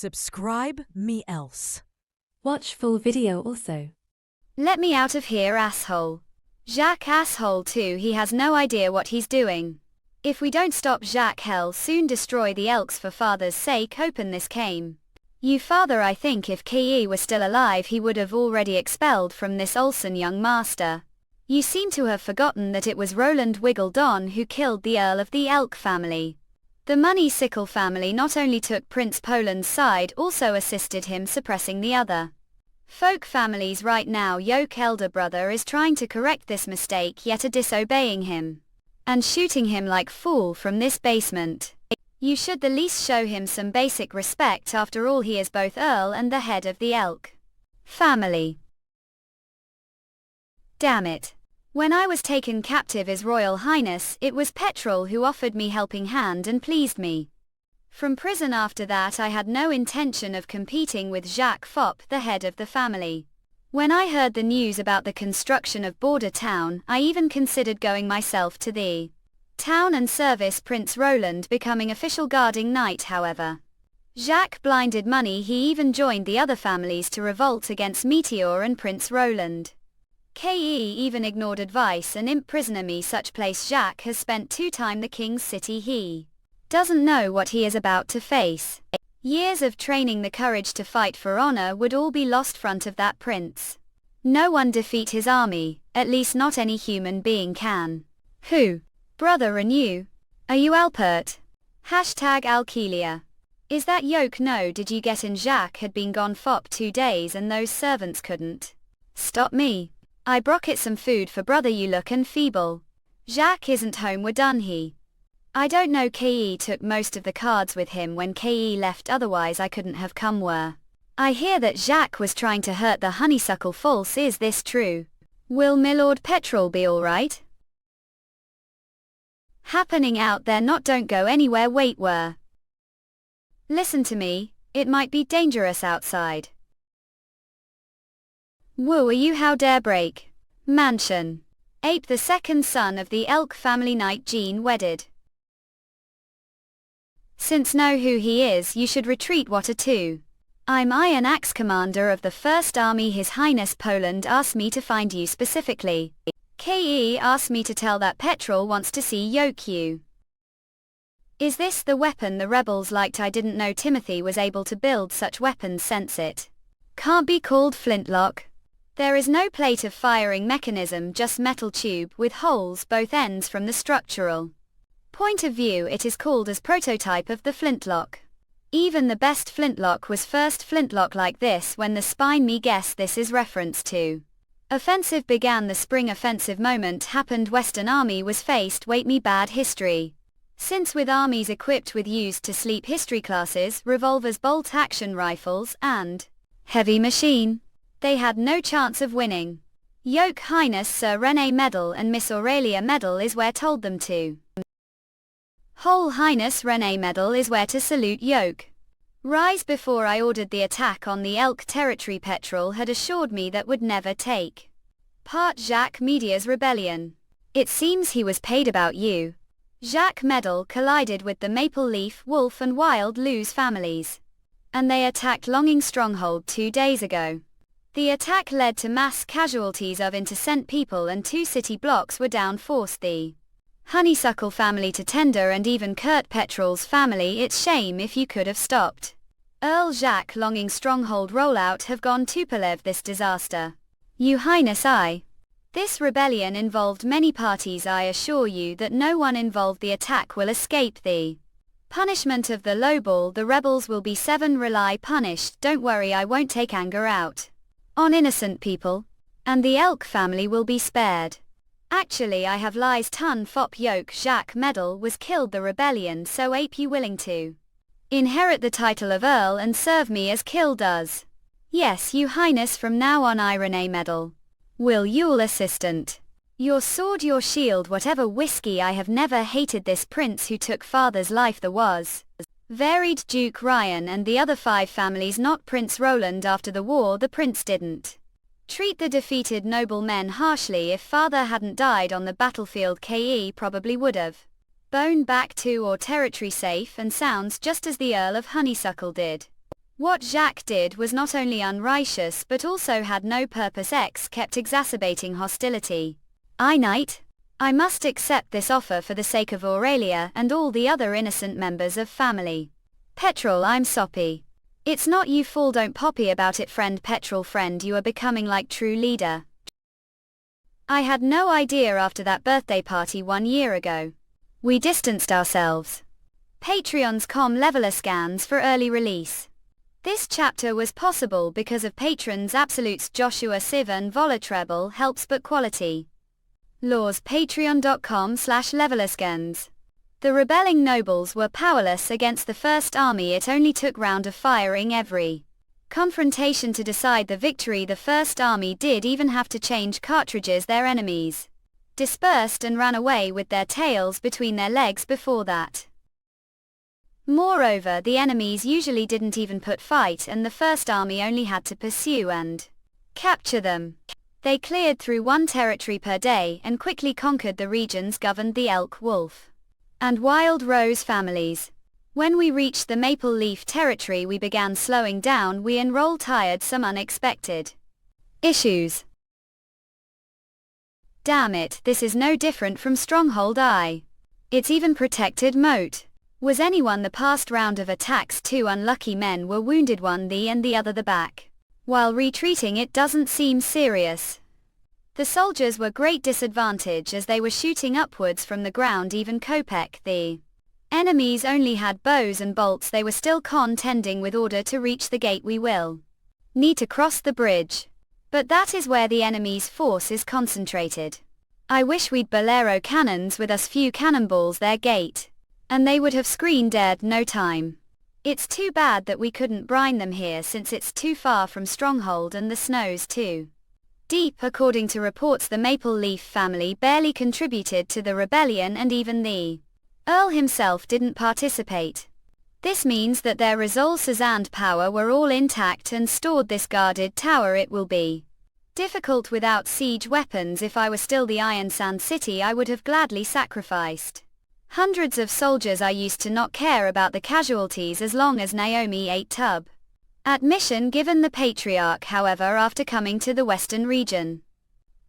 Subscribe me else. Watch full video also. Let me out of here, asshole. Jacques asshole too, he has no idea what he's doing. If we don't stop Jacques, hell soon destroy the Elks for father's sake. Open this came. You father, I think if Ke were still alive he would have already expelled from this Olsen young master. You seem to have forgotten that it was Roland Wiggledon who killed the Earl of the Elk family. The Money-Sickle family not only took Prince Poland's side, also assisted him suppressing the other folk families. Right now Yoke elder brother is trying to correct this mistake, yet disobeying him and shooting him like fool from this basement. You should the least show him some basic respect, after all he is both Earl and the head of the Elk family. Damn it. When I was taken captive His Royal Highness, it was Petrol who offered me helping hand and pleased me from prison. After that I had no intention of competing with Jacques Fopp, the head of the family. When I heard the news about the construction of Border Town, I even considered going myself to the town and service Prince Roland, becoming official guarding knight. However, Jacques blinded money. He even joined the other families to revolt against Meteor and Prince Roland. Ke even ignored advice and imprisoned me. Such place Jacques has spent 2 times the king's city. He doesn't know what he is about to face. Years of training, the courage to fight for honor would all be lost front of that prince. No one defeat his army, at least not any human being can. Who? Brother Renew? Are you Alpert? Hashtag Alkelia. Is that Yoke? No. Did you get in? Jacques had been gone for 2 days and those servants couldn't stop me. I brocket some food for brother. You look and feeble. Jacques isn't home. We're done. I don't know. Ke took most of the cards with him when Ke left, otherwise I couldn't have come. Were I hear that Jacques was trying to hurt the honeysuckle. False. Is this true? Will Milord Petrol be alright? Happening out there? Not. Don't go anywhere. Wait. Where? Listen to me, it might be dangerous outside. Woo, are you? How dare break mansion? Ape, the second son of the Elk family, knight Jean wedded. Since know who he is, you should retreat. What a two. I'm Iron Axe, commander of the First Army. His Highness Poland asked me to find you specifically. Ke asked me to tell that Petrol wants to see Yoke. You. Is this the weapon the rebels liked? I didn't know Timothy was able to build such weapons. Sense it can't be called flintlock. There is no plate of firing mechanism, just metal tube with holes both ends. From the structural point of view, it is called as prototype of the flintlock. Even the best flintlock was first flintlock like this. When the spine, me guess this is reference to offensive began. The spring offensive moment happened. Western army was faced. Wait, me bad history. Since with armies equipped with used to sleep history classes, revolvers, bolt action rifles, and heavy machine, they had no chance of winning. Yoke Highness Sir René Medal and Miss Aurelia Medal is where told them to. Whole Highness René Medal is where to salute Yoke. Rise. Before I ordered the attack on the Elk territory, Petrol had assured me that would never take part Jacques Media's rebellion. It seems he was paid about you. Jacques Medal collided with the Maple Leaf, Wolf and Wild Lose families, and they attacked Longing Stronghold 2 days ago. The attack led to mass casualties of innocent people and 2 city blocks were down. Forced the Honeysuckle family to tender and even Kurt Petrol's family. It's shame. If you could have stopped Earl Jacques Longing Stronghold rollout, have gone to Tupolev this disaster. You Highness, this rebellion involved many parties. I assure you that no one involved the attack will escape the punishment of the lowball. The rebels will be 7 rely punished. Don't worry, I won't take anger out on innocent people, and the Elk family will be spared. Actually, I have lies. Ton Fop Yoke Jacques Medal was killed the rebellion. So ape, you willing to inherit the title of Earl and serve me as Kill does? Yes, you Highness. From now on I René Medal will Yule assistant. Your sword, your shield, whatever. Whiskey. I have never hated this prince who took father's life. There was varied Duke Ryan and the other 5 families, not Prince Roland. After the war the prince didn't treat the defeated noblemen harshly. If father hadn't died on the battlefield, Ke probably would have bone back to or territory safe and sounds, just as the Earl of Honeysuckle did. What Jacques did was not only unrighteous but also had no purpose X kept exacerbating hostility. Knight. I must accept this offer for the sake of Aurelia and all the other innocent members of family. Petrol, I'm soppy. It's not you fool, don't poppy about it friend. Petrol friend, you are becoming like true leader. I had no idea after that birthday party 1 year ago. We distanced ourselves. Patreons.com leveler scans for early release. This chapter was possible because of patrons Absolutes Joshua Siv and Volatreble helps but quality. Laws patreon.com/levelerskins. The rebelling nobles were powerless against the First Army. It only took round of firing every confrontation to decide the victory. The First Army did even have to change cartridges. Their enemies dispersed and ran away with their tails between their legs before that. Moreover, the enemies usually didn't even put fight and the First Army only had to pursue and capture them. They cleared through 1 territory per day and quickly conquered the regions governed the elk, wolf, and wild rose families. When we reached the maple leaf territory we began slowing down. We enrolled tired some unexpected issues. Damn it, this is no different from Stronghold I. It's even protected moat. Was anyone the past round of attacks? 2 unlucky men were wounded, one the and the other the back. While retreating it doesn't seem serious. The soldiers were great disadvantage as they were shooting upwards from the ground. Even Kopek, the enemies only had bows and bolts. They were still contending with order to reach the gate. We will need to cross the bridge. But that is where the enemy's force is concentrated. I wish we'd bolero cannons with us, few cannonballs their gate. And they would have screened dead no time. It's too bad that we couldn't brine them here since it's too far from Stronghold and the snow's too deep. According to reports the Maple Leaf family barely contributed to the rebellion and even the Earl himself didn't participate. This means that their resources and power were all intact and stored. This guarded tower, it will be difficult without siege weapons. If I were still the Iron Sand City I would have gladly sacrificed hundreds of soldiers. I used to not care about the casualties as long as Naomi ate tub. Admission given the Patriarch, however, after coming to the Western region.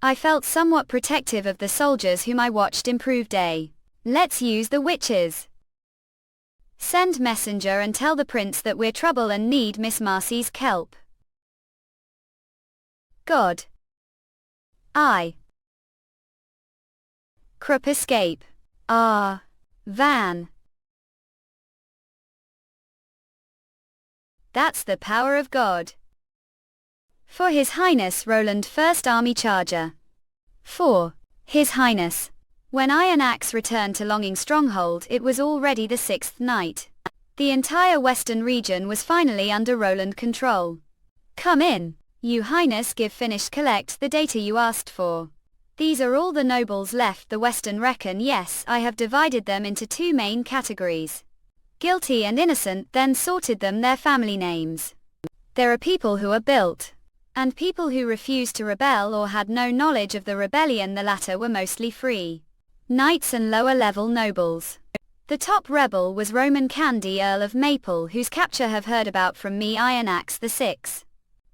I felt somewhat protective of the soldiers whom I watched improve day. Let's use the witches. Send messenger and tell the prince that we're trouble and need Miss Marcy's kelp. God. I. Krupp escape. Van. That's the power of God. For His Highness Roland, First Army Charger. For His Highness. When Iron Axe returned to Longing Stronghold it was already the 6th night. The entire western region was finally under Roland control. Come in, You Highness. Give finished. Collect the data you asked for. These are all the nobles left. The Western reckon. Yes, I have divided them into 2 main categories. Guilty and innocent, then sorted them their family names. There are people who are built, and people who refused to rebel or had no knowledge of the rebellion. The latter were mostly free knights and lower level nobles. The top rebel was Roman Candy, Earl of Maple, whose capture have heard about from me. Iron Axe. The 6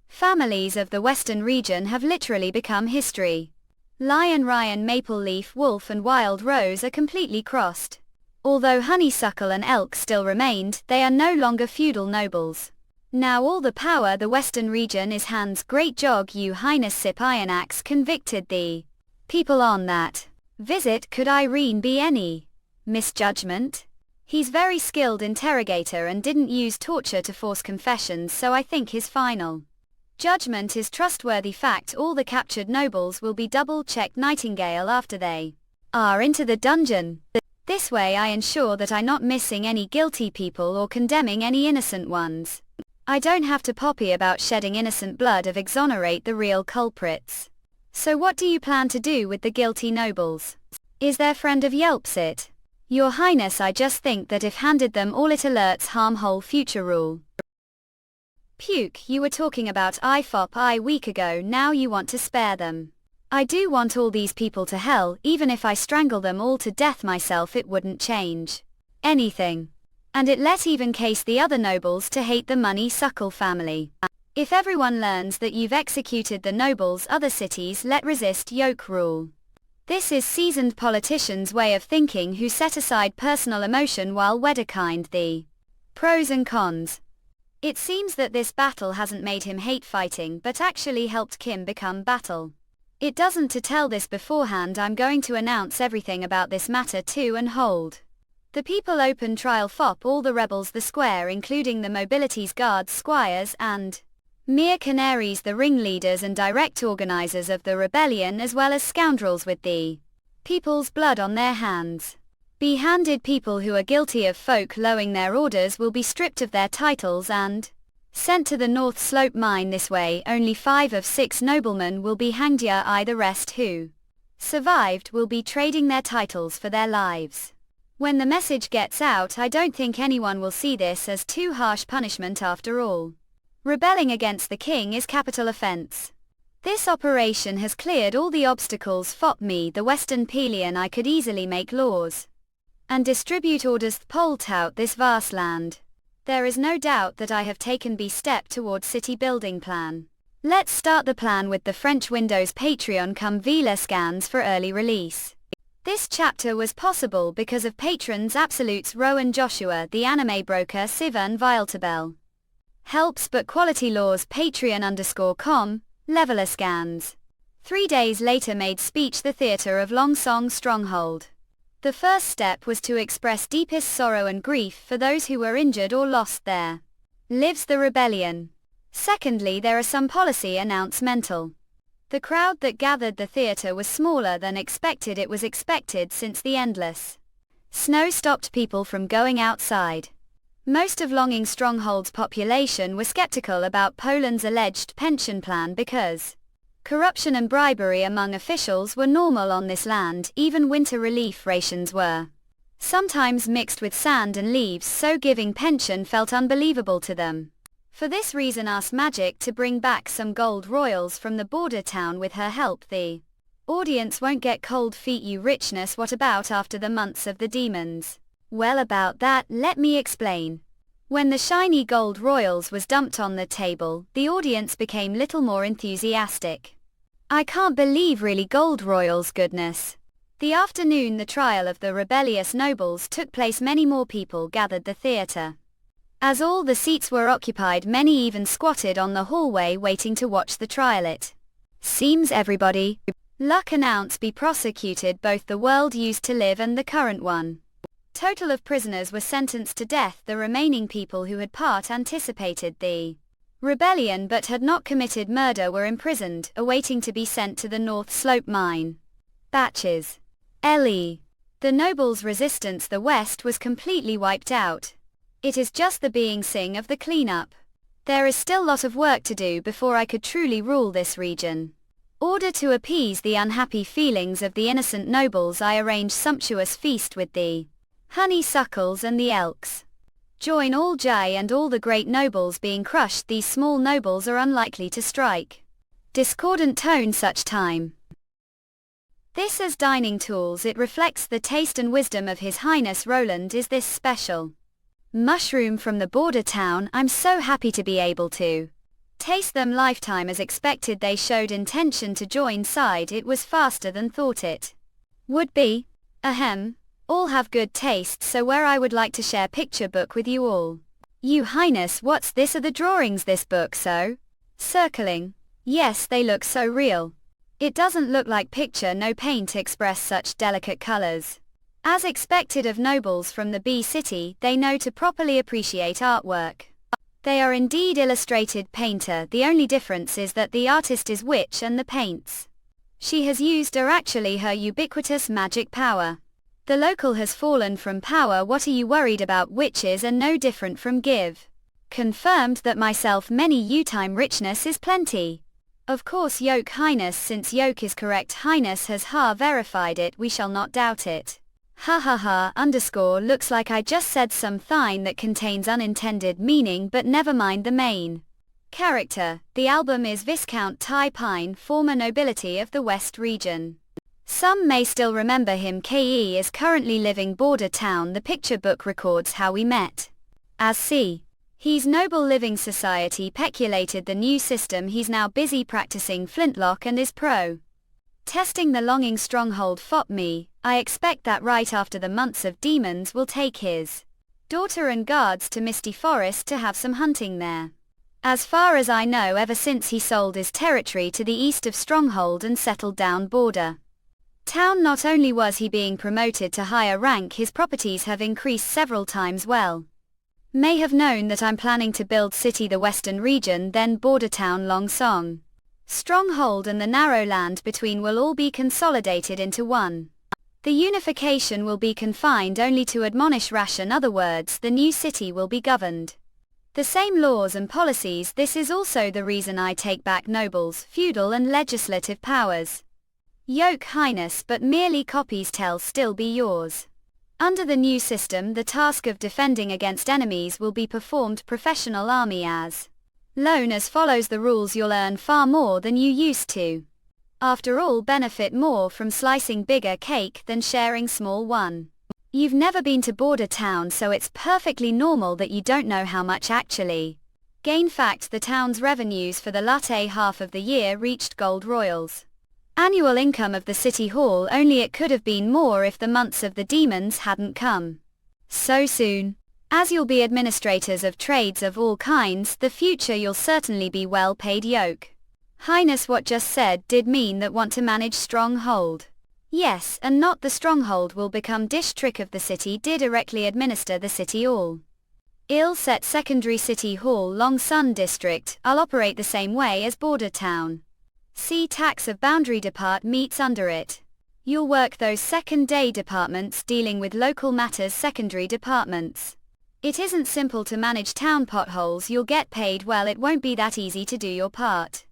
families of the western region have literally become history. Lion, Ryan, Maple Leaf, Wolf and Wild Rose are completely crossed. Although Honeysuckle and Elk still remained, they are no longer feudal nobles. Now all the power the western region is hands. Great jog, You Highness. Sip. Iron Axe convicted the people on that visit. Could Irene be any misjudgment? He's very skilled interrogator and didn't use torture to force confessions, so I think his final judgment is trustworthy. Fact, all the captured nobles will be double-checked Nightingale after they are into the dungeon. This way I ensure that I'm not missing any guilty people or condemning any innocent ones. I don't have to poppy about shedding innocent blood of exonerate the real culprits. So what do you plan to do with the guilty nobles? Is their friend of Yelps it? Your Highness, I just think that if handed them all it alerts harm whole future rule. Puke, you were talking about IFOP a week ago, now you want to spare them. I do want all these people to hell. Even if I strangle them all to death myself it wouldn't change anything. And it let even case the other nobles to hate the money suckle family. If everyone learns that you've executed the nobles, other cities let resist yoke rule. This is seasoned politicians' way of thinking who set aside personal emotion while Wedderkind the pros and cons. It seems that this battle hasn't made him hate fighting but actually helped Kim become battle. It doesn't to tell this beforehand. I'm going to announce everything about this matter too and hold. The people open trial fop all the rebels the square including the mobility's guards squires and mere canaries the ringleaders and direct organizers of the rebellion as well as scoundrels with the people's blood on their hands. Be-handed people who are guilty of folk lowing their orders will be stripped of their titles and sent to the North Slope mine. This way only 5 of 6 noblemen will be hanged. The rest who survived will be trading their titles for their lives. When the message gets out, I don't think anyone will see this as too harsh punishment after all. Rebelling against the king is capital offense. This operation has cleared all the obstacles fought me the Western Pelion. I could easily make laws and distribute orders polled out this vast land. There is no doubt that I have taken B step toward city building plan. Let's start the plan with the French Windows Patreon come Vila scans for early release. This chapter was possible because of patrons Absolutes Rowan Joshua, the anime broker Siva and Viltabel. Helps but quality laws Patreon_com, Leveler scans. 3 days later made speech the theatre of Long Song Stronghold. The first step was to express deepest sorrow and grief for those who were injured or lost there. Lives the rebellion. Secondly, there are some policy announcemental. The crowd that gathered the theatre was smaller than expected. It was expected since the endless snow stopped people from going outside. Most of Longing Stronghold's population were skeptical about Poland's alleged pension plan because corruption and bribery among officials were normal on this land. Even winter relief rations were sometimes mixed with sand and leaves, so giving pension felt unbelievable to them. For this reason asked Magic to bring back some gold royals from the border town with her help. The audience won't get cold feet. You richness, what about after the months of the demons? Well, about that, let me explain. When the shiny gold royals was dumped on the table, the audience became little more enthusiastic. I can't believe really gold royals, goodness. The afternoon the trial of the rebellious nobles took place, many more people gathered the theatre. As all the seats were occupied, many even squatted on the hallway waiting to watch the trial. It seems everybody luck announce be prosecuted, both the world used to live and the current one. Total of prisoners were sentenced to death. The remaining people who had part anticipated the rebellion but had not committed murder were imprisoned, awaiting to be sent to the North Slope mine. Batches. Le. The nobles' resistance the West was completely wiped out. It is just the being sing of the cleanup. There is still lot of work to do before I could truly rule this region. Order to appease the unhappy feelings of the innocent nobles, I arrange sumptuous feast with the honeysuckles and the elks. Join all Jai and all the great nobles being crushed. These small nobles are unlikely to strike discordant tone such time. This as dining tools, it reflects the taste and wisdom of His Highness Roland. Is this special mushroom from the border town? I'm so happy to be able to taste them. Lifetime as expected. They showed intention to join side. It was faster than thought it would be. Ahem. All have good taste, so where I would like to share picture book with you all. You Highness, what's this? Are the drawings this book so circling? Yes, they look so real. It doesn't look like picture, no paint to express such delicate colors. As expected of nobles from the B city, they know to properly appreciate artwork. They are indeed illustrated painter. The only difference is that the artist is witch and the paints she has used are actually her ubiquitous magic power. The local has fallen from power. What are you worried about? Witches are no different from give. Confirmed that myself many you time richness is plenty. Of course yoke Highness, since yoke is correct. Highness has verified it, we shall not doubt it. Ha ha ha underscore looks like I just said something that contains unintended meaning, but never mind. The main character. The album is Viscount Tai Pine, former nobility of the West region. Some may still remember him. Ke is currently living border town. The picture book records how we met. As C. He's noble living society peculated the new system. He's now busy practicing flintlock and is pro. Testing the longing stronghold fop me. I expect that right after the months of demons will take his daughter and guards to Misty Forest to have some hunting there. As far as I know, ever since he sold his territory to the east of Stronghold and settled down border town, not only was he being promoted to higher rank, his properties have increased several times. Well, may have known that I'm planning to build city the western region, then border town Long Song. Stronghold and the narrow land between will all be consolidated into one. The unification will be confined only to admonish rash. In other words, the new city will be governed the same laws and policies. This is also the reason I take back nobles, feudal and legislative powers. Yoke Highness, but merely copies tell still be yours. Under the new system, the task of defending against enemies will be performed professional army as lone as follows the rules. You'll earn far more than you used to. After all, benefit more from slicing bigger cake than sharing small one. You've never been to border town, so it's perfectly normal that you don't know how much actually gain. Fact, the town's revenues for the latter half of the year reached gold royals. Annual income of the city hall only. It could have been more if the months of the demons hadn't come so soon. As you'll be administrators of trades of all kinds, the future you'll certainly be well paid. Yoke Highness, what just said did mean that want to manage stronghold. Yes, and not the stronghold will become district of the city. Did directly administer the city all. I'll set secondary city hall Long Sun district. I'll operate the same way as border town. See tax of boundary depart meets under it. You'll work those second day departments dealing with local matters. Secondary departments. It isn't simple to manage town potholes. You'll get paid well. It won't be that easy to do your part.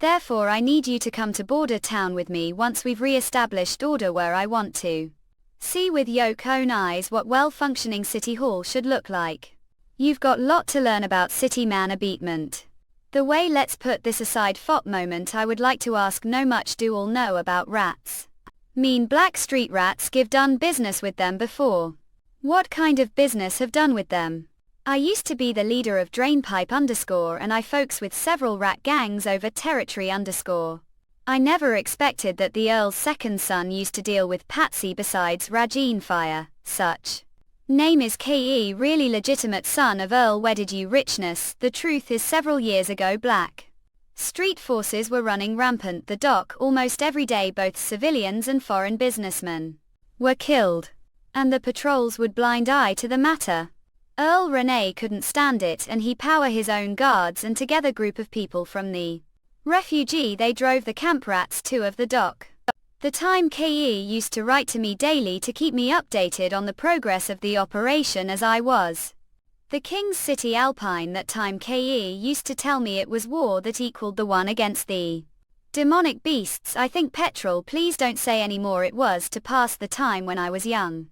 Therefore I need you to come to border town with me once we've re-established order where I want to see with Yoke's own eyes what well-functioning city hall should look like. You've got lot to learn about city man abatement. The way, let's put this aside fop moment, I would like to ask, no much do all know about rats. Mean black street rats. Give done business with them before. What kind of business have done with them? I used to be the leader of Drainpipe _ and I folks with several rat gangs over territory _ I never expected that the Earl's second son used to deal with Patsy besides Ragine Fire, such. Name is Ke, really legitimate son of Earl wedded you richness. The truth is several years ago black street forces were running rampant the dock almost every day. Both civilians and foreign businessmen were killed. And the patrols would blind eye to the matter. Earl Rene couldn't stand it and he power his own guards and together group of people from the refugee they drove the camp rats to of the dock. The time Ke used to write to me daily to keep me updated on the progress of the operation as I was the King's City Alpine. That time Ke used to tell me it was war that equaled the one against the demonic beasts. I think petrol, please don't say any more. It was to pass the time when I was young.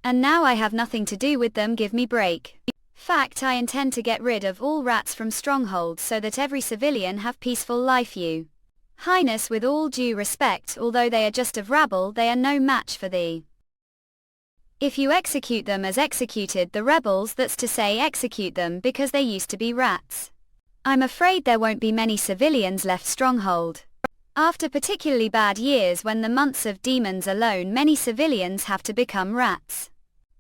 And now I have nothing to do with them. Give me break. Fact, I intend to get rid of all rats from strongholds so that every civilian have peaceful life. You Highness, with all due respect, although they are just of rabble, they are no match for thee. If you execute them as executed the rebels, that's to say execute them because they used to be rats, I'm afraid there won't be many civilians left stronghold. After particularly bad years when the months of demons alone, many civilians have to become rats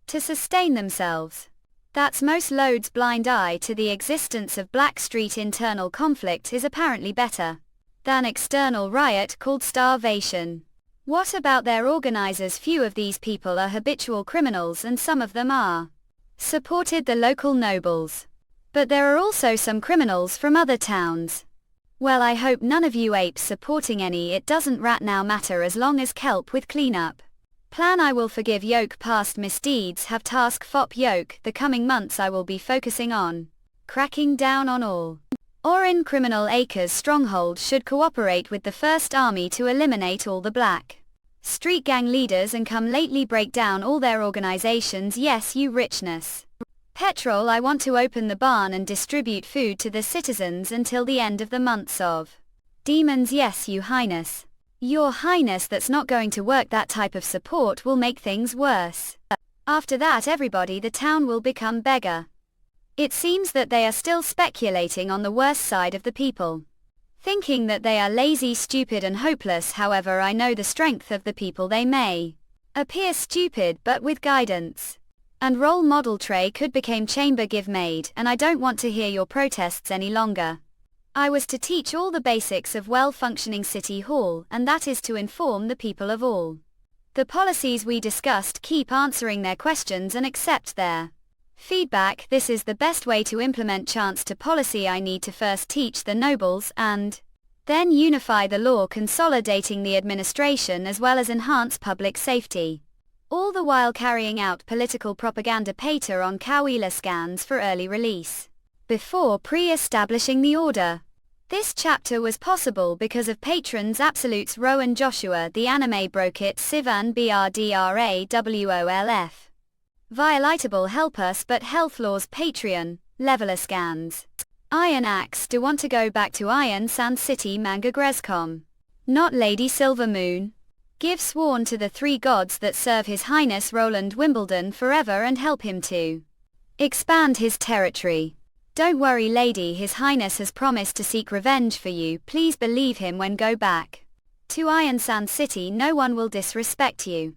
to sustain themselves. That's most loads blind eye to the existence of Blackstreet. Internal conflict is apparently better than external riot called starvation. What about their organizers? Few of these people are habitual criminals and some of them are supported the local nobles. But there are also some criminals from other towns. Well, I hope none of you apes supporting any. It doesn't rat now matter as long as kelp with cleanup plan. I will forgive Yoke past misdeeds. Have task fop Yoke. The coming months I will be focusing on cracking down on all Orin criminal acres. Stronghold should cooperate with the First Army to eliminate all the black street gang leaders and come lately break down all their organizations. Yes, you richness. Petrol, I want to open the barn and distribute food to the citizens until the end of the months of demons. Yes, you Highness. Your Highness, that's not going to work. That type of support will make things worse. After that, everybody the town will become beggar. It seems that they are still speculating on the worst side of the people, thinking that they are lazy, stupid and hopeless. However, I know the strength of the people. They may appear stupid, but with guidance and role model tray could become chamber give Maid, and I don't want to hear your protests any longer. I was to teach all the basics of well-functioning city hall, and that is to inform the people of all the policies we discussed, keep answering their questions and accept their feedback. This is the best way to implement chance to policy. I need to first teach the nobles and then unify the law, consolidating the administration as well as enhance public safety, all the while carrying out political propaganda pater on Kawila scans for early release before pre-establishing the order. This chapter was possible because of patrons Absolutes Rowan Joshua, the anime broke it, Sivan BRDRAWOLF. Violatable help us but health laws Patreon, leveler scans. Iron Axe, do want to go back to Iron Sand City manga Grescom. Not Lady Silver Moon. Give sworn to the three gods that serve His Highness Roland Wimbledon forever and help him to expand his territory. Don't worry lady, His Highness has promised to seek revenge for you. Please believe him. When go back to Iron Sand City, no one will disrespect you.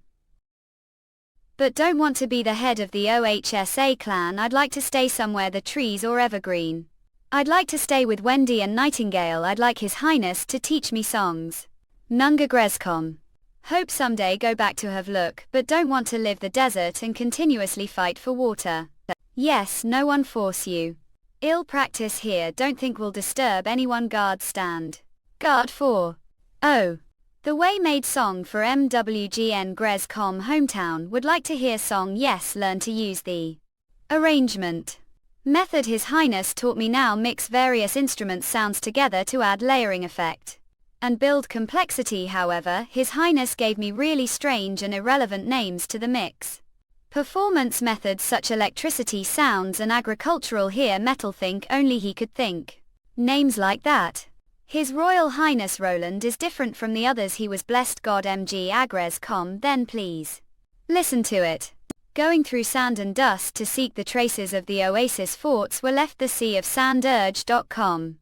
But don't want to be the head of the OHSA clan. I'd like to stay somewhere the trees or evergreen. I'd like to stay with Wendy and Nightingale. I'd like His Highness to teach me songs. Nunga Grescom. Hope someday go back to have look, but don't want to live the desert and continuously fight for water. Yes, no one force you. Ill practice here, don't think will disturb anyone. Guard stand. Guard 4. Oh. The way Maid song for MWGN Grescom hometown. Would like to hear song. Yes, learn to use the arrangement method His Highness taught me. Now mix various instruments sounds together to add layering effect and build complexity. However, His Highness gave me really strange and irrelevant names to the mix performance methods such electricity sounds and agricultural here metal. Think only he could think names like that. His Royal Highness Roland is different from the others. He was blessed God MG Agrescom. Then please listen to it. Going through sand and dust to seek the traces of the oasis forts were left the sea of sand urge.com.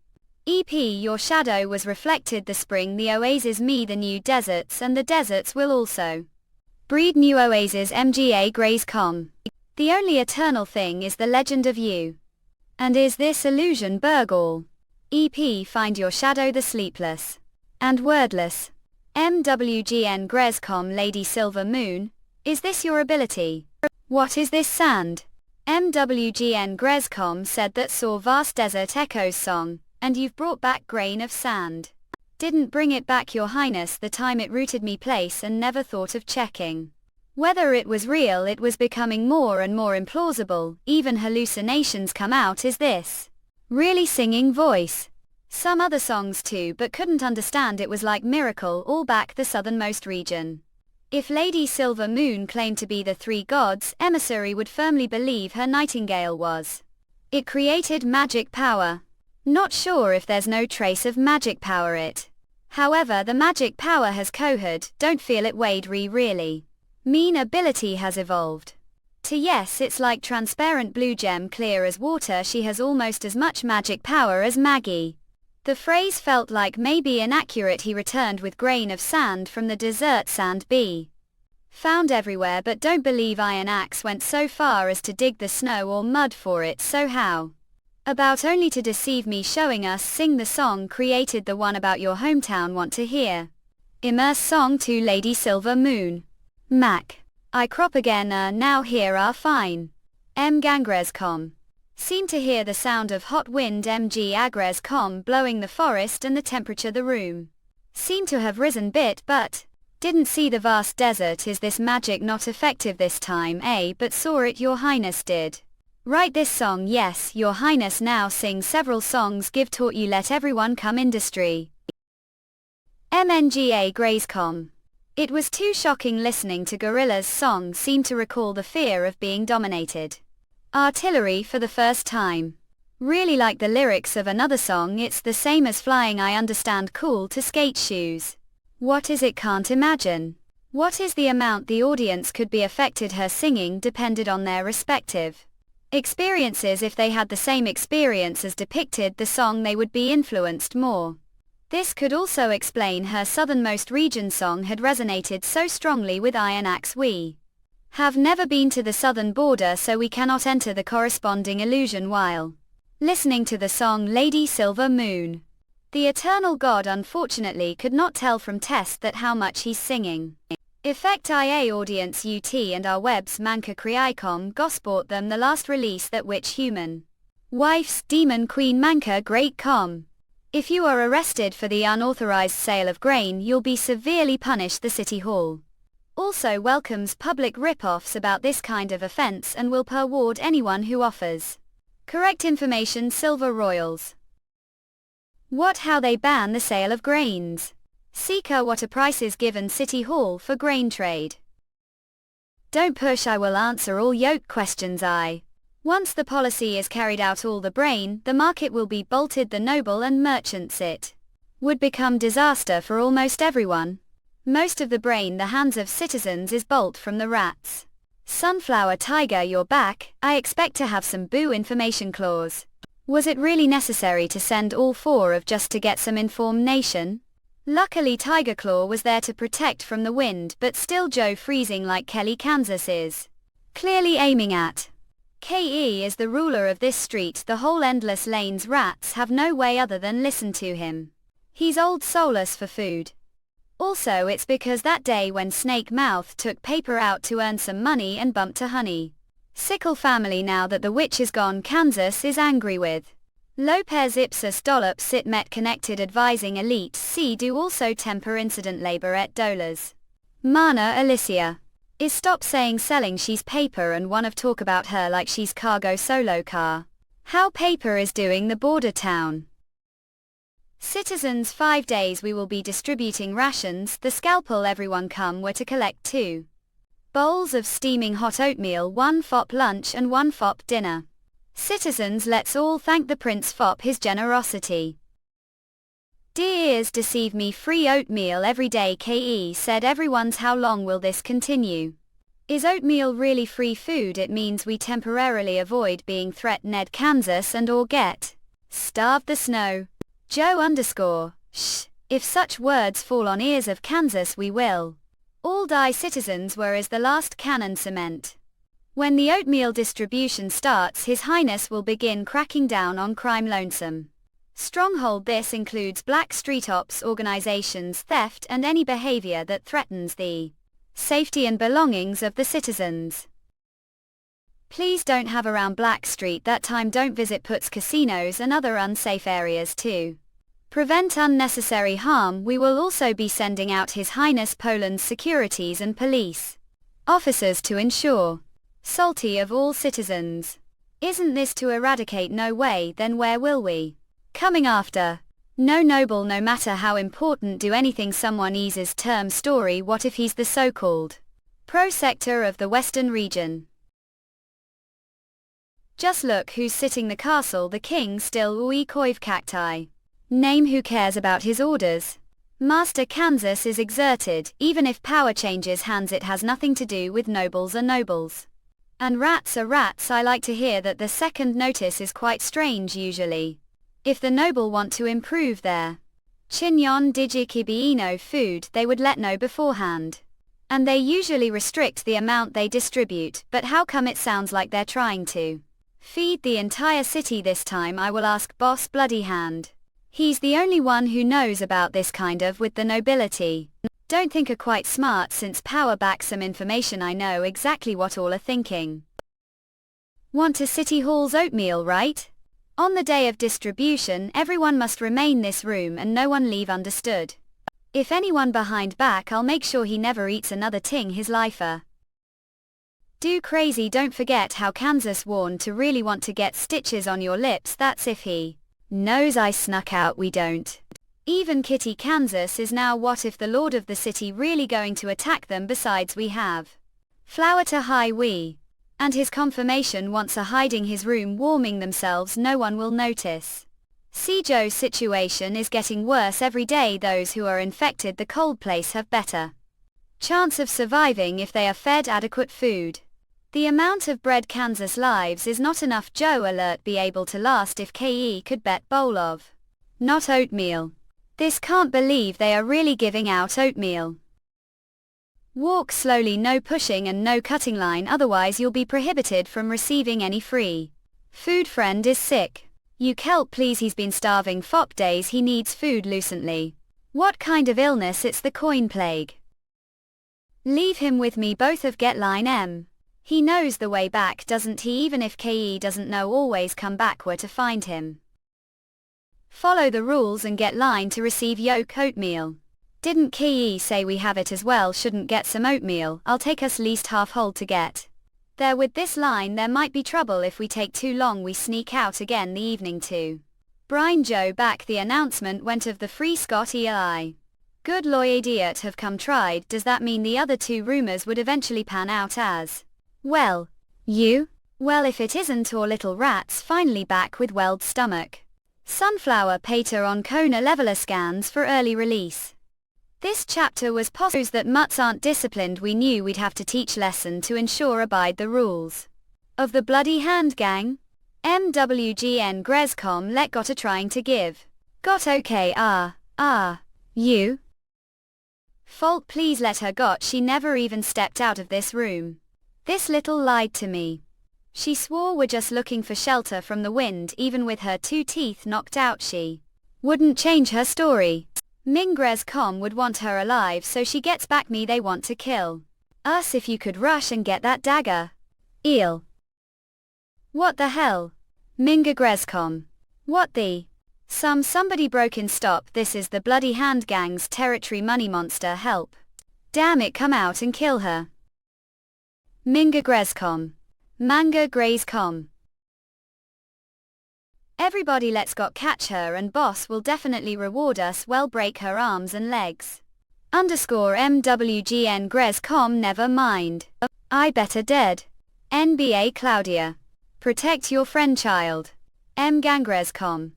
EP your shadow was reflected the spring the oasis me the new deserts and the deserts will also breed new oases MGA Grays.com. The only eternal thing is the legend of you. And is this illusion Burgall? EP find your shadow the sleepless and wordless. MWGN Grescom Lady Silver Moon, is this your ability? What is this sand? MWGN Grescom said that saw vast desert echoes song, and you've brought back grain of sand. Didn't bring it back your highness the time it rooted me place and never thought of checking whether it was real. It was becoming more and more implausible, even hallucinations come out. Is this really singing voice? Some other songs too, but couldn't understand. It was like miracle all back the southernmost region. If Lady Silver Moon claimed to be the three gods emissary would firmly believe her Nightingale was. It created magic power. Not sure if there's no trace of magic power it. However, the magic power has cohered, don't feel it Wade really. Mean ability has evolved. To yes, it's like transparent blue gem clear as water. She has almost as much magic power as Maggie. The phrase felt like maybe inaccurate. He returned with grain of sand from the desert sand be found everywhere, but don't believe Iron Axe went so far as to dig the snow or mud for it. So how about only to deceive me, showing us sing the song created the one about your hometown want to hear. Immerse song to Lady Silver Moon. Mac. I crop again now here are fine. M Gangrescom. Seem to hear the sound of hot wind MG Agrescom blowing the forest and the temperature the room. Seem to have risen bit but didn't see the vast desert. Is this magic not effective this time but saw it your highness did. Write this song. Yes, your highness now sing several songs give taught you let everyone come industry. MNGA Grayscom. It was too shocking listening to Gorilla's song. Seemed to recall the fear of being dominated. Artillery for the first time. Really like the lyrics of another song. It's the same as flying. I understand cool to skate shoes. What is it can't imagine? What is the amount the audience could be affected her singing depended on their respective experiences. If they had the same experience as depicted the song they would be influenced more. This could also explain her southernmost region song had resonated so strongly with Iron Axe. We have never been to the southern border, so we cannot enter the corresponding illusion while listening to the song Lady Silver Moon. The eternal god unfortunately could not tell from test that how much he's singing. Effect IA audience UT and our webs manka kriicom gosport them the last release that which human wife's demon queen manka great com. If you are arrested for the unauthorized sale of grain, you'll be severely punished. The city hall also welcomes public rip-offs about this kind of offense and will reward anyone who offers correct information. Silver Royals. What how they ban the sale of grains? Seeker what a price is given City Hall for grain trade. Don't push, I will answer all yoke questions. Once the policy is carried out, all the brain, the market will be bolted, the noble and merchants. It would become disaster for almost everyone. Most of the brain the hands of citizens is bolt from the rats. Sunflower tiger, you're back. I expect to have some boo information clause. Was it really necessary to send all four of just to get some information? Luckily Tiger Claw was there to protect from the wind, but still Joe freezing like Kelly Kansas is clearly aiming at. KE is the ruler of this street, the whole endless lanes. Rats have no way other than listen to him. He's old soulless for food. Also it's because that day when Snake Mouth took paper out to earn some money and bumped to Honey Sickle family. Now that the witch is gone, Kansas is angry with Lopez Ipsus Dollops sit met connected advising Eleceed do also temper incident labor et dollars. Mana Alicia is stop saying selling she's paper and one of talk about her like she's cargo solo car. How paper is doing the border town. Citizens 5 days we will be distributing rations, the scalpel everyone come where to collect 2 bowls of steaming hot oatmeal, 1 fop lunch and 1 fop dinner. Citizens, let's all thank the Prince Fop his generosity. Dear ears deceive me, free oatmeal every day. KE said everyone's how long will this continue? Is oatmeal really free food? It means we temporarily avoid being threatened Kansas and or get starved the snow. Joe _ shh, if such words fall on ears of Kansas we will all die. Citizens, where is the last cannon cement? When the oatmeal distribution starts, His Highness will begin cracking down on crime. Lonesome stronghold. This includes black street ops organizations, theft and any behavior that threatens the safety and belongings of the citizens. Please don't have around Black Street that time. Don't visit puts, casinos and other unsafe areas to prevent unnecessary harm. We will also be sending out His Highness Poland's securities and police officers to ensure safety of all citizens. Isn't this to eradicate? No way. Then where will we coming after? No noble, no matter how important, do anything someone eases term story. What if he's the so-called pro-sector of the western region? Just look who's sitting the castle, the king still. Ui koiv cacti. Name, who cares about his orders? Master Kansas is exerted, even if power changes hands it has nothing to do with nobles are nobles. And rats are rats. I like to hear that the second notice is quite strange usually. If the noble want to improve their chinyon digikibino food, they would let know beforehand. And they usually restrict the amount they distribute, but how come it sounds like they're trying to feed the entire city this time? I will ask Boss Bloody Hand. He's the only one who knows about this kind of with the nobility. Don't think are quite smart since power back some information. I know exactly what all are thinking. Want to City Hall's oatmeal, right? On the day of distribution, everyone must remain this room and no one leave. Understood? If anyone behind back, I'll make sure he never eats another ting his lifer. Do crazy. Don't forget how Kansas warned to really want to get stitches on your lips. That's if he knows I snuck out. We don't. Even Kitty Kansas is now. What if the lord of the city really going to attack them? Besides, we have flour to high we. And his confirmation wants a hiding his room warming themselves. No one will notice. Joe's situation is getting worse every day. Those who are infected the cold place have better chance of surviving if they are fed adequate food. The amount of bread Kansas lives is not enough. Joe alert be able to last if KE could bet bowl of not oatmeal. This can't believe they are really giving out oatmeal. Walk slowly, no pushing and no cutting line, otherwise you'll be prohibited from receiving any free food. Friend is sick. You help please, he's been starving for days, he needs food lucently. What kind of illness? It's the coin plague. Leave him with me, both of get line M. He knows the way back, doesn't he? Even if KE doesn't know, always come back where to find him. Follow the rules and get line to receive yolk oatmeal. Didn't KE say we have it as well? Shouldn't get some oatmeal, I'll take us least half hold to get there with this line. There might be trouble if we take too long, we sneak out again the evening to Brian Joe back. The announcement went of the free Scott Eli. Good Lord, idiot have come tried. Does that mean the other two rumors would eventually pan out as well? Well, if it isn't, or little rats finally back with welled stomach. Sunflower Pater on Kona leveler scans for early release. This chapter was shows that mutts aren't disciplined. We knew we'd have to teach lesson to ensure abide the rules of the bloody hand gang. MWGN Grescom let got a trying to give. Got okay you? Fault please let her got, she never even stepped out of this room. This little lied to me. She swore we're just looking for shelter from the wind. Even with her 2 teeth knocked out she wouldn't change her story. Mingrescom would want her alive, so she gets back me. They want to kill us. If you could rush and get that dagger. Eel. What the hell? Mingrescom. What the? Somebody broke in. Stop, this is the bloody hand gang's territory. Money monster, help. Damn it, come out and kill her. Mingrescom. Manga Grayscom. Everybody let's got catch her, and boss will definitely reward us. Well, break her arms and legs. MWGN Grescom never mind. I better dead. NBA Claudia. Protect your friend child. Gangrescom.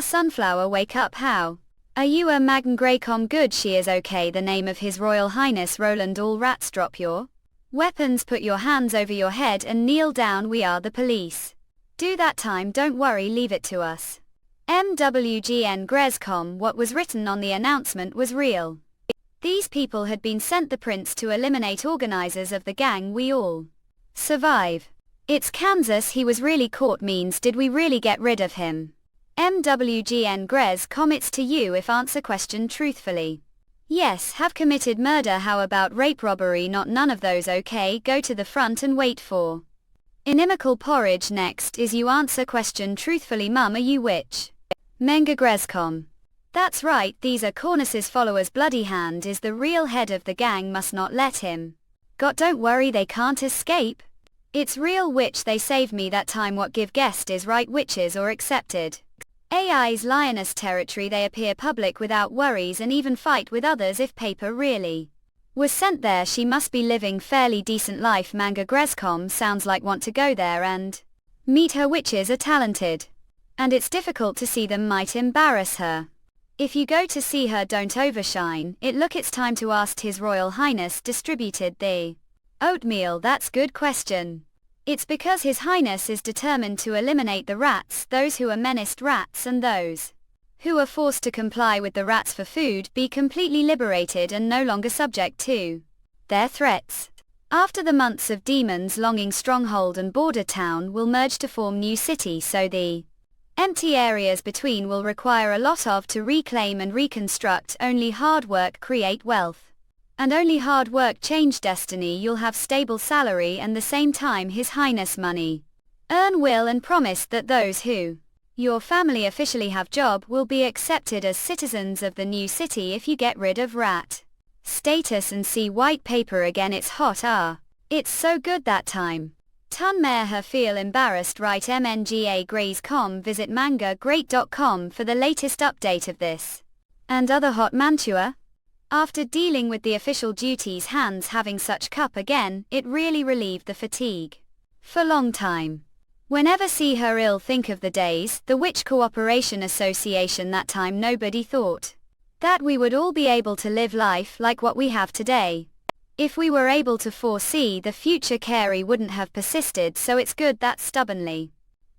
Sunflower wake up, how? Are you a Magan Graycom? Good, she is okay. The name of His Royal Highness Roland. All rats drop your weapons, put your hands over your head and kneel down. We are the police. Do that time, don't worry, leave it to us. MWGN Grescom. What was written on the announcement was real. These people had been sent the prince to eliminate organizers of the gang. We all survive. It's Kansas, he was really caught. Means did we really get rid of him? MWGN Grescom. It's to you if answer question truthfully. Yes, have committed murder. How about rape, robbery? Not none of those. Okay, go to the front and wait for inimical porridge. Next is you answer question truthfully. Mum, are you witch? Menga Grescom. That's right, these are Cornus's followers. Bloody Hand is the real head of the gang, must not let him. Got, don't worry, they can't escape. It's real witch, they saved me that time. What give guest is right, witches or accepted. AI's lioness territory, they appear public without worries and even fight with others if paper really was sent there. She must be living fairly decent life. Manga Grescom sounds like want to go there and meet her. Witches are talented, and it's difficult to see them, might embarrass her. If you go to see her, don't overshine it. Look, it's time to ask His Royal Highness distributed the oatmeal. That's good question. It's because His Highness is determined to eliminate the rats, those who are menaced rats, and those who are forced to comply with the rats for food be completely liberated and no longer subject to their threats. After the months of demons longing, stronghold and border town will merge to form new city, so the empty areas between will require a lot of to reclaim and reconstruct. Only hard work create wealth, and only hard work change destiny. You'll have stable salary and the same time His Highness money. Earn will and promise that those who your family officially have job will be accepted as citizens of the new city if you get rid of rat status and see white paper again. It's hot, it's so good that time. Ton Mayor her feel embarrassed, right? MNGA Grays.com. Visit mangagreat.com for the latest update of this and other hot mantua. After dealing with the official duties, hands having such cup again, it really relieved the fatigue for long time. Whenever see her ill think of the days, the Witch Cooperation Association that time nobody thought that we would all be able to live life like what we have today. If we were able to foresee the future, Carey wouldn't have persisted, so it's good that stubbornly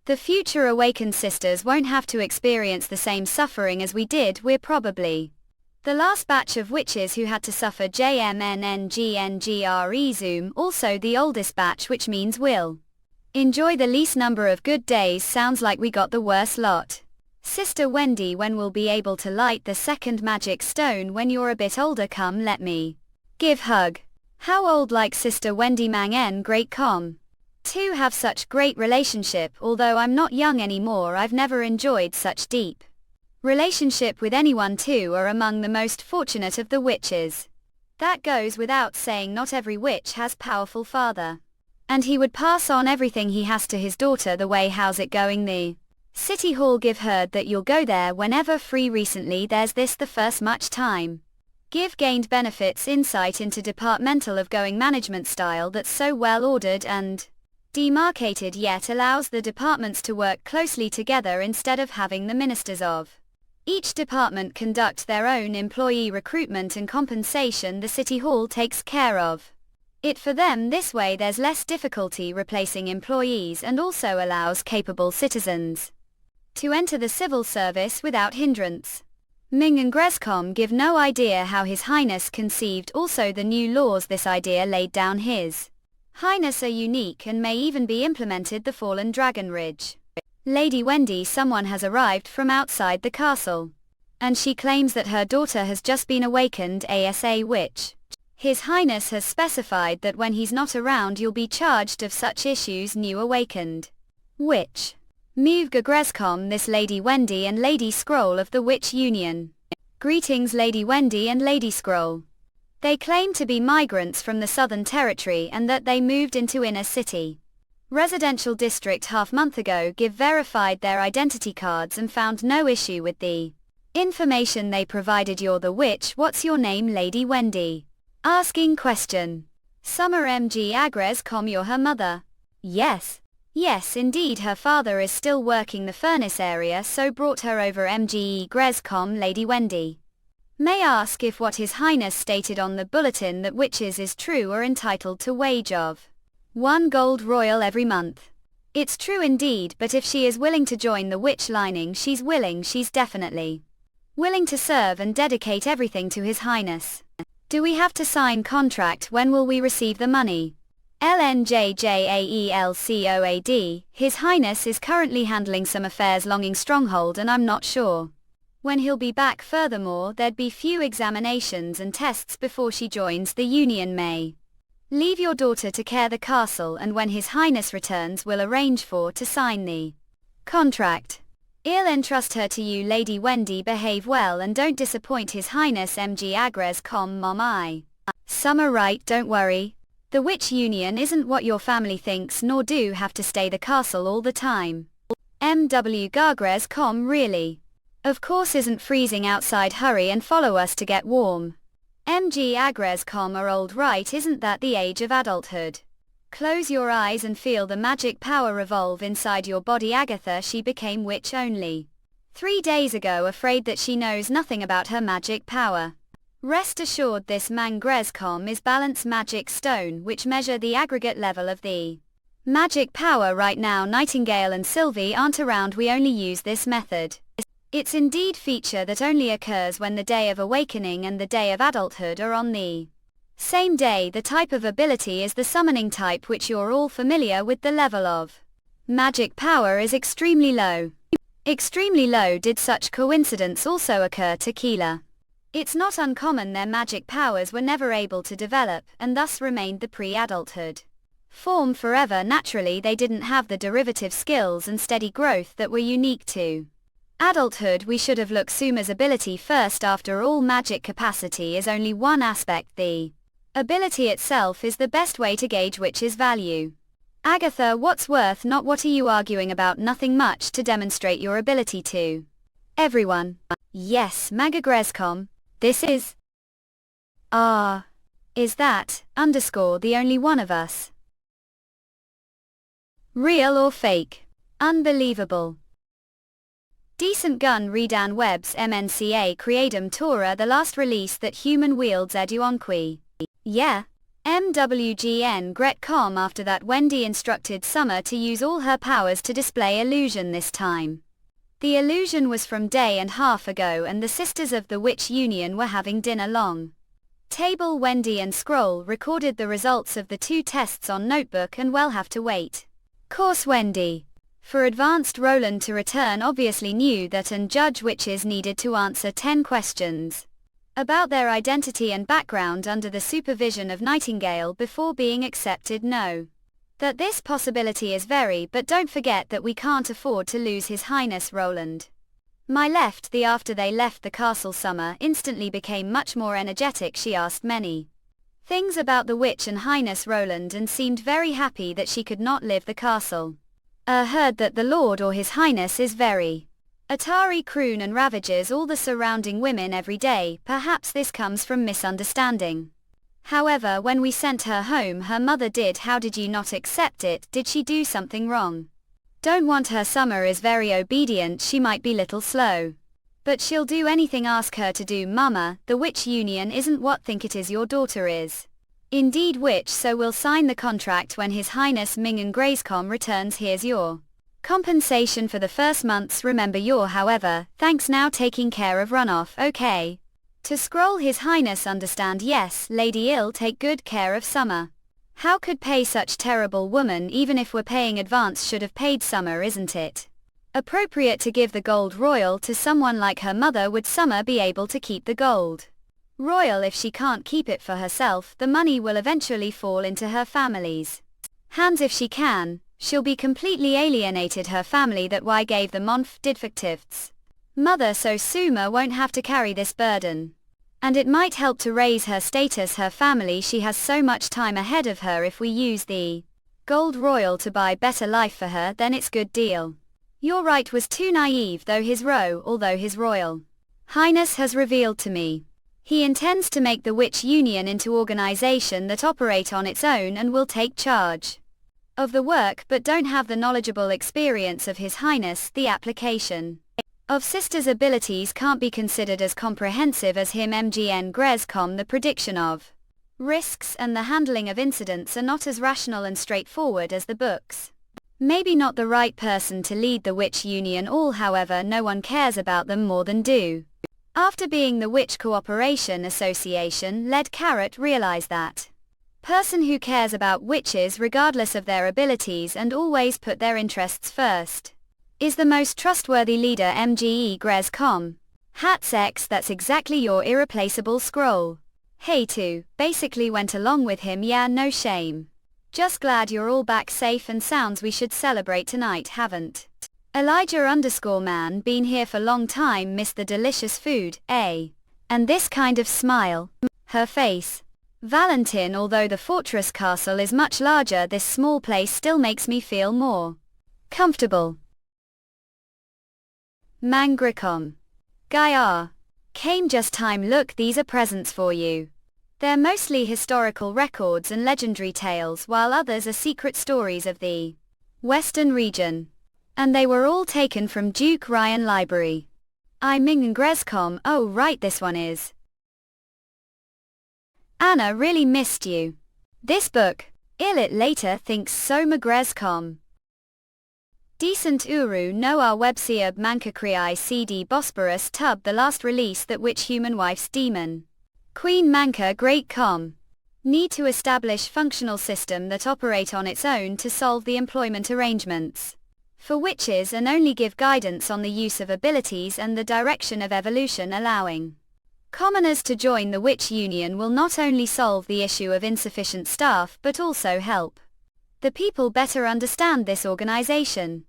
the future awakened sisters won't have to experience the same suffering as we did. We're probably the last batch of witches who had to suffer JMNNGNGRE Zoom, also the oldest batch, which means we'll enjoy the least number of good days. Sounds like we got the worst lot. Sister Wendy, when we'll be able to light the second magic stone? When you're a bit older, come let me give hug. How old? Like Sister Wendy Mang En great com. Two have such great relationship. Although I'm not young anymore, I've never enjoyed such deep relationship with anyone. Two are among the most fortunate of the witches. That goes without saying. Not every witch has powerful father, and he would pass on everything he has to his daughter. The way how's it going? The City Hall. Give heard that you'll go there whenever free. Recently there's this the first much time. Give gained benefits, insight into departmental of going management style that's so well ordered and demarcated, yet allows the departments to work closely together instead of having the ministers of each department conduct their own employee recruitment and compensation. The City Hall takes care of it for them. This way there's less difficulty replacing employees and also allows capable citizens to enter the civil service without hindrance. Ming and Grescom give no idea how His Highness conceived also the new laws. This idea laid down His Highness are unique and may even be implemented. The Fallen Dragon Ridge. Lady Wendy, someone has arrived from outside the castle, and she claims that her daughter has just been awakened. ASA Witch. His Highness has specified that when he's not around you'll be charged of such issues. New awakened witch. Move Grescom. This Lady Wendy and Lady Scroll of the Witch Union. Greetings Lady Wendy and Lady Scroll. They claim to be migrants from the Southern Territory and that they moved into inner city residential district half-month ago. Give verified their identity cards and found no issue with the information they provided. You're the witch. What's your name? Lady Wendy. Asking question. Summer MG Agres. You're her mother? Yes. Yes indeed, her father is still working the furnace area, so brought her over. MGE Grescom. Lady Wendy. May ask if what His Highness stated on the bulletin that witches is true are entitled to wage of 1 gold royal every month. It's true indeed, but if she is willing to join the witch lining, she's willing. She's definitely willing to serve and dedicate everything to His Highness. Do we have to sign contract? When will we receive the money? LNJJAELCOAD. His Highness is currently handling some affairs longing stronghold and I'm not sure when he'll be back. Furthermore, there'd be few examinations and tests before she joins the Union. May leave your daughter to care the castle, and when His Highness returns we'll arrange for to sign the contract. I'll entrust her to you. Lady Wendy, behave well and don't disappoint His Highness. MG Agres. Mom I. Summer right, don't worry. The Witch Union isn't what your family thinks, nor do have to stay the castle all the time. MW Gargres. Really? Of course isn't freezing outside. Hurry and follow us to get warm. MG Agres. Are old right? Isn't that the age of adulthood? Close your eyes and feel the magic power revolve inside your body. Agatha, she became witch only 3 days ago, afraid that she knows nothing about her magic power. Rest assured, this Mangrescom is balance magic stone which measure the aggregate level of the magic power. Right now Nightingale and Sylvie aren't around, we only use this method. It's indeed feature that only occurs when the day of awakening and the day of adulthood are on the same day. The type of ability is the summoning type, which you're all familiar with. The level of magic power is extremely low. Extremely low. Did such coincidence also occur to Keela? It's not uncommon their magic powers were never able to develop, and thus remained the pre-adulthood form forever. Naturally they didn't have the derivative skills and steady growth that were unique to adulthood. We should have looked Suma's ability first. After all, magic capacity is only one aspect. The ability itself is the best way to gauge witch's value. Agatha, what's worth? Not what are you arguing about? Nothing much to demonstrate your ability to everyone. Yes, Magagrescom. This is is that _ the only one of us? Real or fake? Unbelievable. Decent gun redan webs MNCA creadum Torah the last release that human wields eduonqui. Yeah. MWGN Gretcom after that Wendy instructed Summer to use all her powers to display illusion this time. The illusion was from day and half ago and the Sisters of the Witch Union were having dinner long. Table Wendy and Scroll recorded the results of the 2 tests on notebook and we'll have to wait. Course Wendy. For advanced Roland to return obviously knew that and judge witches needed to answer 10 questions about their identity and background under the supervision of Nightingale before being accepted. No. That this possibility is very, but don't forget that we can't afford to lose His Highness Roland. My left the after they left the castle Summer instantly became much more energetic. She asked many things about the witch and Highness Roland and seemed very happy that she could not leave the castle. Heard that the Lord or His Highness is very Atari croon and ravages all the surrounding women every day. Perhaps this comes from misunderstanding. However, when we sent her home her mother did. How did you not accept it? Did she do something wrong? Don't want her. Summer is very obedient. She might be little slow, but she'll do anything ask her to do. Mama, the Witch Union isn't what think it is. Your daughter is indeed witch, so we'll sign the contract when His Highness Ming and Grayscom returns. Here's your compensation for the first months. Remember your however, thanks now taking care of runoff, okay? To Scroll, His Highness understand. Yes, Lady Ill take good care of Summer. How could pay such terrible woman? Even if we're paying advance should have paid Summer. Isn't it appropriate to give the gold royal to someone like her mother? Would Summer be able to keep the gold royal? If she can't keep it for herself, the money will eventually fall into her family's hands. If she can, she'll be completely alienated her family. That why gave the Monf Didfactifts mother, so Suma won't have to carry this burden. And it might help to raise her status, her family. She has so much time ahead of her. If we use the gold royal to buy better life for her, then it's good deal. You're right, was too naive though. Although His Royal Highness has revealed to me he intends to make the Witch Union into organization that operate on its own and will take charge of the work, but don't have the knowledgeable experience of His Highness. The application of Sisters' abilities can't be considered as comprehensive as him. MGN Grescom, the prediction of risks and the handling of incidents are not as rational and straightforward as the books. Maybe not the right person to lead the Witch Union. All however, no one cares about them more than do. After being the Witch Cooperation Association led, Carrot realized that person who cares about witches regardless of their abilities and always put their interests first is the most trustworthy leader. MGE Grescom. Hats X, that's exactly your irreplaceable Scroll. Hey too, basically went along with him. Yeah, no shame. Just glad you're all back safe and sounds. We should celebrate tonight, haven't Elijah_man been here for long time? Missed the delicious food, eh? And this kind of smile. Her face. Valentin, although the fortress castle is much larger, this small place still makes me feel more comfortable. Mangricom. Gaia. Came just time. Look, these are presents for you. They're mostly historical records and legendary tales, while others are secret stories of the Western region. And they were all taken from Duke Ryan Library. I Ming and Grescom. Oh right, this one is. Anna really missed you. This book. It later thinks so. Magrescom. Decent Uru no our webseab Mankakriai CD Bosporus Tub, the last release that which human wife's demon Queen Manka Great Com. Need to establish functional system that operate on its own to solve the employment arrangements for witches and only give guidance on the use of abilities and the direction of evolution. Allowing commoners to join the Witch Union will not only solve the issue of insufficient staff but also help the people better understand this organization.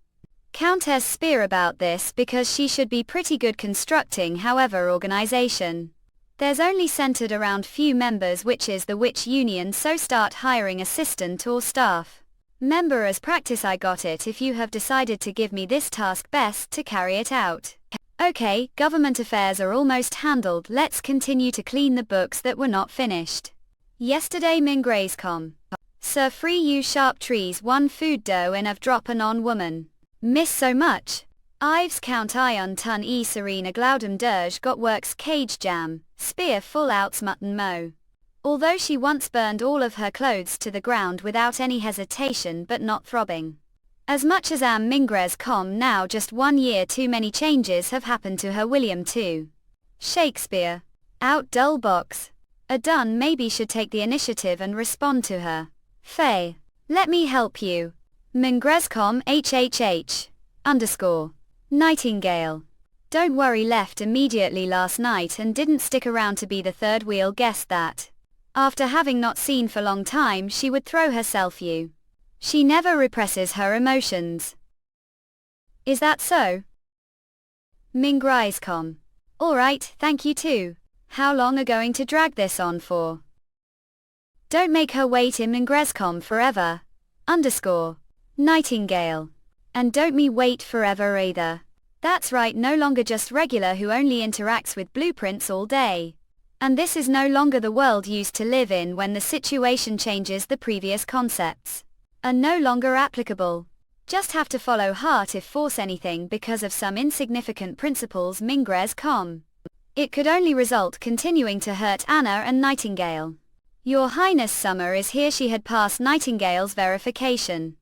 Countess Spear about this because she should be pretty good constructing however organization. There's only centered around few members, which is the Witch Union, so start hiring assistant or staff member as practice. I got it. If you have decided to give me this task, best to carry it out. Okay, government affairs are almost handled. Let's continue to clean the books that were not finished yesterday. Min Grayscom. Sir free you sharp trees one food dough and of drop on woman. Miss so much. Ives count ion ton e serena glaudum dirge got works cage jam, spear full outs mutton mo. Although she once burned all of her clothes to the ground without any hesitation but not throbbing. As much as am Mingres com now just 1 year too many changes have happened to her William too. Shakespeare. Out dull box. A done maybe should take the initiative and respond to her. Faye. Let me help you. Mingrescom HHH. _ Nightingale. Don't worry left immediately last night and didn't stick around to be the third wheel guest that. After having not seen for long time she would throw herself you. She never represses her emotions. Is that so? Mingriscom. Alright, thank you too. How long are going to drag this on for? Don't make her wait in Mingrescom forever. _ Nightingale. And don't me wait forever either. That's right, no longer just regular who only interacts with blueprints all day. And this is no longer the world used to live in when the situation changes, the previous concepts are no longer applicable. Just have to follow heart if force anything because of some insignificant principles Mingres com. It could only result continuing to hurt Anna and Nightingale. Your Highness summer is here, she had passed Nightingale's verification.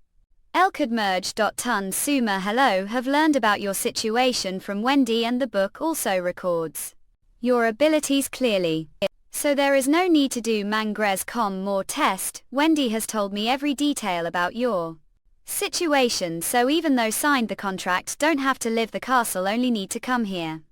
Eleceed merge. Ton Suma hello, have learned about your situation from Wendy and the book also records your abilities clearly. So there is no need to do Mangres com more test. Wendy has told me every detail about your situation, so even though signed the contract don't have to live the castle, only need to come here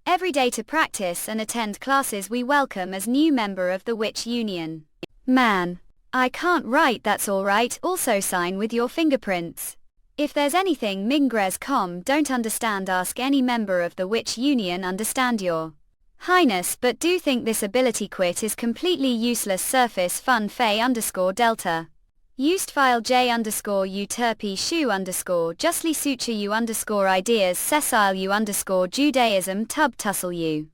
every day to practice and attend classes. We welcome as new member of the Witch Union. Man. I can't write, that's alright, also sign with your fingerprints. If there's anything Mingres com don't understand, ask any member of the Witch Union. Understand your Highness, but do think this ability quit is completely useless. Surface fun Faye _ Delta. Used file J _ U terpi shu _ justly suture U _ ideas sessile U _ Judaism tub tussle U.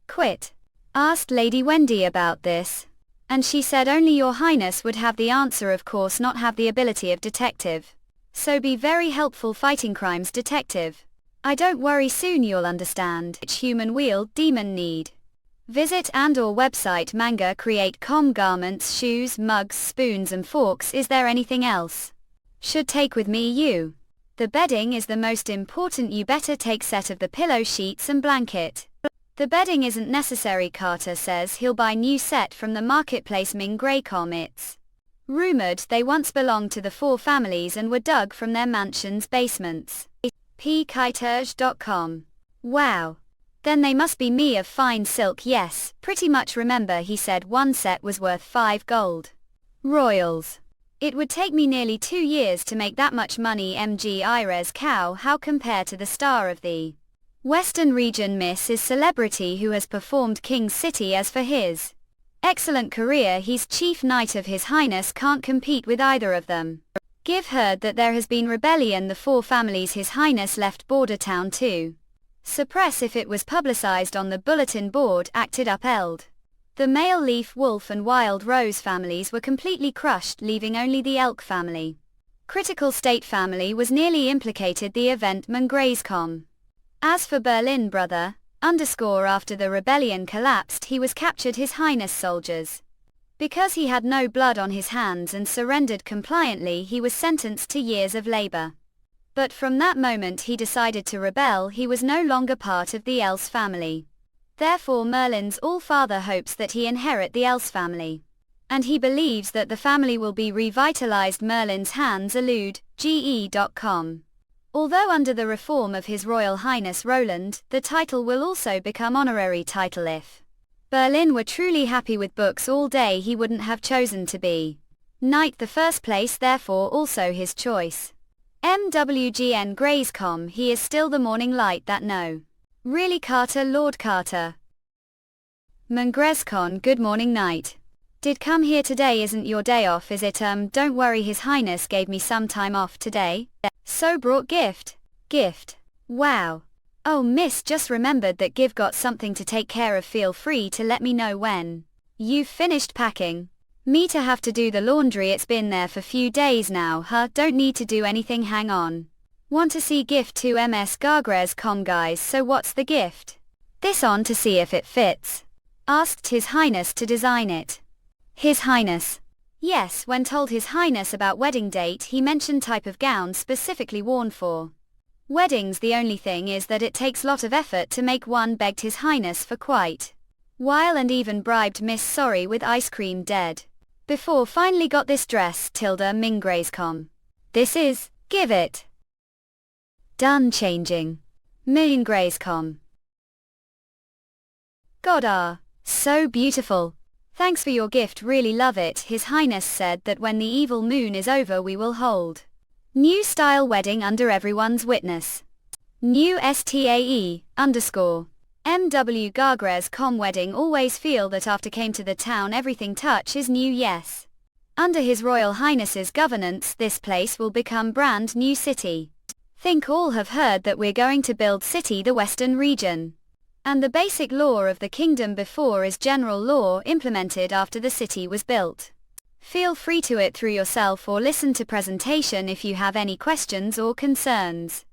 Quit. Asked Lady Wendy about this. And she said only your Highness would have the answer, of course not have the ability of detective. So be very helpful fighting crimes detective. I don't worry, soon you'll understand. Human wheel demon need. Visit and/or website manga create com garments, shoes, mugs, spoons and forks. Is there anything else? Should take with me you. The bedding is the most important, you better take set of the pillow sheets and blanket. The bedding isn't necessary, Carter says he'll buy new set from the marketplace. Ming Graycom. It's rumored they once belonged to the four families and were dug from their mansion's basements. pkiterge.com. Wow. Then they must be me of fine silk. Yes, pretty much. Remember he said one set was worth 5 gold royals. It would take me nearly 2 years to make that much money. MG Ires cow. How compare to the star of the Western region Miss is celebrity who has performed King's City. As for his excellent career, he's chief knight of His Highness, can't compete with either of them. Give heard that there has been rebellion, the four families His Highness left border town to suppress. If it was publicized on the bulletin board, acted upheld. The male Leaf Wolf and Wild Rose families were completely crushed, leaving only the Elk family. Critical State family was nearly implicated. The event Mangrescom. As for Berlin brother, after the rebellion collapsed he was captured His Highness soldiers. Because he had no blood on his hands and surrendered compliantly, he was sentenced to years of labor. But from that moment he decided to rebel. He was no longer part of the Else family. Therefore Merlin's all-father hopes that he inherit the Else family. And he believes that the family will be revitalized. Merlin's hands elude, ge.com. Although under the reform of His Royal Highness Roland, the title will also become honorary title. If Berlin were truly happy with books all day, he wouldn't have chosen to be knight the first place, therefore also his choice. MWGN Grayscom. He is still the morning light. That no. Really Carter, Lord Carter. Mangrescon. Good morning knight. Did come here today. Isn't your day off, is it? Don't worry, His Highness gave me some time off today. So brought gift. Gift. Wow. Oh miss, just remembered that Give got something to take care of. Feel free to let me know when you've finished packing. Me to have to do the laundry, it's been there for few days now, huh? Don't need to do anything, hang on. Want to see gift to ms Gargres com guys, so what's the gift? This on to see if it fits. Asked His Highness to design it. His Highness. Yes, when told His Highness about wedding date, he mentioned type of gown specifically worn for weddings. The only thing is that it takes lot of effort to make one, begged His Highness for quite while and even bribed Miss Sorry with ice cream dead. Before finally got this dress, Mingrazecom. This is, give it. Done changing. Mingrazecom. God so beautiful. Thanks for your gift, really love it. His Highness said that when the evil moon is over we will hold new style wedding under everyone's witness. New STAE, _ MW Gargres com wedding, always feel that after came to the town everything touch is new, yes. Under His Royal Highness's governance this place will become brand new city. Think all have heard that we're going to build city the western region. And the basic law of the kingdom before is general law implemented after the city was built. Feel free to it through yourself or listen to presentation if you have any questions or concerns.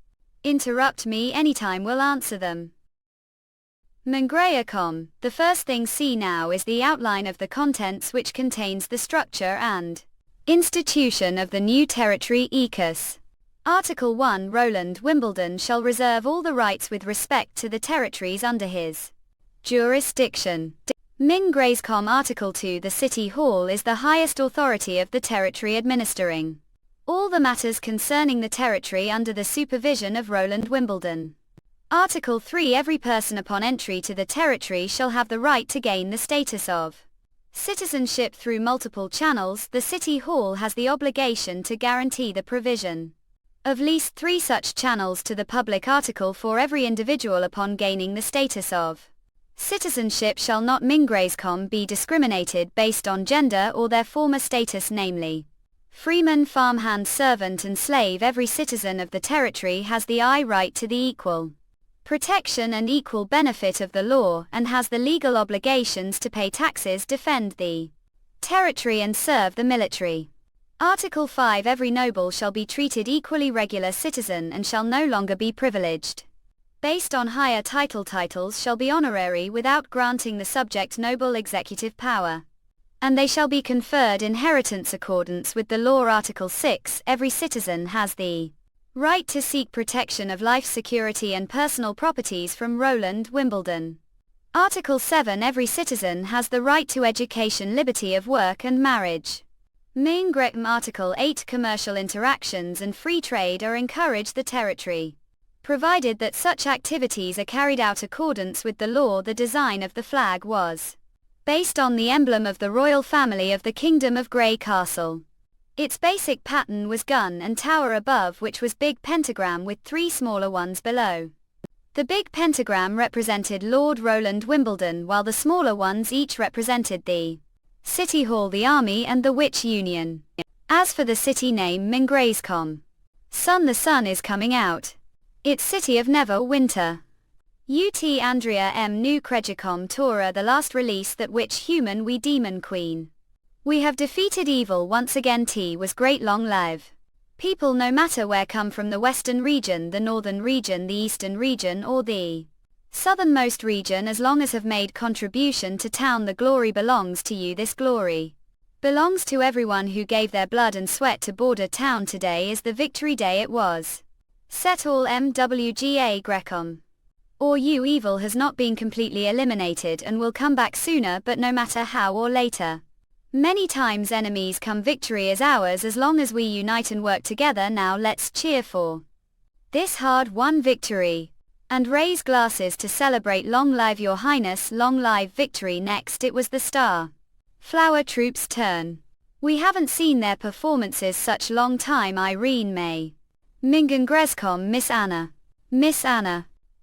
Interrupt me anytime, we'll answer them. Mingrazecom, the first thing see now is the outline of the contents which contains the structure and institution of the new territory ECUS. Article 1 Roland Wimbledon shall reserve all the rights with respect to the territories under his jurisdiction. Mingrazecom Article 2 The City Hall is the highest authority of the territory administering all the matters concerning the territory under the supervision of Roland Wimbledon. Article 3 Every person upon entry to the territory shall have the right to gain the status of citizenship through multiple channels. The City Hall has the obligation to guarantee the provision of least 3 such channels to the public. Article 4 Every individual upon gaining the status of citizenship shall not Mingrazecom be discriminated based on gender or their former status, namely freeman, farmhand, servant and slave. Every citizen of the territory has the right to the equal protection and equal benefit of the law, and has the legal obligations to pay taxes, defend the territory and serve the military. Article 5 Every noble shall be treated equally regular citizen and shall no longer be privileged based on higher titles shall be honorary without granting the subject noble executive power, and they shall be conferred inheritance accordance with the law. Article 6 Every citizen has the right to seek protection of life, security and personal properties from Roland Wimbledon. Article 7 Every citizen has the right to education, liberty of work and marriage. Mingrazecom Article 8 Commercial interactions and free trade are encouraged the territory, provided that such activities are carried out accordance with the law. The design of the flag was based on the emblem of the royal family of the Kingdom of Grey Castle. Its basic pattern was gun and tower above, which was big pentagram with 3 smaller ones below. The big pentagram represented Lord Roland Wimbledon, while the smaller ones each represented the City Hall, the Army and the Witch Union. As for the city name Mingrazecom, the sun is coming out. It's city of never winter. Ut Andrea M Nu Krejicom Tora, the last release that witch human we demon queen. We have defeated evil once again. T was great, long live. People no matter where come from, the western region, the northern region, the eastern region or the southernmost region, as long as have made contribution to town, the glory belongs to you. This glory belongs to everyone who gave their blood and sweat to border town. Today is the victory day. It was set all MWGA Grecom. Or you evil has not been completely eliminated and will come back sooner, but no matter how or later. Many times enemies come, victory is ours as long as we unite and work together. Now let's cheer for this hard-won victory and raise glasses to celebrate. Long live your highness, long live victory. Next it was the Star Flower Troop's turn. We haven't seen their performances such long time. Irene May Mingrazecom, Miss Anna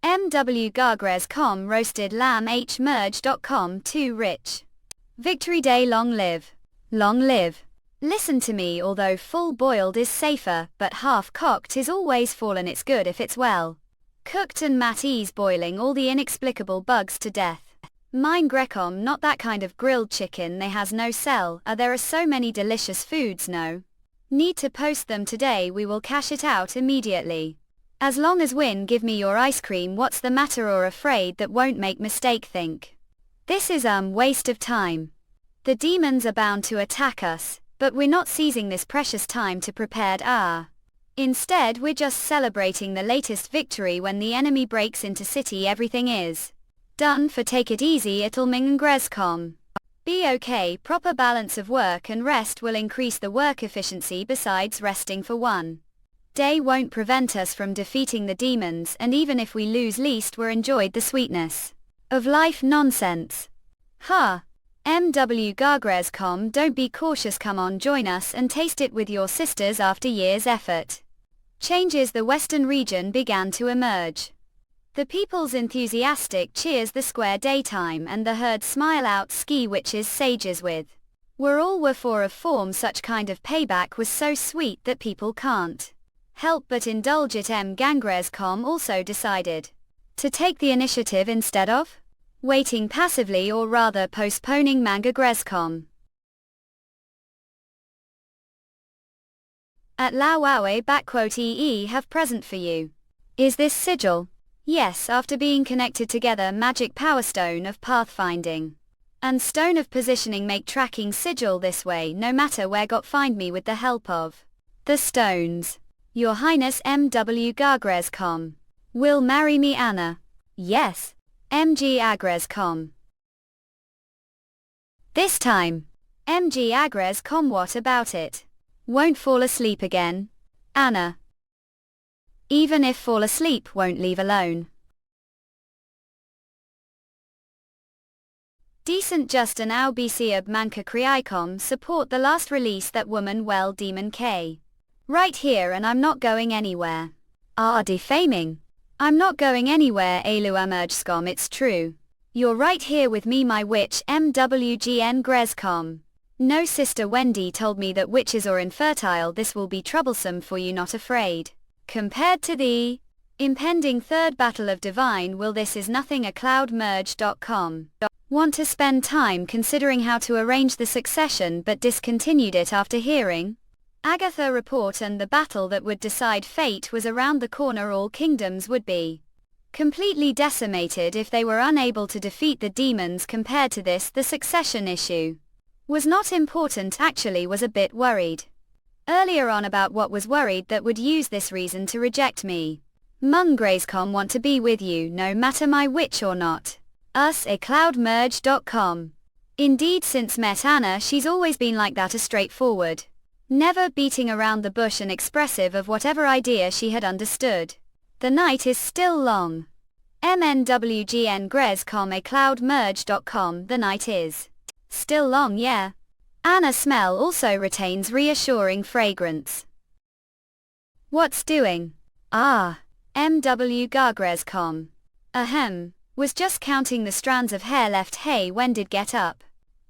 MW Gargres.com roasted lamb hmerge.com too rich. Victory Day, long live. Long live. Listen to me, although full boiled is safer, but half cocked is always fallen. It's good if it's well cooked and Matt E's boiling all the inexplicable bugs to death. Mine Grecom, not that kind of grilled chicken, they has no sell. There are so many delicious foods, no need to post them today, we will cash it out immediately. As long as win, give me your ice cream, what's the matter, or afraid that won't make mistake think. This is waste of time. The demons are bound to attack us, but we're not seizing this precious time to prepared Instead we're just celebrating the latest victory. When the enemy breaks into city, everything is done for. Take it easy, it'll Grescom. Be okay, proper balance of work and rest will increase the work efficiency. Besides, resting for one day won't prevent us from defeating the demons, and even if we lose, least we're enjoyed the sweetness of life. Nonsense. Ha! MW Gargrescom, don't be cautious, come on, join us and taste it with your sisters. After years' effort, changes, the western region began to emerge. The people's enthusiastic cheers, the square daytime, and the herd smile out. Ski witches, sages with were for a form. Such kind of payback was so sweet that people can't help but indulge it. Gangrescom also decided to take the initiative instead of waiting passively, or rather postponing. Manga Grescom. At Lawawe _EE have present for you. Is this sigil? Yes, after being connected together, magic power stone of pathfinding and stone of positioning make tracking sigil this way. No matter where, got find me with the help of the stones. Your Highness MW Gargrescom will marry me, Anna. Yes. MG Agrescom. This time. MG Agrescom, what about it? Won't fall asleep again? Anna. Even if fall asleep, won't leave alone. Decent just an BC of Manka Kriicom support the last release. That woman, well, Demon K. Right here, and I'm not going anywhere. Defaming. I'm not going anywhere, Elu Emergescom, it's true. You're right here with me, my witch, MWGN Grescom. No, Sister Wendy told me that witches are infertile. This will be troublesome for you, not afraid. Compared to the impending third battle of divine will, this is nothing. A cloudmerge.com. Want to spend time considering how to arrange the succession, but discontinued it after hearing Agatha report, and the battle that would decide fate was around the corner. All kingdoms would be completely decimated if they were unable to defeat the demons. Compared to this, the succession issue was not important, actually was a bit worried earlier on about what was worried that would use this reason to reject me. Mungrescom want to be with you, no matter my witch or not. Us a cloudmerge.com. Indeed, since met Anna, she's always been like that, a straightforward, never beating around the bush, and expressive of whatever idea she had understood. The night is still long. MNWGN Grescom a cloudmerge.com. The night is still long, yeah. Anna smell also retains reassuring fragrance. What's doing? MW Gargrescom. Ahem. Was just counting the strands of hair left. Hey, when did get up?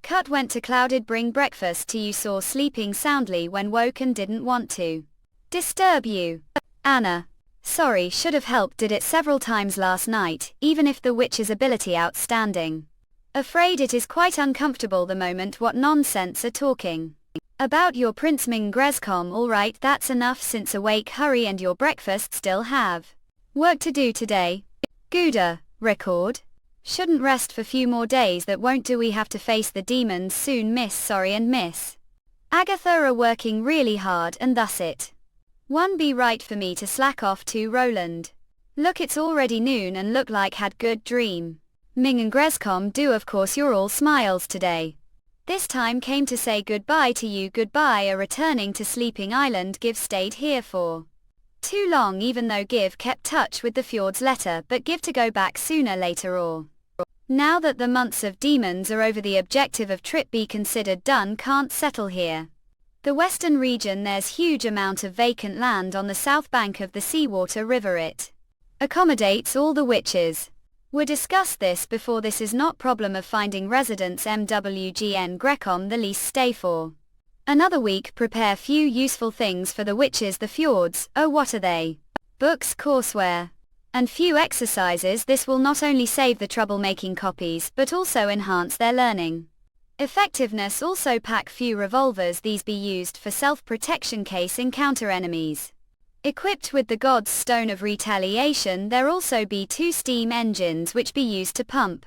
Cut went to clouded, bring breakfast to you, saw sleeping soundly when woke and didn't want to disturb you. Anna. Sorry, should have helped, did it several times last night, even if the witch's ability outstanding. Afraid it is quite uncomfortable the moment. What nonsense are talking about your Prince Mingrescom. Alright, that's enough since awake, hurry, and your breakfast still have work to do today. Gouda. Record? Shouldn't rest for few more days, that won't do, we have to face the demons soon. Miss Sorry and Miss Agatha are working really hard, and thus it won't be right for me to slack off too. Roland. Look, it's already noon and look like had good dream. Ming and Grescom do, of course, you're all smiles today. This time came to say goodbye to you. Goodbye, a returning to Sleeping Island. Give stayed here for too long, even though Give kept touch with the Fjord's letter, but Give to go back sooner later, or now that the months of demons are over, the objective of trip be considered done. Can't settle here. The western region, there's huge amount of vacant land on the south bank of the Seawater River. It accommodates all the witches. We discussed this before. This is not problem of finding residents. MWGN Grecom the lease stay for another week. Prepare few useful things for the witches. The fjords, oh what are they? Books, courseware, and few exercises. This will not only save the troublemaking copies but also enhance their learning effectiveness. Also pack few revolvers. These be used for self-protection case encounter enemies. Equipped with the God's Stone of Retaliation, there also be 2 steam engines which be used to pump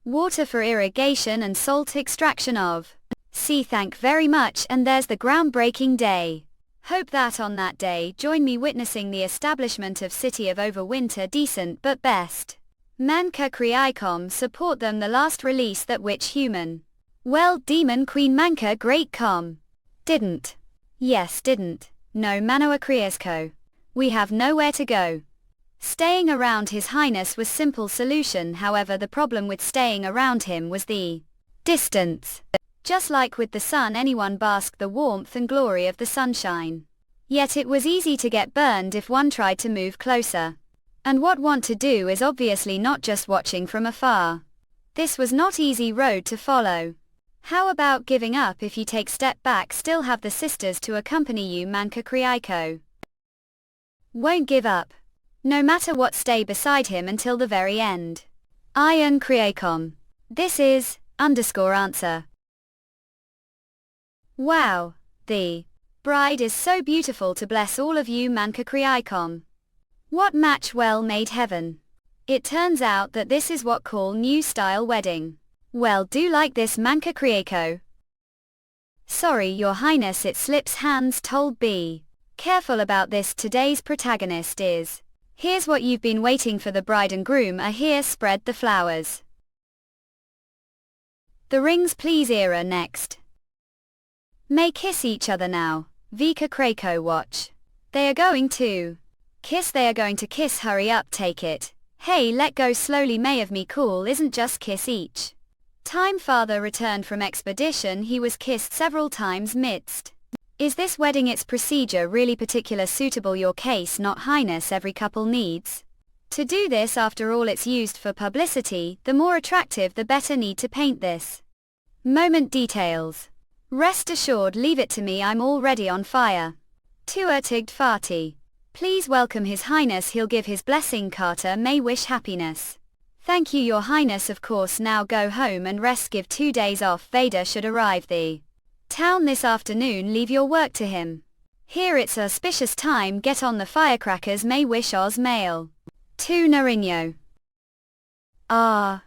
water for irrigation and salt extraction of sea. Thank very much, and there's the groundbreaking day. Hope that on that day join me witnessing the establishment of City of Overwinter. Decent but best. Manka Kriaikom support them. The last release that which human. Well, Demon Queen Manka Great Com. Didn't. Yes, didn't. No Manhwa Kriasko. We have nowhere to go. Staying around His Highness was simple solution. However, the problem with staying around him was the distance. Just like with the sun, anyone basked the warmth and glory of the sunshine. Yet it was easy to get burned if one tried to move closer. And what want to do is obviously not just watching from afar. This was not easy road to follow. How about giving up? If you take step back, still have the sisters to accompany you. Manka Kriaiko won't give up. No matter what, stay beside him until the very end. Iron Kriakom. This is answer. Wow, the bride is so beautiful. To bless all of you. Manka Kriaikom. What match well made heaven. It turns out that this is what call new style wedding. Well, do like this. Manka Kriaiko. Sorry, Your Highness, it slips hands. Told be careful about this. Today's protagonist is. Here's what you've been waiting for. The bride and groom are here. Spread the flowers. The rings please. Era next. May kiss each other now. Vika Krako watch. They are going to kiss. They are going to kiss. Hurry up, take it. Hey, let go slowly. May of me cool isn't just kiss each time. Father returned from expedition. He was kissed several times midst. Is this wedding its procedure really particular suitable your case? Not Highness, every couple needs to do this. After all, it's used for publicity. The more attractive the better. Need to paint this moment details. Rest assured, leave it to me, I'm already on fire. Tuertigd Fati. Please welcome His Highness, he'll give his blessing. Carter may wish happiness. Thank you, Your Highness. Of course, now go home and rest. Give 2 days off. Vader should arrive the town this afternoon. Leave your work to him. Here it's auspicious time. Get on the firecrackers. May wish Oz mail. To Narinho. Ah.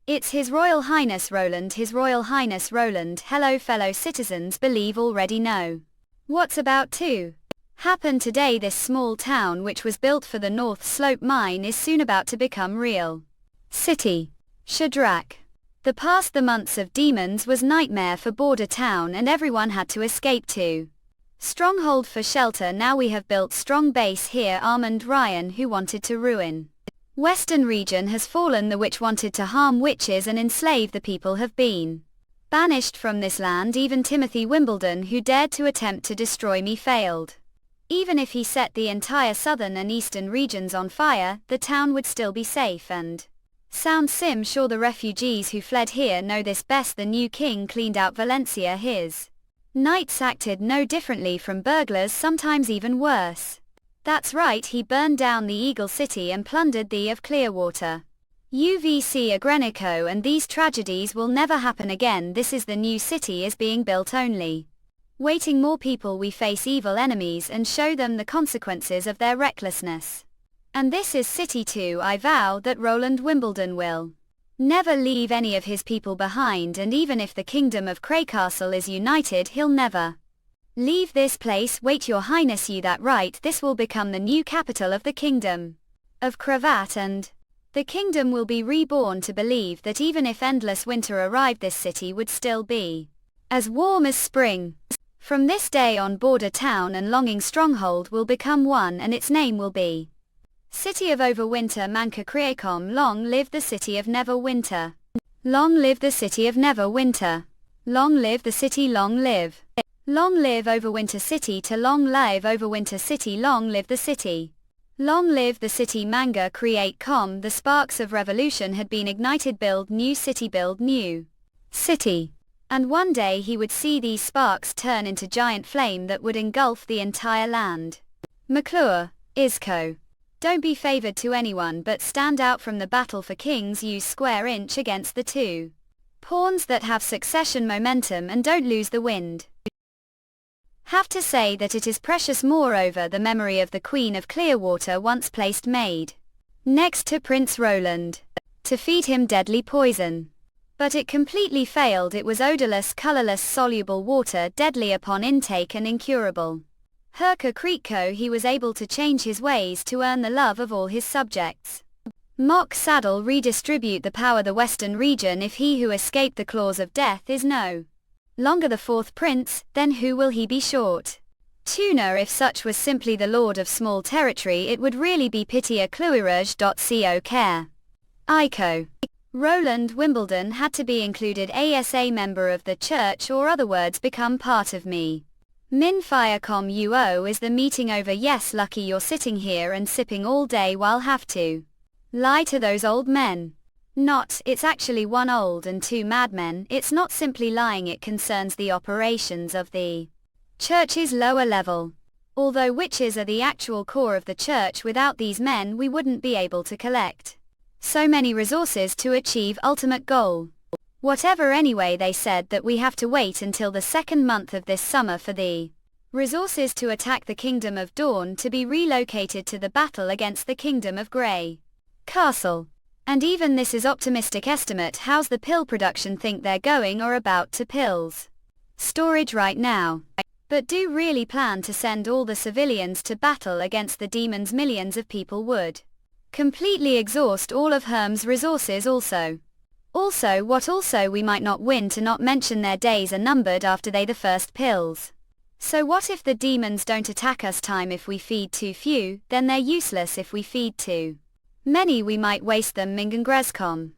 It's His Royal Highness Roland. His Royal Highness Roland. Hello fellow citizens. Believe already know what's about to happen today. This small town which was built for the North Slope mine is soon about to become real city. Shadrach. The past the months of demons was nightmare for border town and everyone had to escape to stronghold for shelter. Now we have built strong base here. Armand Ryan, who wanted to ruin Western region, has fallen. The witch wanted to harm witches and enslave the people have been banished from this land. Even Timothy Wimbledon, who dared to attempt to destroy me, failed. Even if he set the entire southern and eastern regions on fire, the town would still be safe and sound. Sim sure the refugees who fled here know this best. The new king cleaned out Valencia. His knights acted no differently from burglars, sometimes even worse. That's right, he burned down the Eagle City and plundered the of Clearwater. UVC Agrenico, and these tragedies will never happen again. This is the new city is being built only. Waiting more people. We face evil enemies and show them the consequences of their recklessness. And this is City 2. I vow that Roland Wimbledon will never leave any of his people behind, and even if the kingdom of Craycastle is united, he'll never leave this place. Wait, Your Highness, you that right, this will become the new capital of the kingdom of Cravat, and the kingdom will be reborn. To believe that even if endless winter arrived, this city would still be as warm as spring. From this day on, border town and longing stronghold will become one, and its name will be City of Overwinter. Manka Kriakom. Long live the city of Neverwinter. Long live the city of Neverwinter. Long live the city. Long live. Long live Overwinter City. To long live Overwinter City. Long live the city. Long live the city. Manga create com. The sparks of revolution had been ignited. Build new city. Build new city. And one day he would see these sparks turn into giant flame that would engulf the entire land. McClure. Isco. Don't be favored to anyone but stand out from the battle for kings. Use square inch against the two pawns that have succession momentum and don't lose the wind. Have to say that it is precious. Moreover, the memory of the Queen of Clearwater once placed Maid next to Prince Roland to feed him deadly poison. But it completely failed. It was odorless, colorless, soluble water, deadly upon intake and incurable. Herka Creekco, he was able to change his ways to earn the love of all his subjects. Mock saddle, redistribute the power. The western region, if he who escaped the claws of death is no longer the fourth prince, then who will he be short? Tuna, if such was simply the lord of small territory, it would really be pity. A cluirage.co care. Ico. Roland Wimbledon had to be included. ASA member of the church, or other words, become part of me. Min Firecom UO is the meeting over. Yes, lucky you're sitting here and sipping all day while have to lie to those old men. Not, it's actually one old and two madmen. It's not simply lying, it concerns the operations of the church's lower level. Although witches are the actual core of the church, without these men we wouldn't be able to collect so many resources to achieve ultimate goal. Whatever, anyway, they said that we have to wait until the second month of this summer for the resources to attack the Kingdom of Dawn, to be relocated to the battle against the Kingdom of Grey Castle. And even this is optimistic estimate. How's the pill production? Think they're going or about to pills storage right now. But do really plan to send all the civilians to battle against the demons? Millions of people would completely exhaust all of Herm's resources. Also, what also we might not win, to not mention their days are numbered after they the first pills. So what if the demons don't attack us? Time, if we feed too few, then they're useless. If we feed too many, we might waste them. Mingangrescom.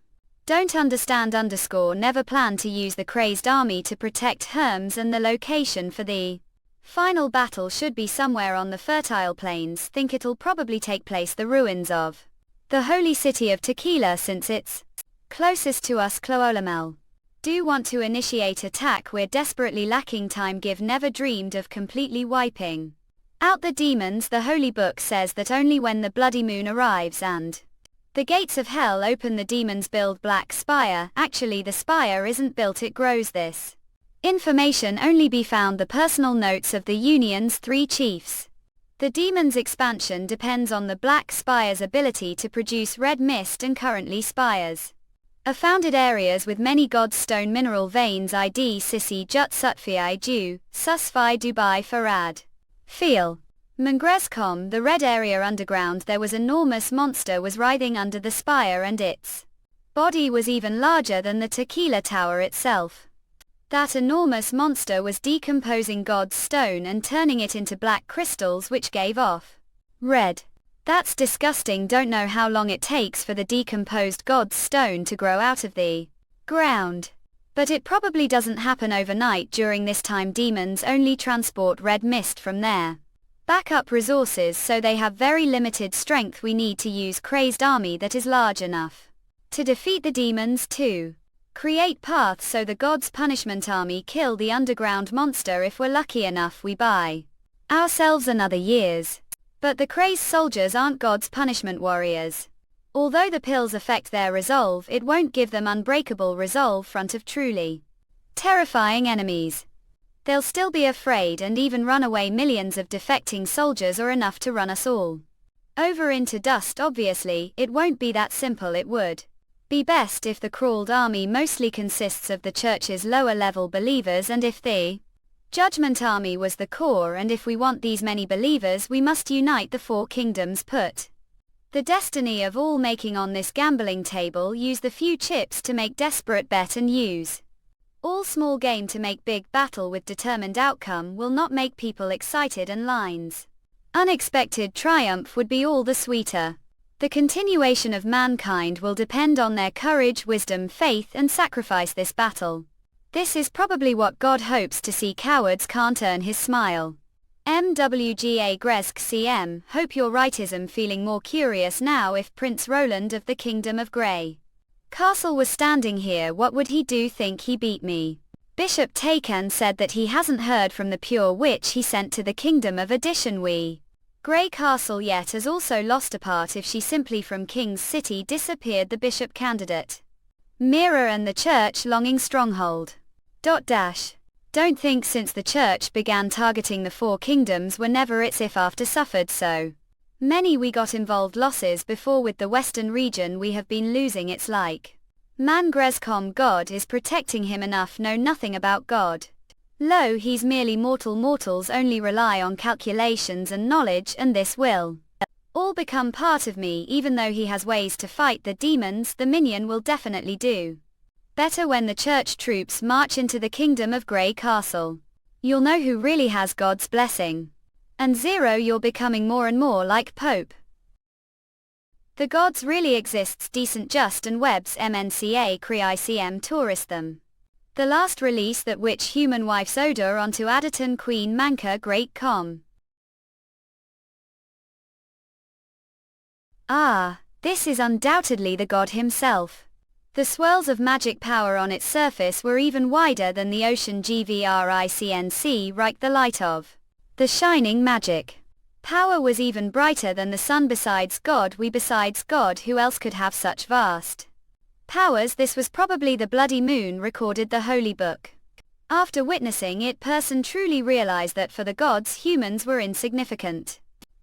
Don't understand _ never plan to use the crazed army to protect Herms, and the location for the final battle should be somewhere on the fertile plains. Think it'll probably take place the ruins of the holy city of Tequila, since it's closest to us. Cloolamel. Do want to initiate attack? We're desperately lacking time. Give never dreamed of completely wiping out the demons. The holy book says that only when the bloody moon arrives and the gates of hell open, the demons build Black Spire. Actually, the spire isn't built, it grows. This information only be found the personal notes of the Union's 3 chiefs. The demon's expansion depends on the Black Spire's ability to produce red mist, and currently spires are founded areas with many God's stone mineral veins. ID Sissi Jut Sutfi Ju, Susfi Dubai Farad. Feel. Mangrescom, the red area underground. There was enormous monster was writhing under the spire, and its body was even larger than the Tequila Tower itself. That enormous monster was decomposing God's stone and turning it into black crystals, which gave off red. That's disgusting. Don't know how long it takes for the decomposed God's stone to grow out of the ground. But it probably doesn't happen overnight. During this time, demons only transport red mist from their backup resources, so they have very limited strength. We need to use crazed army that is large enough to defeat the demons. To create paths so the God's punishment army kill the underground monster. If we're lucky enough, we buy ourselves another years. But the crazed soldiers aren't God's punishment warriors. Although the pills affect their resolve, it won't give them unbreakable resolve front of truly terrifying enemies. They'll still be afraid and even run away. Millions of defecting soldiers are enough to run us all over into dust. Obviously, it won't be that simple. It would be best if the crawled army mostly consists of the church's lower level believers, and if the Judgment Army was the core. And if we want these many believers, we must unite the 4 kingdoms. Put the destiny of all making on this gambling table. Use the few chips to make desperate bet, and use all small game to make big battle with determined outcome. Will not make people excited, and lines unexpected triumph would be all the sweeter. The continuation of mankind will depend on their courage, wisdom, faith, and sacrifice. This battle. This is probably what God hopes to see. Cowards can't earn his smile. MWGA Gresk CM, hope you're rightism. Feeling more curious now. If Prince Roland of the Kingdom of Grey Castle was standing here, what would he do? Think he beat me? Bishop Taken said that he hasn't heard from the pure witch he sent to the Kingdom of Addition. We Grey Castle yet has also lost a part if she simply from King's City disappeared the bishop candidate. Mirror and the church longing stronghold. Don't think since the church began targeting the four kingdoms were never its if after suffered so many we got involved losses before with the western region we have been losing its like. Man Grescom God is protecting him enough know nothing about God. Lo he's merely mortals only rely on calculations and knowledge and this will all become part of me even though he has ways to fight the demons the minion will definitely do. Better when the church troops march into the kingdom of Grey Castle. You'll know who really has God's blessing. And Zero you're becoming more and more like Pope. The gods really exists decent just and webs MNCA CREICM tourist them. The last release that which human wife's odor onto Aditon Queen Manka Great Com. Ah, this is undoubtedly the god himself. The swirls of magic power on its surface were even wider than the ocean GVRICNC right the light of the shining magic. Power was even brighter than the sun besides God who else could have such vast powers. This was probably the bloody moon recorded the holy book. After witnessing it person truly realized that for the gods humans were insignificant.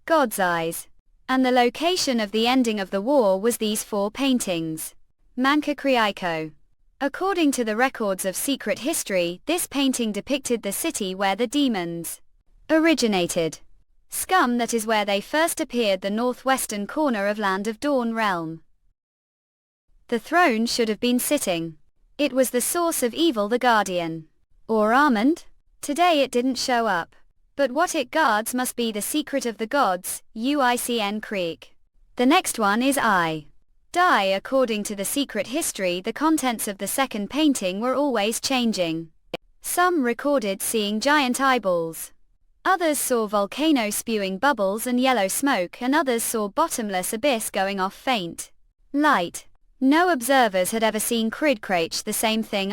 God's eyes. And the location of the ending of the war was these four paintings. Manka Kriaiko. According to the records of secret history, this painting depicted the city where the demons originated. Scum that is where they first appeared the northwestern corner of Land of Dawn realm. The throne should have been sitting. It was the source of evil the guardian. Or Armand? Today it didn't show up. But what it guards must be the secret of the gods, UICN Creek. The next one is I. Die. According to the secret history the contents of the second painting were always changing. Some recorded seeing giant eyeballs. Others saw volcano spewing bubbles and yellow smoke and others saw bottomless abyss going off faint light. No observers had ever seen Cridcrach the same thing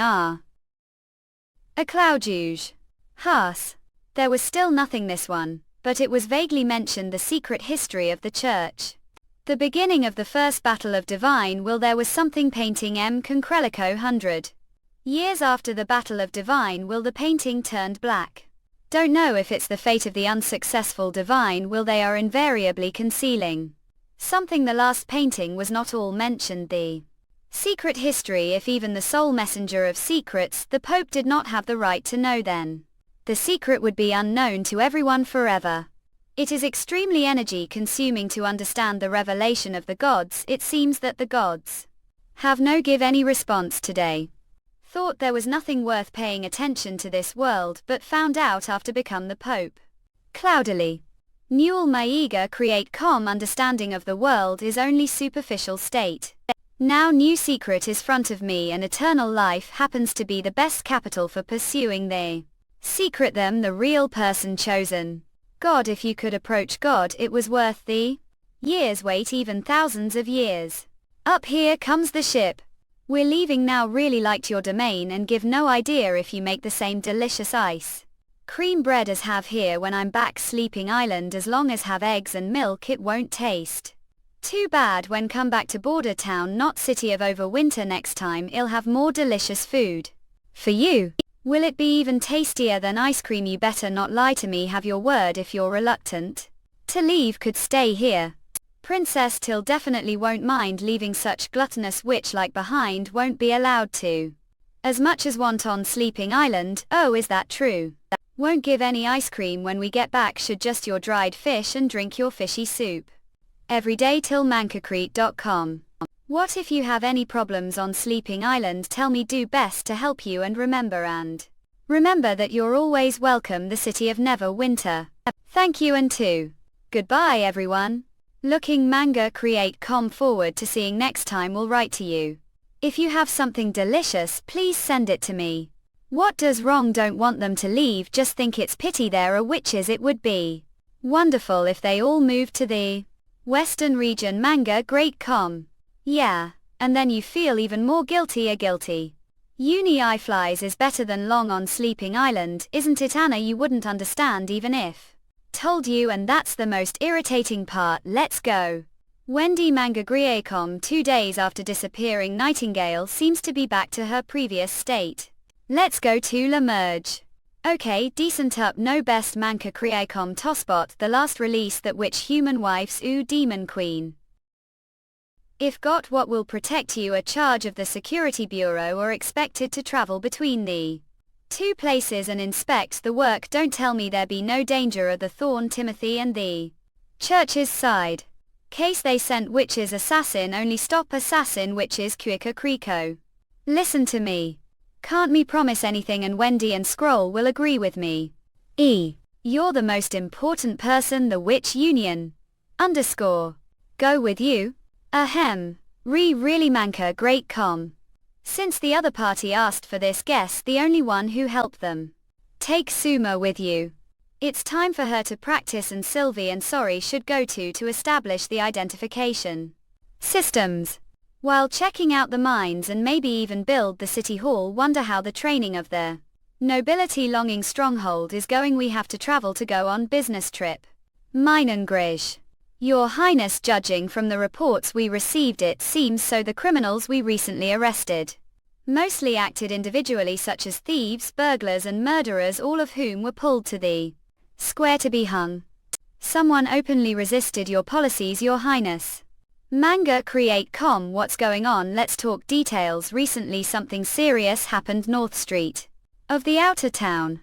A cloudjuge. Haas. There was still nothing this one, but it was vaguely mentioned the secret history of the church. The beginning of the first battle of Divine Will there was something painting M. Concrelico 100 years after the battle of Divine Will the painting turned black. Don't know if it's the fate of the unsuccessful Divine Will they are invariably concealing something. The last painting was not all mentioned the secret history if even the sole messenger of secrets the Pope did not have the right to know then. The secret would be unknown to everyone forever. It is extremely energy consuming to understand the revelation of the gods. It seems that the gods have no give any response today. Thought there was nothing worth paying attention to this world but found out after become the Pope. Cloudily. Newell Maiga create calm understanding of the world is only superficial state. Now new secret is front of me and eternal life happens to be the best capital for pursuing the secret them the real person chosen. God if you could approach God it was worth the years wait even thousands of years. Up here comes the ship. We're leaving now really liked your domain and give no idea if you make the same delicious ice cream bread as have here when I'm back Sleeping Island as long as have eggs and milk it won't taste too bad when come back to border town not city of overwinter next time I'll have more delicious food for you. Will it be even tastier than ice cream? You better not lie to me, have your word if you're reluctant to leave could stay here. Princess Till definitely won't mind leaving such gluttonous witch like behind won't be allowed to as much as want on Sleeping Island. Oh is that true? Won't give any ice cream when we get back should just your dried fish and drink your fishy soup. Everyday till mancacrete.com. What if you have any problems on Sleeping Island tell me do best to help you and remember that you're always welcome the city of never winter. Thank you and to goodbye everyone. Looking manga create forward to seeing next time will write to you. If you have something delicious please send it to me. What does wrong don't want them to leave just think it's pity there are witches it would be wonderful if they all moved to the Western region manga great Yeah, and then you feel even more guilty. Uni eye flies is better than long on Sleeping Island, isn't it Anna? You wouldn't understand even if Told you, and that's the most irritating part. Let's go. Wendy Mangagriacom, 2 days after disappearing Nightingale seems to be back to her previous state. Let's go to La Merge. Okay, decent up no best Manka Kriacom Tosbot, the last release that which human wife's demon queen. If got what will protect you a charge of the Security Bureau or expected to travel between the 2 places and inspect the work. Don't tell me there be no danger of the Thorn Timothy and the Church's side. Case they sent witches assassin only stop assassin witches Kuika Kriko. Listen to me. Can't me promise anything and Wendy and Scroll will agree with me. You're the most important person the witch union. Go with you? Ahem. Really manka great com. Since the other party asked for this, guess the only one who helped them. Take Suma with you. It's time for her to practice and Sylvie and Sorry should go to establish the identification systems. While checking out the mines and maybe even build the city hall. Wonder how the training of the nobility longing stronghold is going. We have to travel to go on business trip. Minengrish. Your Highness, judging from the reports we received, it seems so the criminals we recently arrested mostly acted individually, such as thieves, burglars and murderers, all of whom were pulled to the square to be hung. Someone openly resisted your policies, Your Highness. Manga create com. What's going on? Let's talk details. Recently something serious happened North Street of the outer town.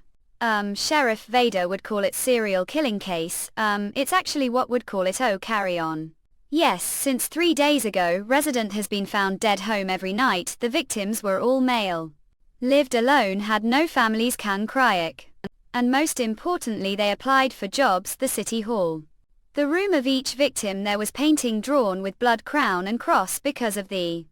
Sheriff Vader would call it serial killing case. It's actually what would call it carry on. Yes, since 3 days ago resident has been found dead home every night. The victims were all male. Lived alone, had no families, can cryik. And most importantly they applied for jobs, the city hall. The room of each victim there was painting drawn with blood, crown and cross because of the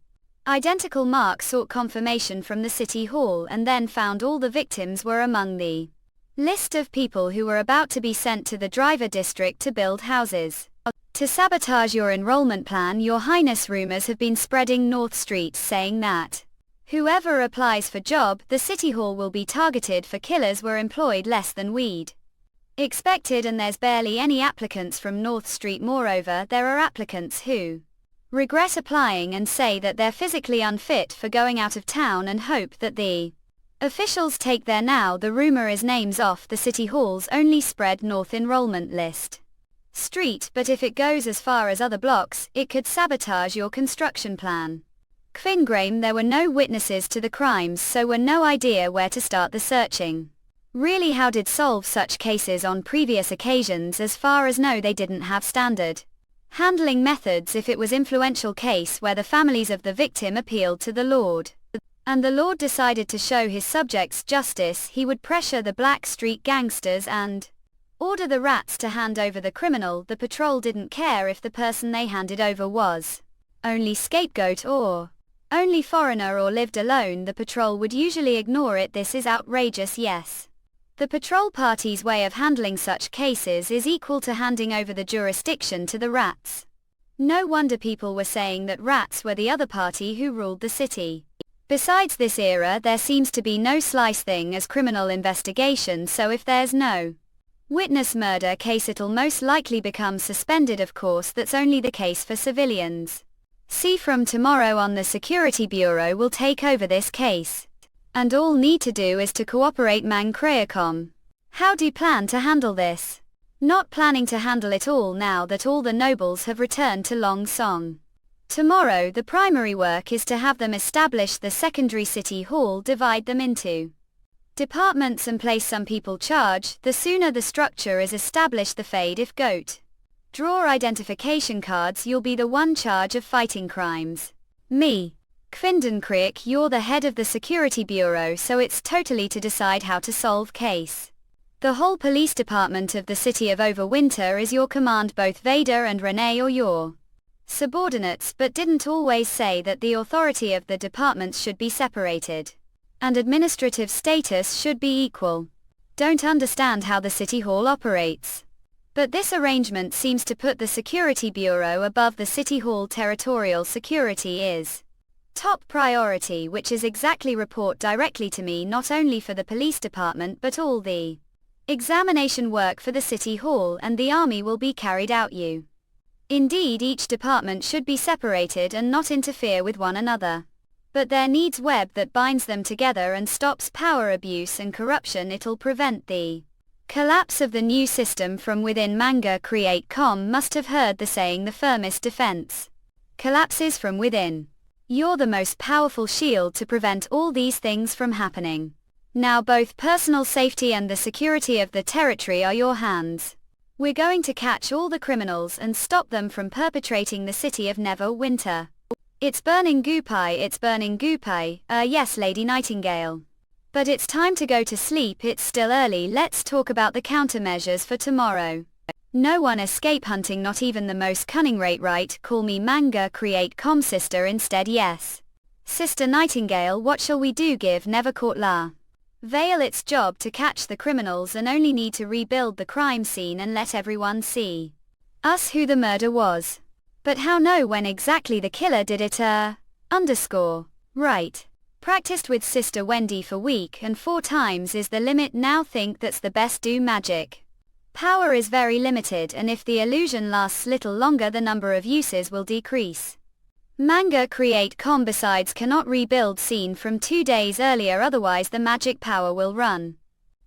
identical mark. Sought confirmation from the city hall and then found all the victims were among the list of people who were about to be sent to the driver district to build houses. To sabotage your enrollment plan, Your Highness. Rumors have been spreading North Street saying that whoever applies for job, the city hall will be targeted for. Killers were employed less than we'd expected and there's barely any applicants from North Street. Moreover, there are applicants who regret applying and say that they're physically unfit for going out of town and hope that the officials take their. Now the rumor is names off the city hall's only spread north enrollment list street, but if it goes as far as other blocks, it could sabotage your construction plan. Kvingrame, there were no witnesses to the crimes, so were no idea where to start the searching. Really, how did solve such cases on previous occasions? As far as know, they didn't have standard handling methods. If it was influential case where the families of the victim appealed to the Lord, and the Lord decided to show his subjects justice, he would pressure the Black Street gangsters and order the rats to hand over the criminal. The patrol didn't care if the person they handed over was only scapegoat or only foreigner or lived alone. The patrol would usually ignore it. This is outrageous. Yes. The patrol party's way of handling such cases is equal to handing over the jurisdiction to the rats. No wonder people were saying that rats were the other party who ruled the city. Besides this era, there seems to be no slice thing as criminal investigation, so if there's no witness murder case, it'll most likely become suspended. Of course, that's only the case for civilians. See, from tomorrow on the Security Bureau will take over this case. And all need to do is to cooperate. Mang Kreacom. How do you plan to handle this? Not planning to handle it all now that all the nobles have returned to Long Song. Tomorrow the primary work is to have them establish the secondary city hall, divide them into departments and place some people charge. The sooner the structure is established, the fade. If goat draw identification cards, you'll be the one charge of fighting crimes. Me. Kvindenkrieg, you're the head of the Security Bureau, so it's totally to decide how to solve case. The whole police department of the city of Overwinter is your command. Both Vader and Renee are your subordinates, but didn't always say that the authority of the departments should be separated and administrative status should be equal. Don't understand how the city hall operates. But this arrangement seems to put the Security Bureau above the city hall. Territorial security is top priority, which is exactly report directly to me, not only for the police department but all the examination work for the city hall, and the army will be carried out you. Indeed, each department should be separated and not interfere with one another. But there needs web that binds them together and stops power abuse and corruption. It'll prevent the collapse of the new system from within. Manga Create Com must have heard the saying, the firmest defense collapses from within. You're the most powerful shield to prevent all these things from happening. Now both personal safety and the security of the territory are your hands. We're going to catch all the criminals and stop them from perpetrating the city of Neverwinter. It's burning Gupai, it's burning Gupai, yes Lady Nightingale. But it's time to go to sleep, it's still early. Let's talk about the countermeasures for tomorrow. No one escape hunting, not even the most cunning. Right, call me Manga Create Com sister instead. Yes. Sister Nightingale, what shall we do? Give Never Caught La Veil its job to catch the criminals and only need to rebuild the crime scene and let everyone see us who the murder was. But how know when exactly the killer did it? Right. Practiced with Sister Wendy for week and 4 times is the limit now. Think that's the best. Do magic. Power is very limited, and if the illusion lasts little longer the number of uses will decrease. Manga Create Com besides cannot rebuild scene from 2 days earlier, otherwise the magic power will run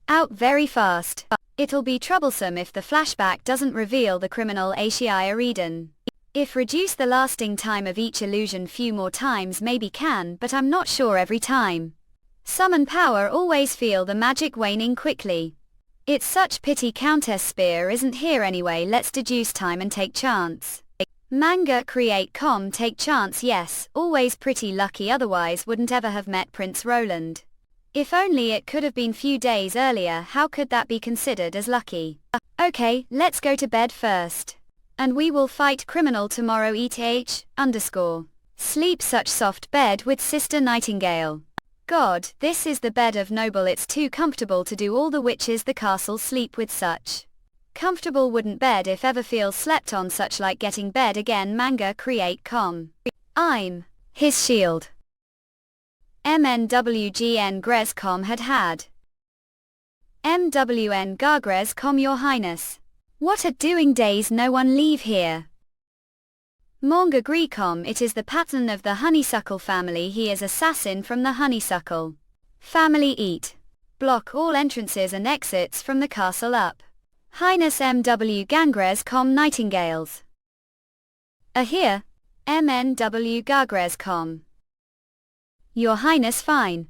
out very fast. It'll be troublesome if the flashback doesn't reveal the criminal Ashia Eden. If reduce the lasting time of each illusion few more times maybe can, but I'm not sure every time. Summon power always feel the magic waning quickly. It's such pity Countess Spear isn't here anyway. Let's deduce time and take chance. Manga Create Com take chance. Yes, always pretty lucky, otherwise wouldn't ever have met Prince Roland. If only it could have been few days earlier. How could that be considered as lucky? Okay, let's go to bed first. And we will fight criminal tomorrow. Sleep such soft bed with Sister Nightingale. God, this is the bed of noble. It's too comfortable to do all the witches the castle sleep with. Such comfortable wooden bed if ever feel slept on, such like getting bed again. Manga Create Com. I'm his shield. MNWGN Grescom had. MWN Gargrescom your highness. What are doing days? No one leave here. Manga Grecom, it is the pattern of the honeysuckle family. He is assassin from the honeysuckle family. Eat. Block all entrances and exits from the castle up. Highness MW Gangrescom Nightingales. Here. MNW Gargrescom. Your Highness fine.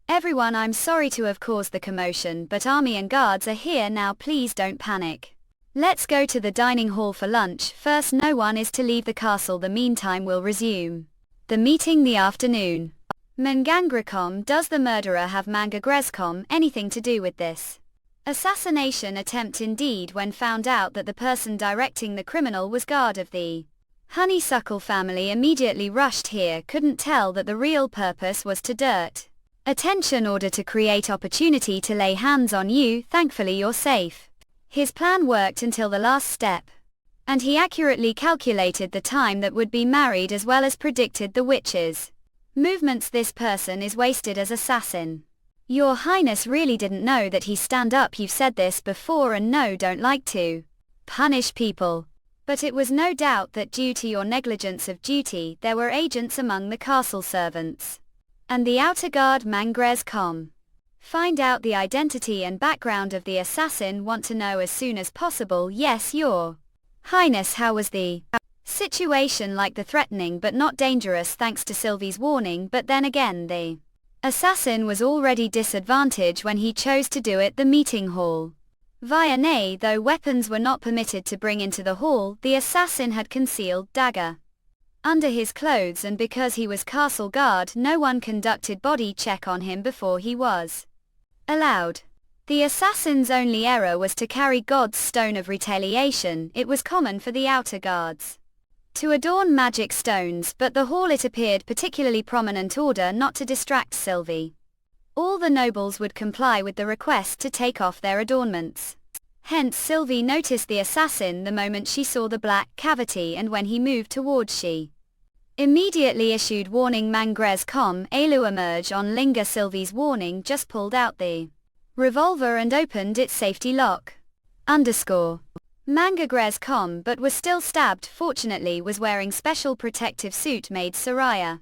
Everyone, I'm sorry to have caused the commotion, but army and guards are here now. Please don't panic. Let's go to the dining hall for lunch. First, no one is to leave the castle. The meantime we'll resume the meeting the afternoon. Mangangrecom, does the murderer have Manga Grescom anything to do with this assassination attempt? Indeed, when found out that the person directing the criminal was guard of the honeysuckle family, immediately rushed here. Couldn't tell that the real purpose was to dirt attention order to create opportunity to lay hands on you. Thankfully you're safe. His plan worked until the last step. And he accurately calculated the time that would be married as well as predicted the witches' movements. This person is wasted as assassin. Your Highness really didn't know that he stand up. You've said this before and no, don't like to punish people. But it was no doubt that due to your negligence of duty there were agents among the castle servants and the outer guard. Mangrescom. Find out the identity and background of the assassin. Want to know as soon as possible. Yes, Your Highness. How was the situation? Like the threatening but not dangerous thanks to Sylvie's warning, but then again the assassin was already disadvantaged when he chose to do it the meeting hall. Via nay, though weapons were not permitted to bring into the hall, the assassin had concealed dagger under his clothes, and because he was castle guard no one conducted body check on him before he was allowed. The assassin's only error was to carry God's stone of retaliation. It was common for the outer guards to adorn magic stones, but the hall it appeared particularly prominent order not to distract Sylvie. All the nobles would comply with the request to take off their adornments. Hence Sylvie noticed the assassin the moment she saw the black cavity, and when he moved towards she immediately issued warning. Mangrescom, Elu emerge on Linga. Sylvie's warning just pulled out the revolver and opened its safety lock. Underscore. Mangagres com but was still stabbed, fortunately was wearing special protective suit made Soraya.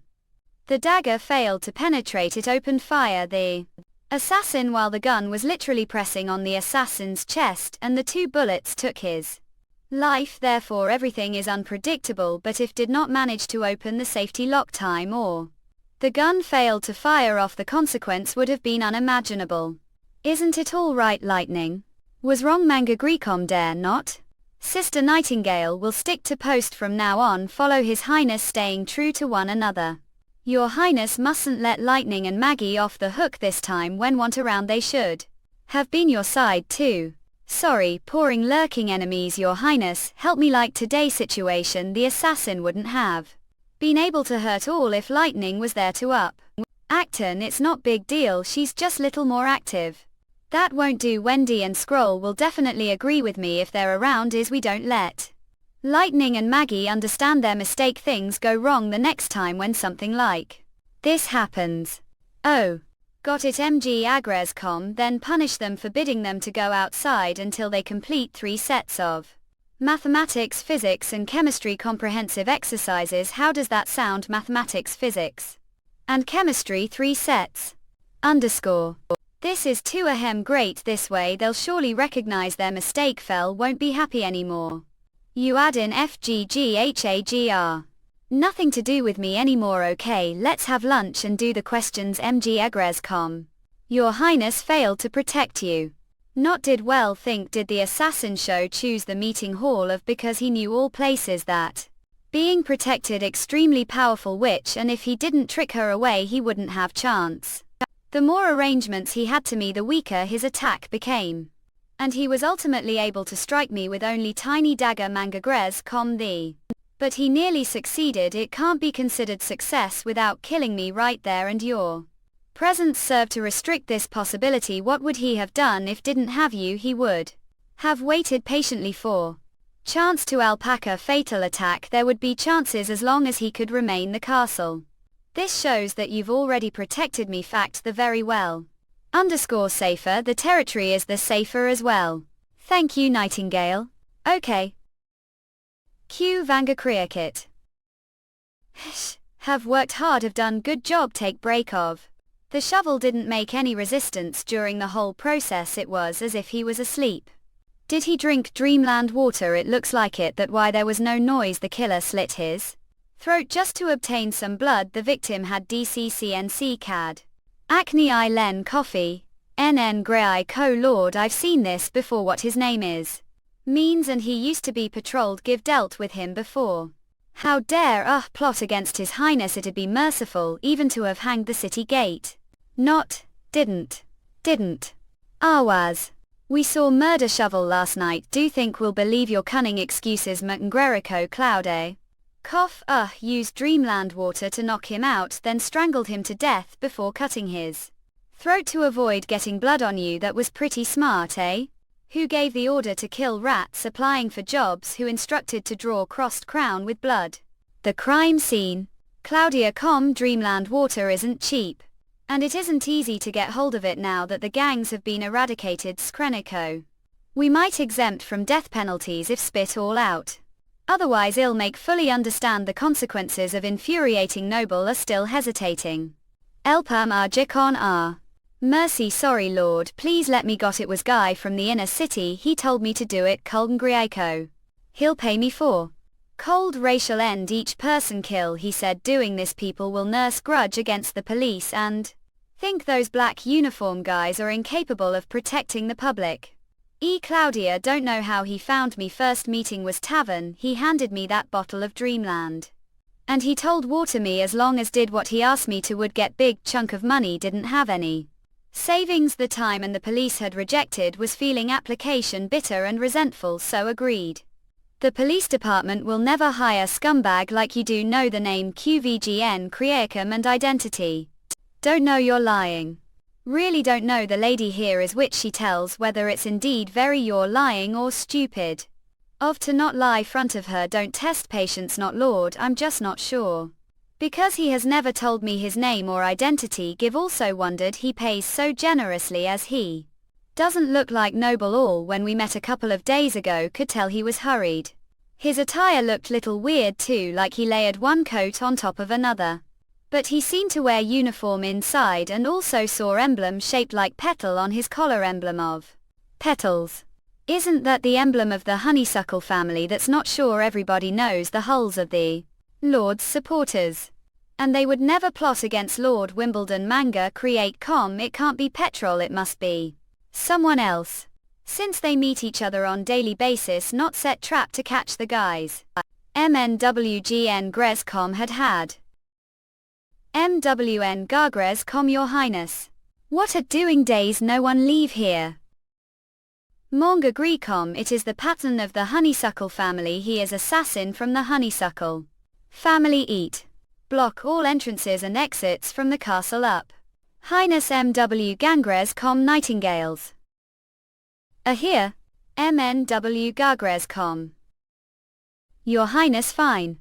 The dagger failed to penetrate, it opened fire the assassin while the gun was literally pressing on the assassin's chest and the 2 bullets took his life. Therefore everything is unpredictable, but if did not manage to open the safety lock time or the gun failed to fire off, the consequence would have been unimaginable. Isn't it all right, Lightning? Was wrong Mangagrecom, dare not? Sister Nightingale will stick to post from now on, follow His Highness, staying true to one another. Your Highness mustn't let Lightning and Maggie off the hook this time. When want around they should have been your side too. Sorry, pouring lurking enemies, Your Highness, help me, like today's situation the assassin wouldn't have been able to hurt all if Lightning was there to up. Acton, it's not big deal, she's just little more active. That won't do. Wendy and Scroll will definitely agree with me if they're around, is we don't let Lightning and Maggie understand their mistake. Things go wrong the next time when something like this happens. Oh. Got it. MG Agrescom, then punish them, forbidding them to go outside until they complete 3 sets of mathematics, physics and chemistry comprehensive exercises. How does that sound? Mathematics, physics and chemistry 3 sets. Underscore. This is too great, this way they'll surely recognize their mistake. Fell won't be happy anymore. You add in FGGHAGR. Nothing to do with me anymore. Okay, let's have lunch and do the questions. MG Agrescom. Your Highness failed to protect you. Not did well. Think did the assassin show choose the meeting hall of because he knew all places that being protected extremely powerful witch, and if he didn't trick her away he wouldn't have chance. The more arrangements he had to me the weaker his attack became. And he was ultimately able to strike me with only tiny dagger. Mangagres com the. But he nearly succeeded. It can't be considered success without killing me right there, and your presence served to restrict this possibility. What would he have done if didn't have you? He would have waited patiently for chance to alpaca fatal attack. There would be chances as long as he could remain the castle. This shows that you've already protected me. Fact the very well. Underscore safer. The territory is the safer as well. Thank you, Nightingale. Okay. Q Vangakriakit. Have worked hard, have done good job. Take break of. The shovel didn't make any resistance during the whole process. It was as if he was asleep. Did he drink dreamland water? It looks like it. That why there was no noise. The killer slit his throat just to obtain some blood. The victim had DCCNC CAD. Acne I Len Coffee. NN Grey Co Lord. I've seen this before. What his name is means, and he used to be patrolled. Give dealt with him before. How dare plot against His Highness. It'd be merciful even to have hanged the city gate. Not, didn't. Was. We saw murder shovel last night. Do think we'll believe your cunning excuses? Mcngrerico Cloude. Cough. Used dreamland water to knock him out, then strangled him to death before cutting his throat to avoid getting blood on you. That was pretty smart, eh? Who gave the order to kill rats? Applying for jobs. Who instructed to draw crossed crown with blood? The crime scene. Claudia dreamland water isn't cheap. And it isn't easy to get hold of it now that the gangs have been eradicated. Skrenico. We might exempt from death penalties if spit all out. Otherwise I'll make fully understand the consequences of infuriating. Noble are still hesitating. Elpam Arjikon Mercy, sorry lord, please let me. Got it. Was guy from the inner city, he told me to do it. Kulngriako. He'll pay me for cold racial end each person kill. He said doing this people will nurse grudge against the police and think those black uniform guys are incapable of protecting the public. Claudia don't know how he found me. First meeting was tavern. He handed me that bottle of dreamland. And he told water me as long as did what he asked me to would get big chunk of money. Didn't have any savings. The time and the police had rejected. Was feeling application bitter and resentful, so agreed. The police department will never hire scumbag like you. Do know the name QVGN Creacum and identity. Don't know. You're lying. Really don't know. The lady here is which she tells whether it's indeed very you're lying or stupid. Of to not lie front of her. Don't test patience. Not lord, I'm just not sure. Because he has never told me his name or identity. Give also wondered he pays so generously as he Doesn't look like Noble all when we met a couple of days ago could tell he was hurried. His attire looked little weird too, like he layered one coat on top of another. But he seemed to wear uniform inside and also saw emblem shaped like petal on his collar, emblem of petals. Isn't that the emblem of the honeysuckle family? That's not sure everybody knows the hulls of the Lord's supporters. And they would never plot against Lord Wimbledon. Manga create com. It can't be petrol, it must be someone else. Since they meet each other on daily basis, not set trap to catch the guys. MNWGN Grescom had. MWN Gargres com, Your Highness. What are doing days, no one leave here. Manga Grecom, it is the pattern of the honeysuckle family. He is assassin from the honeysuckle family. Eat. Block all entrances and exits from the castle up. Highness MW Gangres com Nightingales. Here. MNW Gargres com. Your Highness fine.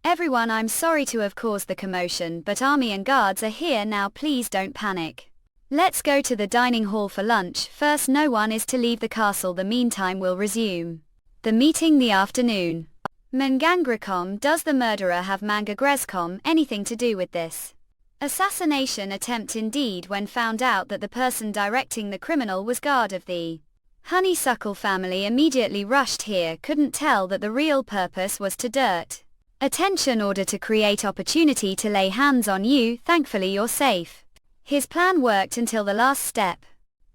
Everyone, I'm sorry to have caused the commotion, but army and guards are here now, please don't panic. Let's go to the dining hall for lunch first. No one is to leave the castle, the meantime we'll resume the meeting the afternoon. Mangangrecom, does the murderer have Manga Grescom anything to do with this assassination attempt? Indeed, when found out that the person directing the criminal was guard of the honeysuckle family, immediately rushed here, couldn't tell that the real purpose was to dirt attention order to create opportunity to lay hands on you. Thankfully you're safe. His plan worked until the last step.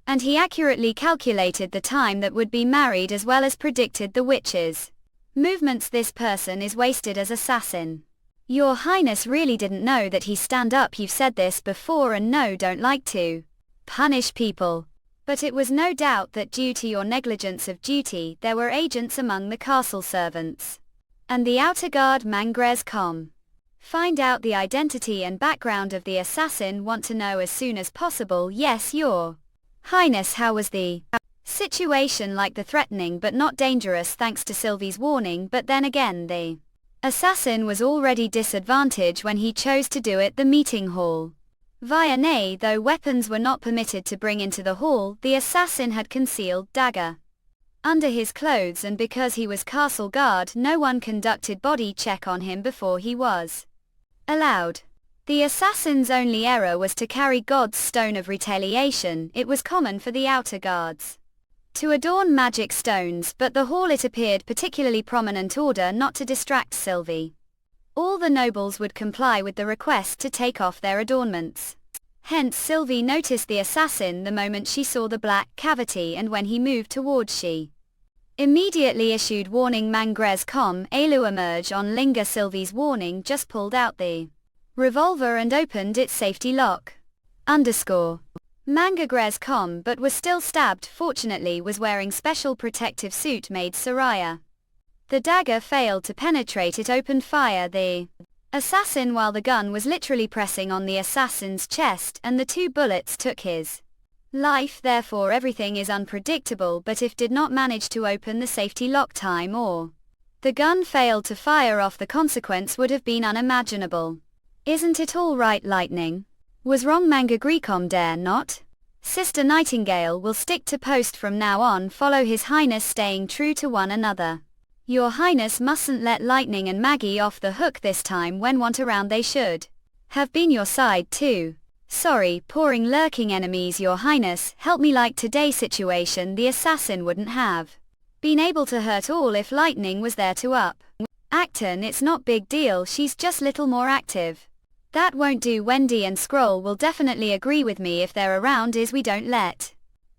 And he accurately calculated the time that would be married as well as predicted the witch's movements. This person is wasted as assassin. Your Highness really didn't know that he stand up. You've said this before and no, don't like to punish people. But it was no doubt that due to your negligence of duty there were agents among the castle servants and the outer guard. Mangres com. Find out the identity and background of the assassin. Want to know as soon as possible. Yes, Your Highness. How was the situation? Like the threatening but not dangerous thanks to Sylvie's warning, but then again the assassin was already disadvantaged when he chose to do it the meeting hall via nay. Though weapons were not permitted to bring into the hall, the assassin had concealed dagger under his clothes, and because he was castle guard no one conducted body check on him before he was allowed. The assassin's only error was to carry God's stone of retaliation. It was common for the outer guards to adorn magic stones, but the hall it appeared particularly prominent order not to distract Sylvie. All the nobles would comply with the request to take off their adornments. Hence Sylvie noticed the assassin the moment she saw the black cavity, and when he moved towards she immediately issued warning. Mangres com. Alu emerge on Linga. Sylvie's warning just pulled out the revolver and opened its safety lock. Manga Gres com, but was still stabbed. Fortunately was wearing special protective suit. Maid Soraya. The dagger failed to penetrate, it opened fire the assassin while the gun was literally pressing on the assassin's chest, and the 2 bullets took his life. Therefore everything is unpredictable, but if did not manage to open the safety lock time or the gun failed to fire off, the consequence would have been unimaginable. Isn't it all right? Lightning was wrong. Manga Grecom dare not. Sister Nightingale will stick to post from now on. Follow His Highness, staying true to one another. Your Highness mustn't let Lightning and Maggie off the hook this time. When want around they should have been your side too. Sorry, pouring lurking enemies. Your Highness, help me. Like today's situation, the assassin wouldn't have been able to hurt all if Lightning was there to up. Acton, it's not big deal, she's just little more active. That won't do. Wendy and Scroll will definitely agree with me if they're around. Is we don't let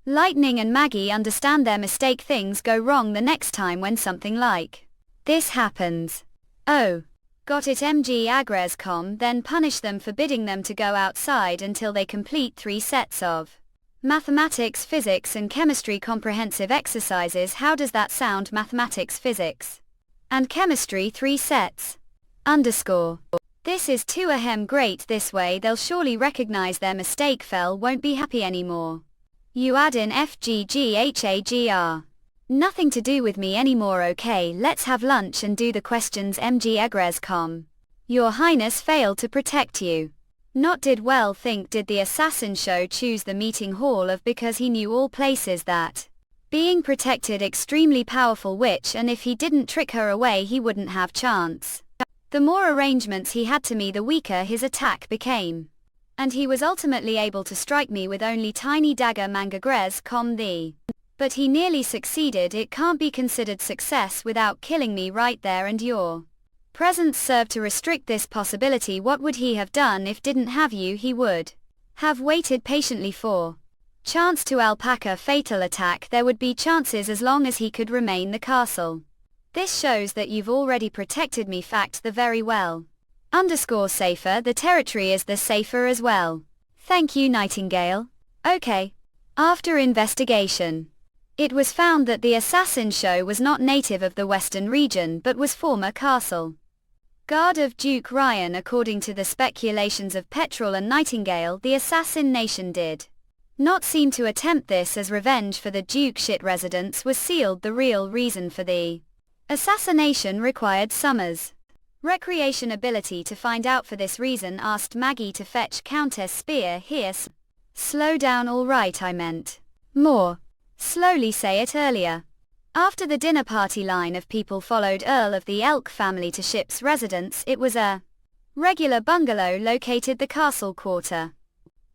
Lightning and Maggie understand their mistake. Things go wrong the next time when something like this happens. Oh. Got it. MG Agrescom, then punish them, forbidding them to go outside until they complete 3 sets of mathematics, physics and chemistry comprehensive exercises. How does that sound? Mathematics, physics and chemistry 3 sets. This is too great. This way they'll surely recognize their mistake. Fell won't be happy anymore. You add in FGGHAGR. Nothing to do with me anymore. Okay, let's have lunch and do the questions. MG Agrescom. Your Highness failed to protect you. Not did well think did the assassin show choose the meeting hall of because he knew all places that being protected extremely powerful witch, and if he didn't trick her away he wouldn't have chance. The more arrangements he had to me the weaker his attack became. And he was ultimately able to strike me with only tiny dagger mangagres com the. But he nearly succeeded. It can't be considered success without killing me right there, and your presence served to restrict this possibility. What would he have done if didn't have you? He would have waited patiently for chance to alpaca fatal attack. There would be chances as long as he could remain the castle. This shows that you've already protected me. Fact the very well. Safer, the territory is the safer as well. Thank you, Nightingale. Okay. After investigation, it was found that the assassin show was not native of the western region but was former castle guard of Duke Ryan. According to the speculations of Petrol and Nightingale, the assassin nation did not seem to attempt this as revenge for the Duke shit residence was sealed. The real reason for the assassination required Summer's recreation ability to find out. For this reason asked Maggie to fetch Countess Spear here. Slow down. All right, I meant more slowly, say it earlier. After the dinner party, line of people followed Earl of the Elk family to ship's residence. It was a regular bungalow located the castle quarter.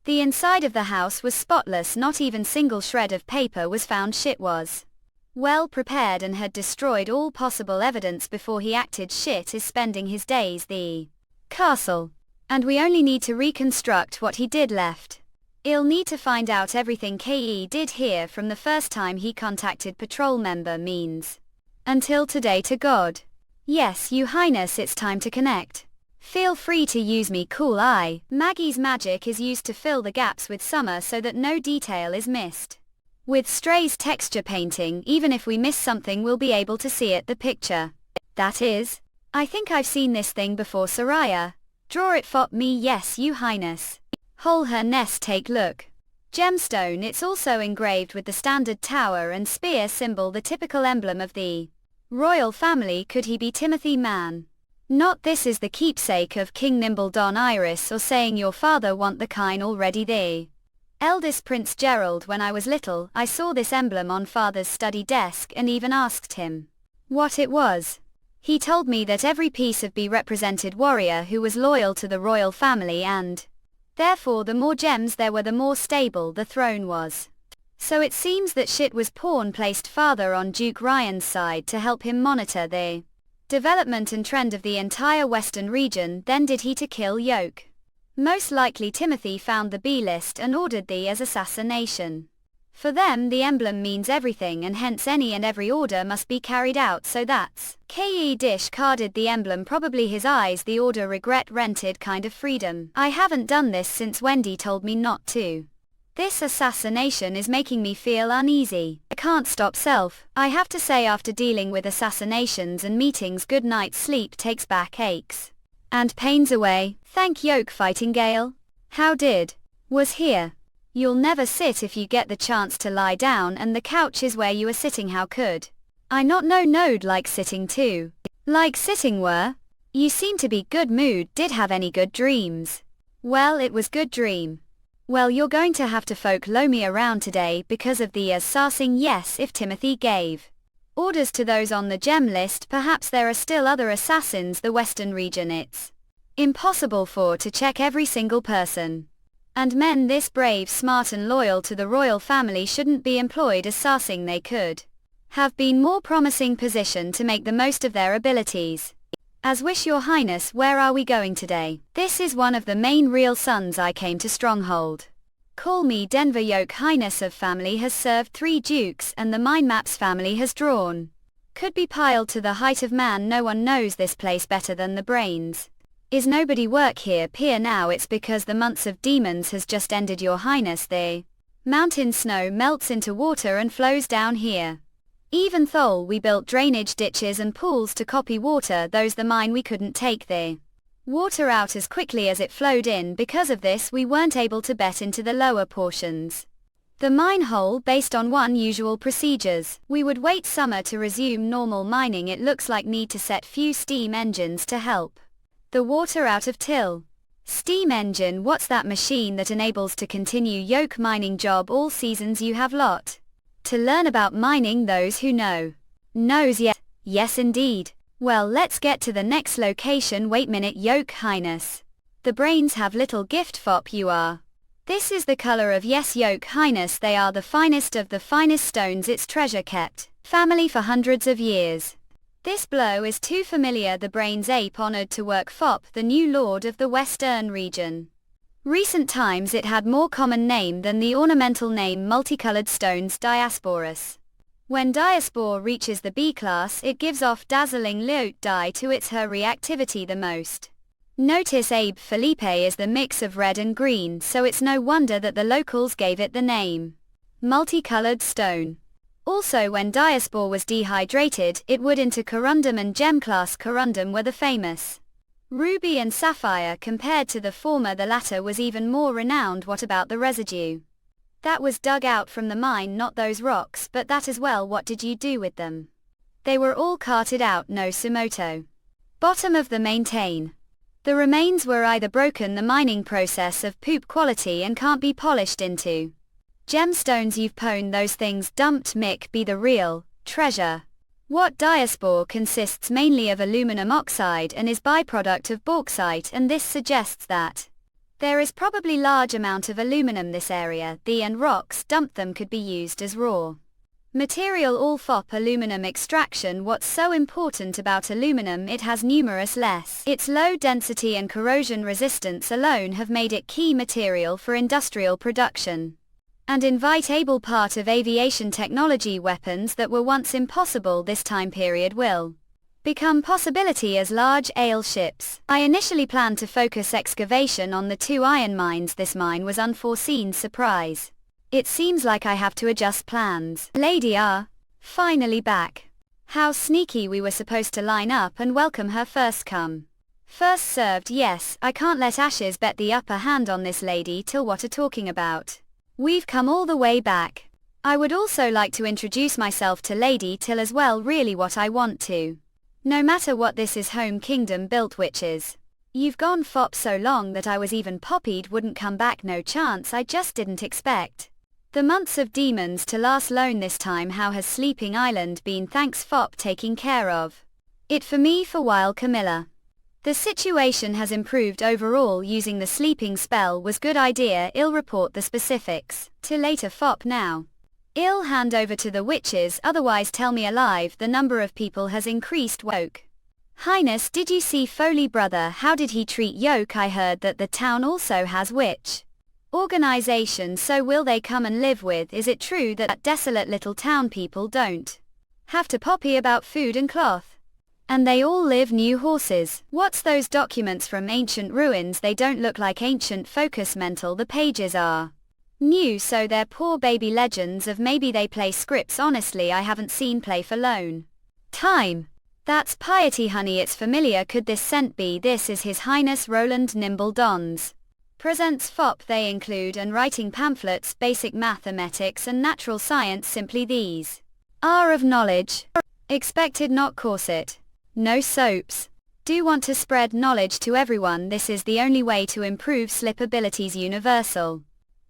The inside of the house was spotless. Not even single shred of paper was found. Shit was well prepared and had destroyed all possible evidence before he acted. Shit is spending his days the castle, and we only need to reconstruct what he did left. I'll need to find out everything Ke did here from the first time he contacted patrol member means until today. To God. Yes, Your Highness, it's time to connect. Feel free to use me. Cool eye. Maggie's magic is used to fill the gaps with Summer so that no detail is missed. With Stray's texture painting, even if we miss something we'll be able to see it. The picture. That is. I think I've seen this thing before. Soraya. Draw it for me. Yes, Your Highness. Hole her nest. Take look. Gemstone. It's also engraved with the standard tower and spear symbol, the typical emblem of the royal family. Could he be Timothy Man? Not. This is the keepsake of King Nimbledon Iris, or saying your father want the kind already. The eldest Prince Gerald. When I was little, I saw this emblem on father's study desk and even asked him what it was. He told me that every piece of B represented warrior who was loyal to the royal family, and therefore the more gems there were the more stable the throne was. So it seems that shit was pawn placed father on Duke Ryan's side to help him monitor the development and trend of the entire western region. Then did he to kill Yoke? Most likely Timothy found the B list and ordered the as assassination. For them the emblem means everything, and hence any and every order must be carried out. So that's Ke discarded the emblem, probably his eyes. The order regret rented kind of freedom. I haven't done this since Wendy told me not to. This assassination is making me feel uneasy. I can't stop self. I have to say, after dealing with assassinations and meetings, good night's sleep takes back aches and pains away. Thank Yoke. Fighting Gale. How did? Was here. You'll never sit if you get the chance to lie down, and the couch is where you are sitting. How could I not know? Node like sitting too. Like sitting were. You seem to be good mood. Did have any good dreams? Well, it was good dream. Well, you're going to have to follow me around today because of the assassin. Yes, if Timothy gave orders to those on the gem list, perhaps there are still other assassins. The western region, it's impossible for to check every single person. And men this brave, smart and loyal to the royal family shouldn't be employed as assassin. They could have been more promising position to make the most of their abilities. As wish, Your Highness. Where are we going today? This is one of the main real sons. I came to Stronghold. Call me Denver. Yoke Highness of family has served 3 dukes, and the mind maps family has drawn could be piled to the height of man. No one knows this place better than the brains. Is nobody work here? Peer now. It's because the months of demons has just ended, Your Highness. The mountain snow melts into water and flows down here. Even though we built drainage ditches and pools to copy water, those the mine we couldn't take the water out as quickly as it flowed in. Because of this we weren't able to bet into the lower portions. The mine hole based on one usual procedures. We would wait summer to resume normal mining. It looks like need to set few steam engines to help the water out of till. Steam engine. What's that machine that enables to continue yoke mining job all seasons you have lot? To learn about mining, those who know. Knows yet? Yes indeed. Well, let's get to the next location. Wait minute, yoke highness. The brains have little gift fop you are. This is the color of yes yoke highness, they are the finest of the finest stones, its treasure kept family for hundreds of years. This blow is too familiar, the brains ape honored to work fop, the new lord of the western region. Recent times it had more common name than the ornamental name multicolored stones diasporus. When diaspore reaches the B class it gives off dazzling liot dye to its her reactivity the most. Notice Abe Felipe is the mix of red and green, so it's no wonder that the locals gave it the name multicolored stone. Also when diaspore was dehydrated, it would into corundum, and gem class corundum were the famous ruby and sapphire. Compared to the former, the latter was even more renowned. What about the residue? That was dug out from the mine, not those rocks, but that as well. What did you do with them? They were all carted out, no sumoto. Bottom of the maintain. The remains were either broken, the mining process of poop quality, and can't be polished into gemstones. You've pwned those things, dumped Mick, be the real treasure. What diaspore consists mainly of aluminum oxide and is byproduct of bauxite, and this suggests that there is probably large amount of aluminum this area. The and rocks dumped them could be used as raw material. All fop aluminum extraction. What's so important about aluminum? It has numerous less. Its low density and corrosion resistance alone have made it key material for industrial production and inevitable part of aviation technology. Weapons that were once impossible this time period will become possibility as large ale ships. I initially planned to focus excavation on the 2 iron mines. This mine was unforeseen surprise. It seems like I have to adjust plans. Lady R. Finally back. How sneaky, we were supposed to line up and welcome her first come first served. Yes, I can't let Ashes bet the upper hand on this lady till. What are talking about? We've come all the way back. I would also like to introduce myself to Lady Till as well. Really what I want to. No matter what, this is home kingdom built witches. You've gone fop so long that I was even poppied wouldn't come back. No chance, I just didn't expect the months of demons to last lone this time. How has Sleeping Island been? Thanks fop taking care of it for me for while, Camilla. The situation has improved overall. Using the sleeping spell was good idea. I'll report the specifics to later fop now. I'll hand over to the witches, otherwise tell me alive. The number of people has increased. Woke Highness, did you see Foley brother? How did he treat Yoke? I heard that the town also has witch organization, so will they come and live with? Is it true that desolate little town people don't have to poppy about food and cloth? And they all live new horses. What's those documents from ancient ruins? They don't look like ancient. Focus mental, the pages are new, so they're poor baby legends of maybe they play scripts. Honestly, I haven't seen play for lone time. That's piety, honey, it's familiar. Could this scent be? This is His Highness Roland Nimble Dons. Presents fop. They include and writing pamphlets, basic mathematics and natural science. Simply these are of knowledge. Expected, not corset. No soaps. Do want to spread knowledge to everyone. This is the only way to improve slip abilities. Universal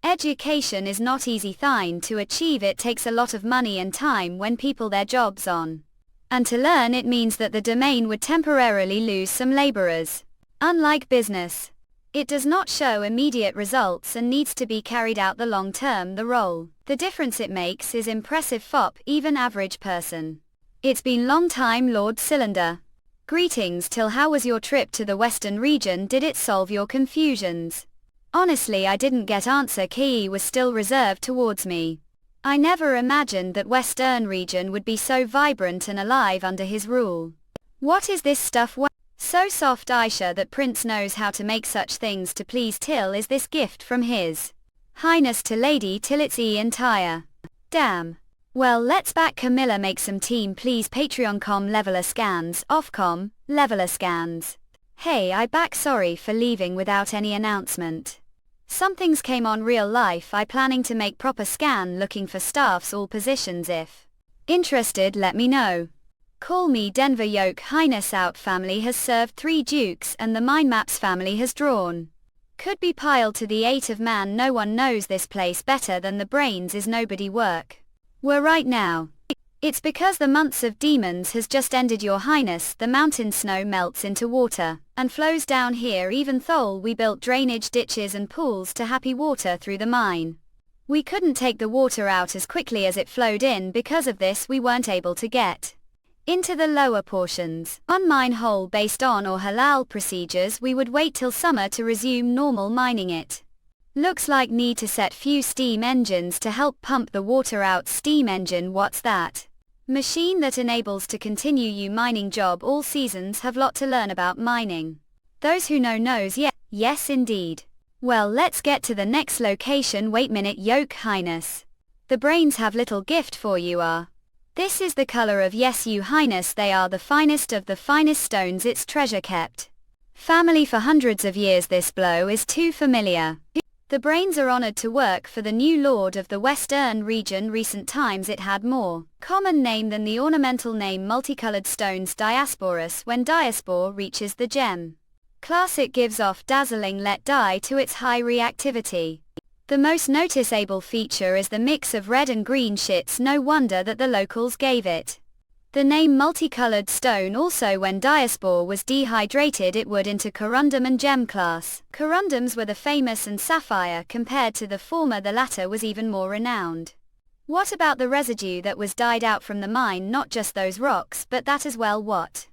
education is not easy thing to achieve. It takes a lot of money and time when people their jobs on. And to learn it means that the domain would temporarily lose some laborers. Unlike business, it does not show immediate results and needs to be carried out the long term. The role, the difference it makes is impressive fop, even average person. It's been long time, Lord Cylinder. Greetings Till, how was your trip to the western region? Did it solve your confusions? Honestly, I didn't get answer. Ki was still reserved towards me. I never imagined that western region would be so vibrant and alive under his rule. What is this stuff? So soft, Aisha, that Prince knows how to make such things to please Till. Is this gift from His Highness to Lady Till? It's entire. Damn. Well, let's back Camilla. Make some team please. Patreon.com leveler scans. Offcom leveler scans. Hey, I back. Sorry for leaving without any announcement. Some things came on real life. I planning to make proper scan, looking for staffs all positions. If interested, let me know. Call me Denver. Yoke Highness out family has served 3 dukes and the Mind Maps family has drawn Could be piled to the 8 of man. No one knows this place better than the brains is nobody work. We're right now. It's because the months of demons has just ended, your highness. The mountain snow melts into water and flows down here, even though we built drainage ditches and pools to happy water through the mine. We couldn't take the water out as quickly as it flowed in. Because of this we weren't able to get into the lower portions. On mine hole based on or halal procedures, we would wait till summer to resume normal mining it. Looks like need to set few steam engines to help pump the water out. Steam engine, what's that? Machine that enables to continue you mining job all seasons. Have lot to learn about mining. Those who know knows. Yes indeed. Well, let's get to the next location. Wait minute, Yoke Highness. The brains have little gift for you. This is the color of yes, you highness. They are the finest of the finest stones. It's treasure kept family for hundreds of years. This blow is too familiar. The brains are honored to work for the new lord of the Western region. Recent times it had more common name than the ornamental name multicolored stones diasporus. When diaspore reaches the gem class, it gives off dazzling let dye to its high reactivity. The most noticeable feature is the mix of red and green shits. No wonder that the locals gave it the name multicolored stone. Also, when diaspore was dehydrated, it would into corundum and gem class. Corundums were the famous and sapphire. Compared to the former, the latter was even more renowned. What about the residue that was dyed out from the mine? Not just those rocks, but that as well. What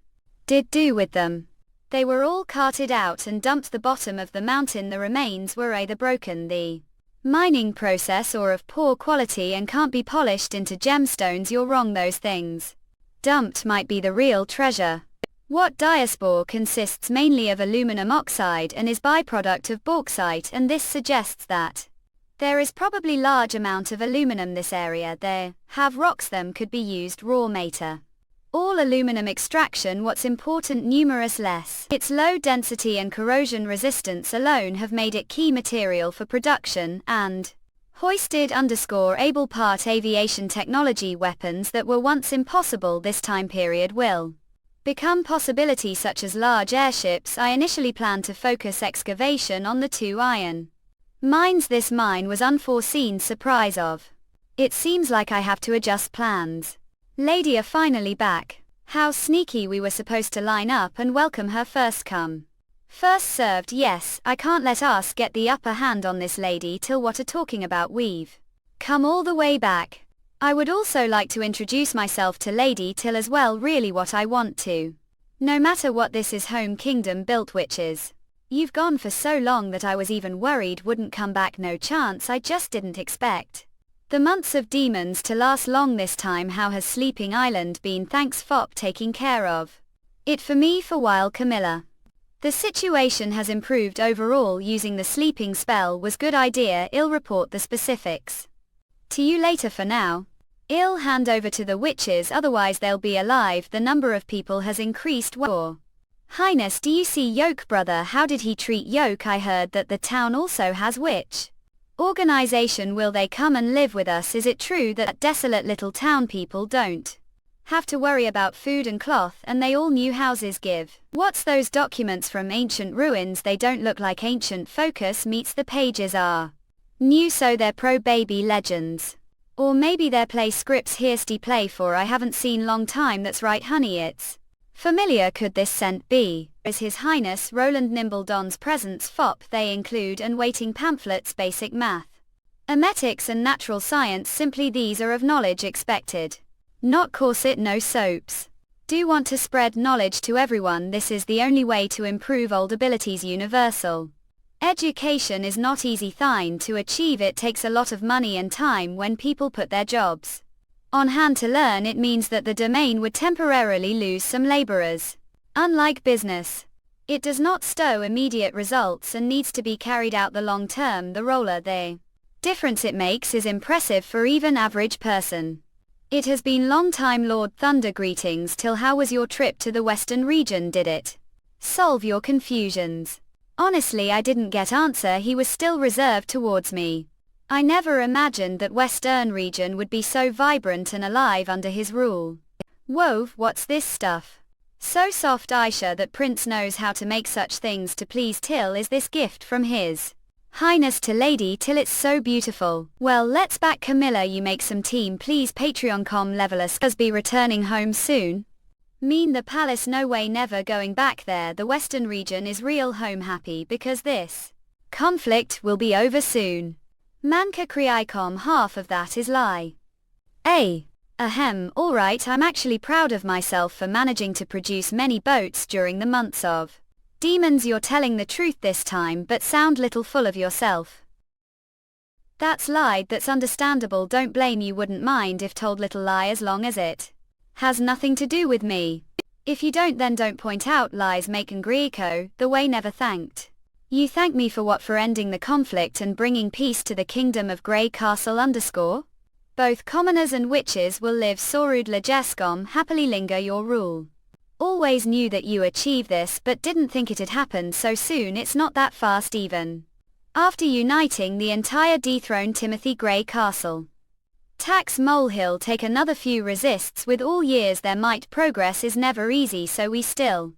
did do with them? They were all carted out and dumped the bottom of the mountain. The remains were either broken the mining process or of poor quality and can't be polished into gemstones. You're wrong, those things dumped might be the real treasure. What diaspore consists mainly of aluminum oxide and is byproduct of bauxite, and this suggests that there is probably large amount of aluminum this area. There have rocks them could be used raw matter. All aluminum extraction. What's important, numerous less. Its low density and corrosion resistance alone have made it key material for production and hoisted able part aviation technology. Weapons that were once impossible this time period will become possibility, such as large airships. I initially planned to focus excavation on the 2 iron mines. This mine was unforeseen surprise of. It seems like I have to adjust plans. Lady are finally back. How sneaky. We were supposed to line up and welcome her. First come first served. Yes, I can't let us get the upper hand on this lady. Till what are talking about? We've come all the way back. I would also like to introduce myself to Lady Till as well. Really what I want to. No matter what, this is home kingdom built witches. You've gone for so long that I was even worried wouldn't come back. No chance. I just didn't expect the months of demons to last long this time. How has Sleeping Island been? Thanks Fop taking care of it for me for while, Camilla. The situation has improved overall. Using the sleeping spell was good idea. I'll report the specifics to you later. For now, I'll hand over to the witches, otherwise they'll be alive. The number of people has increased. Your Highness, do you see Yoke brother? How did he treat Yoke? I heard that the town also has witch organization. Will they come and live with us? Is it true that desolate little town people don't have to worry about food and cloth, and they all new houses give? What's those documents from ancient ruins? They don't look like ancient. Focus meets the pages are new, so they're pro-baby legends. Or maybe they're play scripts. Here's the play for I haven't seen long time. That's right honey, it's familiar. Could this scent be? Is His Highness Roland Nimbledon's presents? Fop, they include and waiting pamphlets, basic math, emetics and natural science. Simply these are of knowledge expected. Not corset, no soaps. Do want to spread knowledge to everyone. This is the only way to improve old abilities. Universal education is not easy thing to achieve. It takes a lot of money and time. When people put their jobs on hand to learn, it means that the domain would temporarily lose some laborers. Unlike business, it does not stow immediate results and needs to be carried out the long term. The roller the difference it makes is impressive for even average person. It has been long time. Lord Thunder, greetings. Till how was your trip to the Western region? Did it solve your confusions? Honestly, I didn't get answer. He was still reserved towards me. I never imagined that Western region would be so vibrant and alive under his rule. Whoa, what's this stuff? So soft Aisha that Prince knows how to make such things to please Till is this gift from his Highness to Lady Till it's so beautiful. Well, let's back Camilla, you make some team please Patreon.com levelers us be returning home soon. Mean the palace no way never going back there, the western region is real home happy because this conflict will be over soon. Manka Kriicom half of that is lie. Alright, I'm actually proud of myself for managing to produce many boats during the months of demons. You're telling the truth this time but sound little full of yourself. That's lied, that's understandable, don't blame you, wouldn't mind if told little lie as long as it has nothing to do with me. If you don't then don't point out lies making Greco, the way never thanked. You thank me for what? For ending the conflict and bringing peace to the kingdom of Grey Castle _ Both commoners and witches will live Sorud Lejescom happily linger your rule. Always knew that you achieve this but didn't think it'd happen so soon, it's not that fast even. After uniting the entire dethroned Timothy Grey Castle. Tax Molehill take another few resists with all years their might, progress is never easy so we still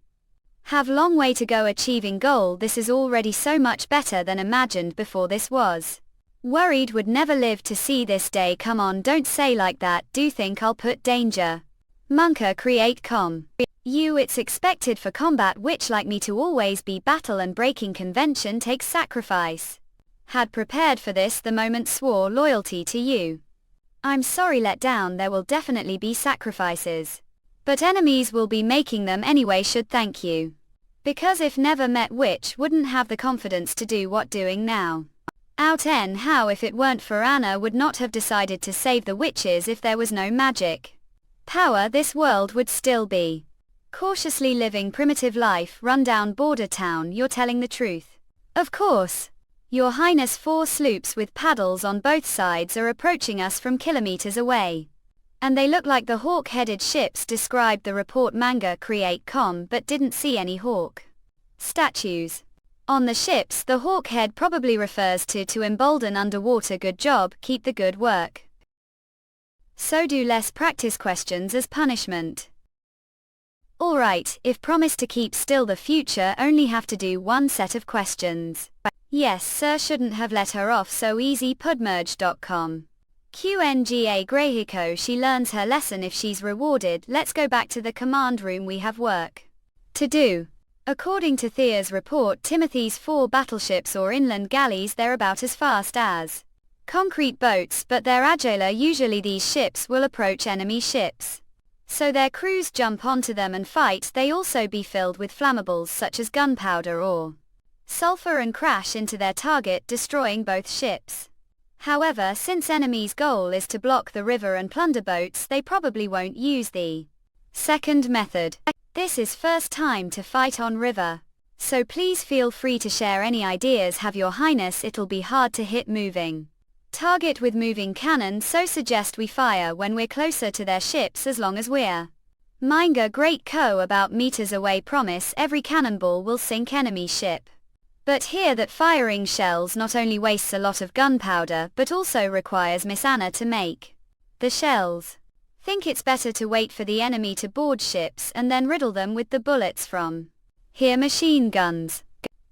have long way to go achieving goal. This is already so much better than imagined before this was. Worried would never live to see this day, come on don't say like that, do think I'll put danger. Munka create it's expected for combat witch like me to always be battle and breaking convention takes sacrifice. Had prepared for this the moment swore loyalty to you. I'm sorry let down, there will definitely be sacrifices. But enemies will be making them anyway, should thank you. Because if never met witch wouldn't have the confidence to do what doing now. How if it weren't for Anna would not have decided to save the witches if there was no magic power this world would still be cautiously living primitive life rundown border town. You're telling the truth. Of course. Your Highness, 4 sloops with paddles on both sides are approaching us from kilometers away. And they look like the hawk-headed ships described the report manga create but didn't see any hawk statues on the ships. The hawk head probably refers to embolden underwater. Good job, keep the good work. So do less practice questions as punishment. Alright, if promise to keep still the future only have to do 1 set of questions. Yes sir, shouldn't have let her off so easy. Pudmerge.com. QNGA Grehiko, she learns her lesson if she's rewarded. Let's go back to the command room, we have work to do. According to Thea's report, Timothy's 4 battleships or inland galleys, they're about as fast as concrete boats but they're agiler. Usually these ships will approach enemy ships, so their crews jump onto them and fight. They also be filled with flammables such as gunpowder or sulfur and crash into their target, destroying both ships. However, since enemy's goal is to block the river and plunder boats, they probably won't use the second method. This is first time to fight on river, so please feel free to share any ideas. Have your Highness, it'll be hard to hit moving target with moving cannon, so suggest we fire when we're closer to their ships as long as we're Minga Great Co about meters away. Promise every cannonball will sink enemy ship. But hear that firing shells not only wastes a lot of gunpowder but also requires Miss Anna to make the shells. Think it's better to wait for the enemy to board ships and then riddle them with the bullets from here machine guns.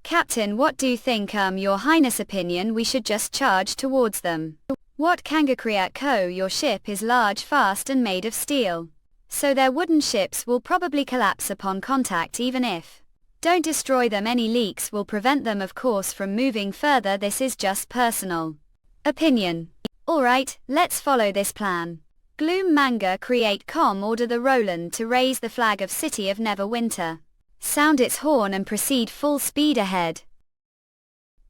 Captain, what do you think? Your Highness opinion, we should just charge towards them. What Kangakriat Co, your ship is large, fast and made of steel, so their wooden ships will probably collapse upon contact. Even if don't destroy them, any leaks will prevent them of course from moving further. This is just personal opinion. Alright, let's follow this plan. Gloom Manga create order the Roland to raise the flag of City of Neverwinter. Sound its horn and proceed full speed ahead.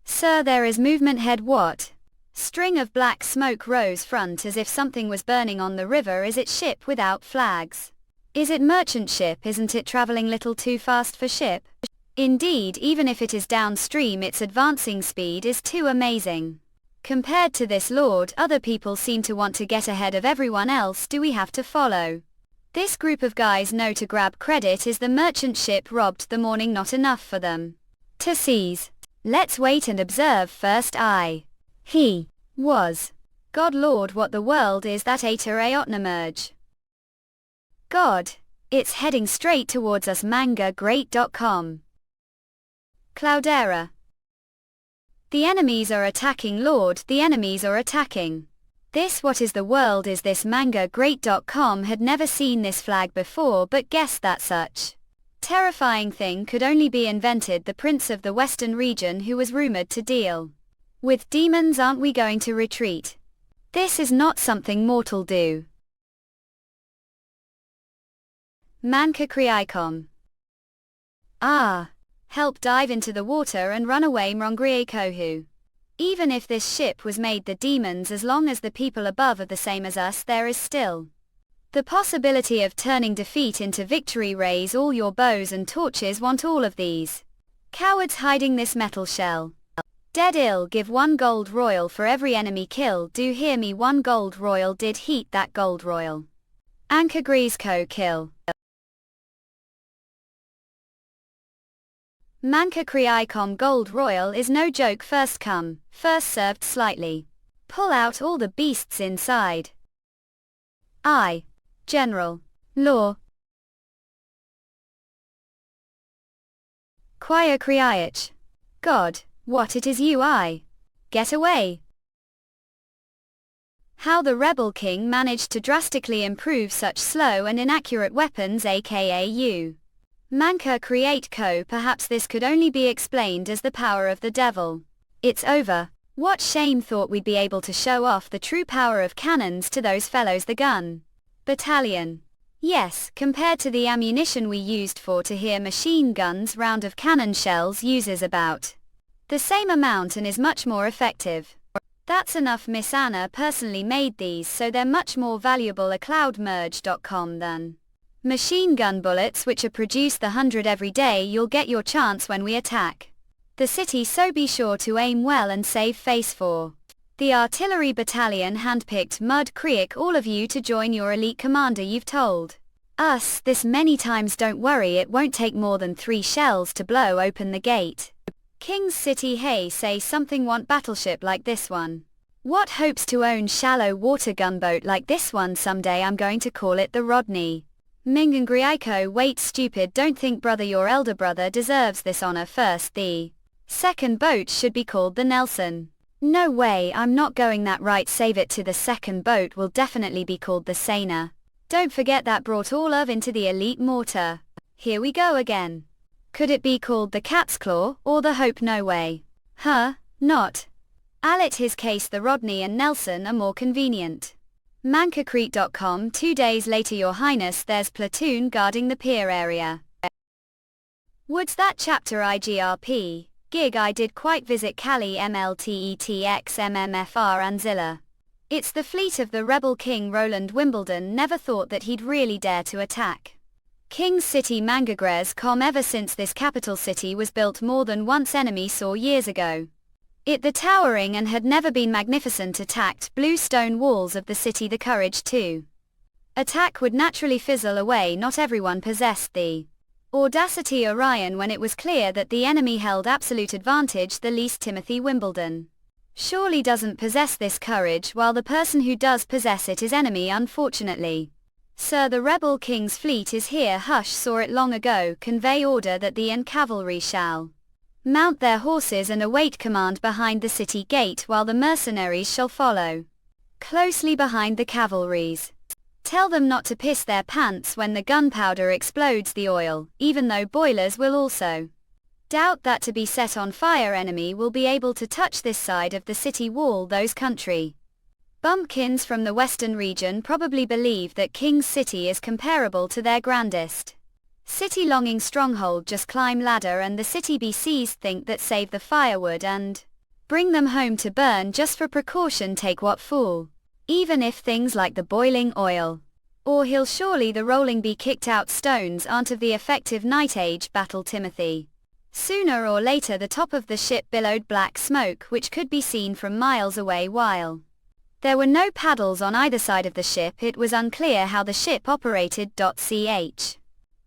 Sir, there is movement head. What? String of black smoke rose front as if something was burning on the river. Is it ship without flags? Is it merchant ship? Isn't it traveling little too fast for ship? Indeed, even if it is downstream, its advancing speed is too amazing. Compared to this lord, other people seem to want to get ahead of everyone else. Do we have to follow this group of guys? No, to grab credit. Is the merchant ship robbed the morning not enough for them to seize? Let's wait and observe first. He was God Lord, what the world is that? Ater Aotnamerge. God. It's heading straight towards us. mangagreat.com. Cloudera. The enemies are attacking, Lord, the enemies are attacking. This what is the world is this? mangagreat.com had never seen this flag before but guessed that such terrifying thing could only be invented the prince of the western region who was rumored to deal with demons. Aren't we going to retreat? This is not something mortal do. Mankakriaikom. Help dive into the water and run away Mrongriakohu. Even if this ship was made the demons, as long as the people above are the same as us, there is still the possibility of turning defeat into victory. Raise all your bows and torches. Want all of these cowards hiding this metal shell. Dead ill. Give 1 gold royal for every enemy kill. Do hear me? 1 gold royal. Did heat that gold royal. Ankagreesko kill. Mankakriaikom gold royal is no joke. First come, first served. Slightly pull out all the beasts inside. General. Law. Quia Kriaich. God, what it is you get away. How the rebel king managed to drastically improve such slow and inaccurate weapons, aka you. Manka create co. Perhaps this could only be explained as the power of the devil. It's over. What shame, thought we'd be able to show off the true power of cannons to those fellows. The gun battalion. Yes, compared to the ammunition we used for to hear machine guns, round of cannon shells uses about the same amount and is much more effective. That's enough. Miss Anna personally made these, so they're much more valuable at cloudmerge.com than machine gun bullets, which are produced the 100 every day. You'll get your chance when we attack the city, so be sure to aim well and save face for the artillery battalion. Handpicked Mud Creek, all of you to join your elite commander. You've told us this many times. Don't worry, it won't take more than 3 shells to blow open the gate. King's City. Hey, say something. Want battleship like this one? What hopes to own shallow water gunboat like this one someday? I'm going to call it the Rodney Mingangriaiko. Wait, stupid, don't think brother your elder brother deserves this honor first. The second boat should be called the Nelson. No way, I'm not going that right. Save it to the second boat will definitely be called the Saner. Don't forget that brought all of into the elite mortar. Here we go again. Could it be called the Cat's Claw or the Hope? No way. Not. Alit his case the Rodney and Nelson are more convenient. Mankacrete.com. 2 days later, Your Highness, there's platoon guarding the pier area. Woods that chapter IGRP. Gig I did quite visit Cali MLTETX MMFR Anzilla. It's the fleet of the rebel king Roland Wimbledon. Never thought that he'd really dare to attack King's City Mangagres.com. Ever since this capital city was built more than once, enemy saw years ago. It the towering and had never been magnificent attacked blue stone walls of the city. The courage to attack would naturally fizzle away. Not everyone possessed the audacity. Orion, when it was clear that the enemy held absolute advantage, the least Timothy Wimbledon surely doesn't possess this courage, while the person who does possess it is enemy, unfortunately. Sir, the rebel king's fleet is here. Hush, saw it long ago. Convey order that the cavalry shall mount their horses and await command behind the city gate, while the mercenaries shall follow closely behind the cavalries. Tell them not to piss their pants when the gunpowder explodes the oil, even though boilers will also doubt that to be set on fire. Enemy will be able to touch this side of the city wall. Those country bumpkins from the western region probably believe that King's City is comparable to their grandest city longing stronghold. Just climb ladder and the city BCs think that save the firewood and bring them home to burn just for precaution. Take what fool? Even if things like the boiling oil or he'll surely the rolling be kicked out stones aren't of the effective night age battle. Timothy. Sooner or later the top of the ship billowed black smoke which could be seen from miles away. While there were no paddles on either side of the ship, it was unclear how the ship operated. Ch.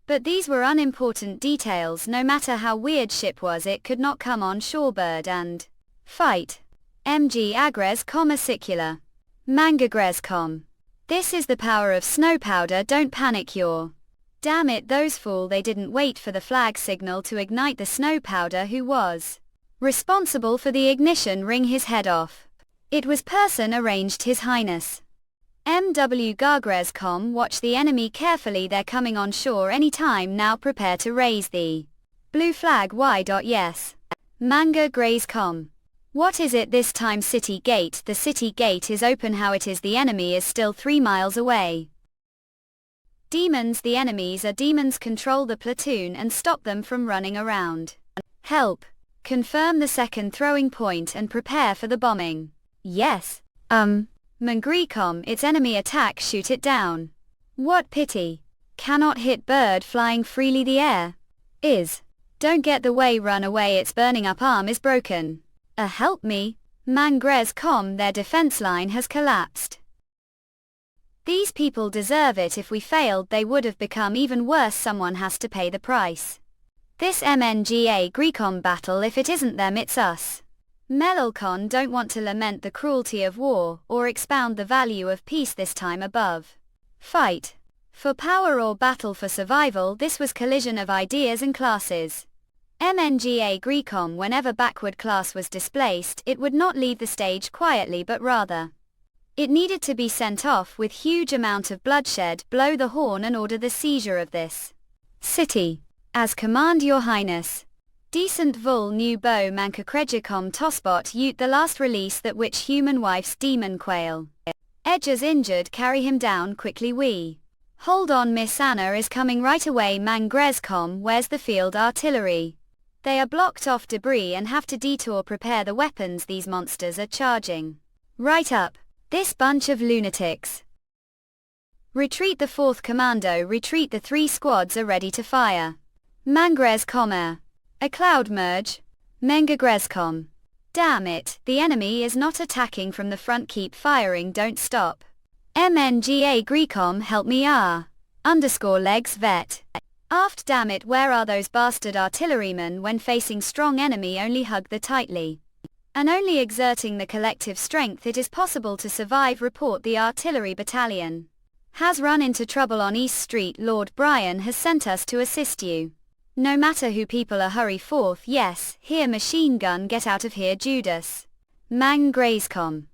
But these were unimportant details. No matter how weird ship was, it could not come on shorebird and fight. MG Agres, Sicula. Mangagres.com. This is the power of snow powder. Don't panic, your Damn it, those fool, they didn't wait for the flag signal to ignite the snow powder. Who was responsible for the ignition? Ring his head off. It was person arranged, His Highness. MW Gargrescom, watch the enemy carefully, they're coming on shore any time now, prepare to raise the blue flag. Yes. Manga Grayscom. What is it this time? City gate. The city gate is open. How it is? The enemy is still 3 miles away. Demons. The enemies are demons. Control the platoon and stop them from running around. Help. Confirm the second throwing point and prepare for the bombing. Yes. Mangrecom, it's enemy attack, shoot it down. What pity. Cannot hit bird flying freely the air. Is. Don't get the way, run away, it's burning up, arm is broken. Help me. Mangrescom, their defense line has collapsed. These people deserve it. If we failed they would have become even worse. Someone has to pay the price. This MNGA Grecom battle, if it isn't them it's us. Melilcon don't want to lament the cruelty of war, or expound the value of peace this time above. Fight. For power or battle for survival. This was collision of ideas and classes. MNGA Grecom, whenever backward class was displaced, it would not leave the stage quietly but rather. It needed to be sent off with huge amount of bloodshed. Blow the horn and order the seizure of this city. As command, Your Highness. Decent vul new bow manka krejicom tosbot ute, the last release that which human wife's demon quail. Edges injured, carry him down quickly. We hold on, Miss Anna is coming right away. Mangrescom, where's the field artillery? They are blocked off debris and have to detour. Prepare the weapons, these monsters are charging. Right up. This bunch of lunatics. Retreat the 4th Commando, retreat, the 3 squads are ready to fire. Mangrescom. A cloud merge. Mengagrescom. Damn it, the enemy is not attacking from the front, keep firing, don't stop. MNGA Grecom, help me. _legs vet. Aft, damn it, where are those bastard artillerymen? When facing strong enemy only hug the tightly. And only exerting the collective strength it is possible to survive. Report, the artillery battalion has run into trouble on East Street. Lord Brian has sent us to assist you. No matter who, people are, hurry forth. Yes, here machine gun, get out of here Judas. Mangrescom.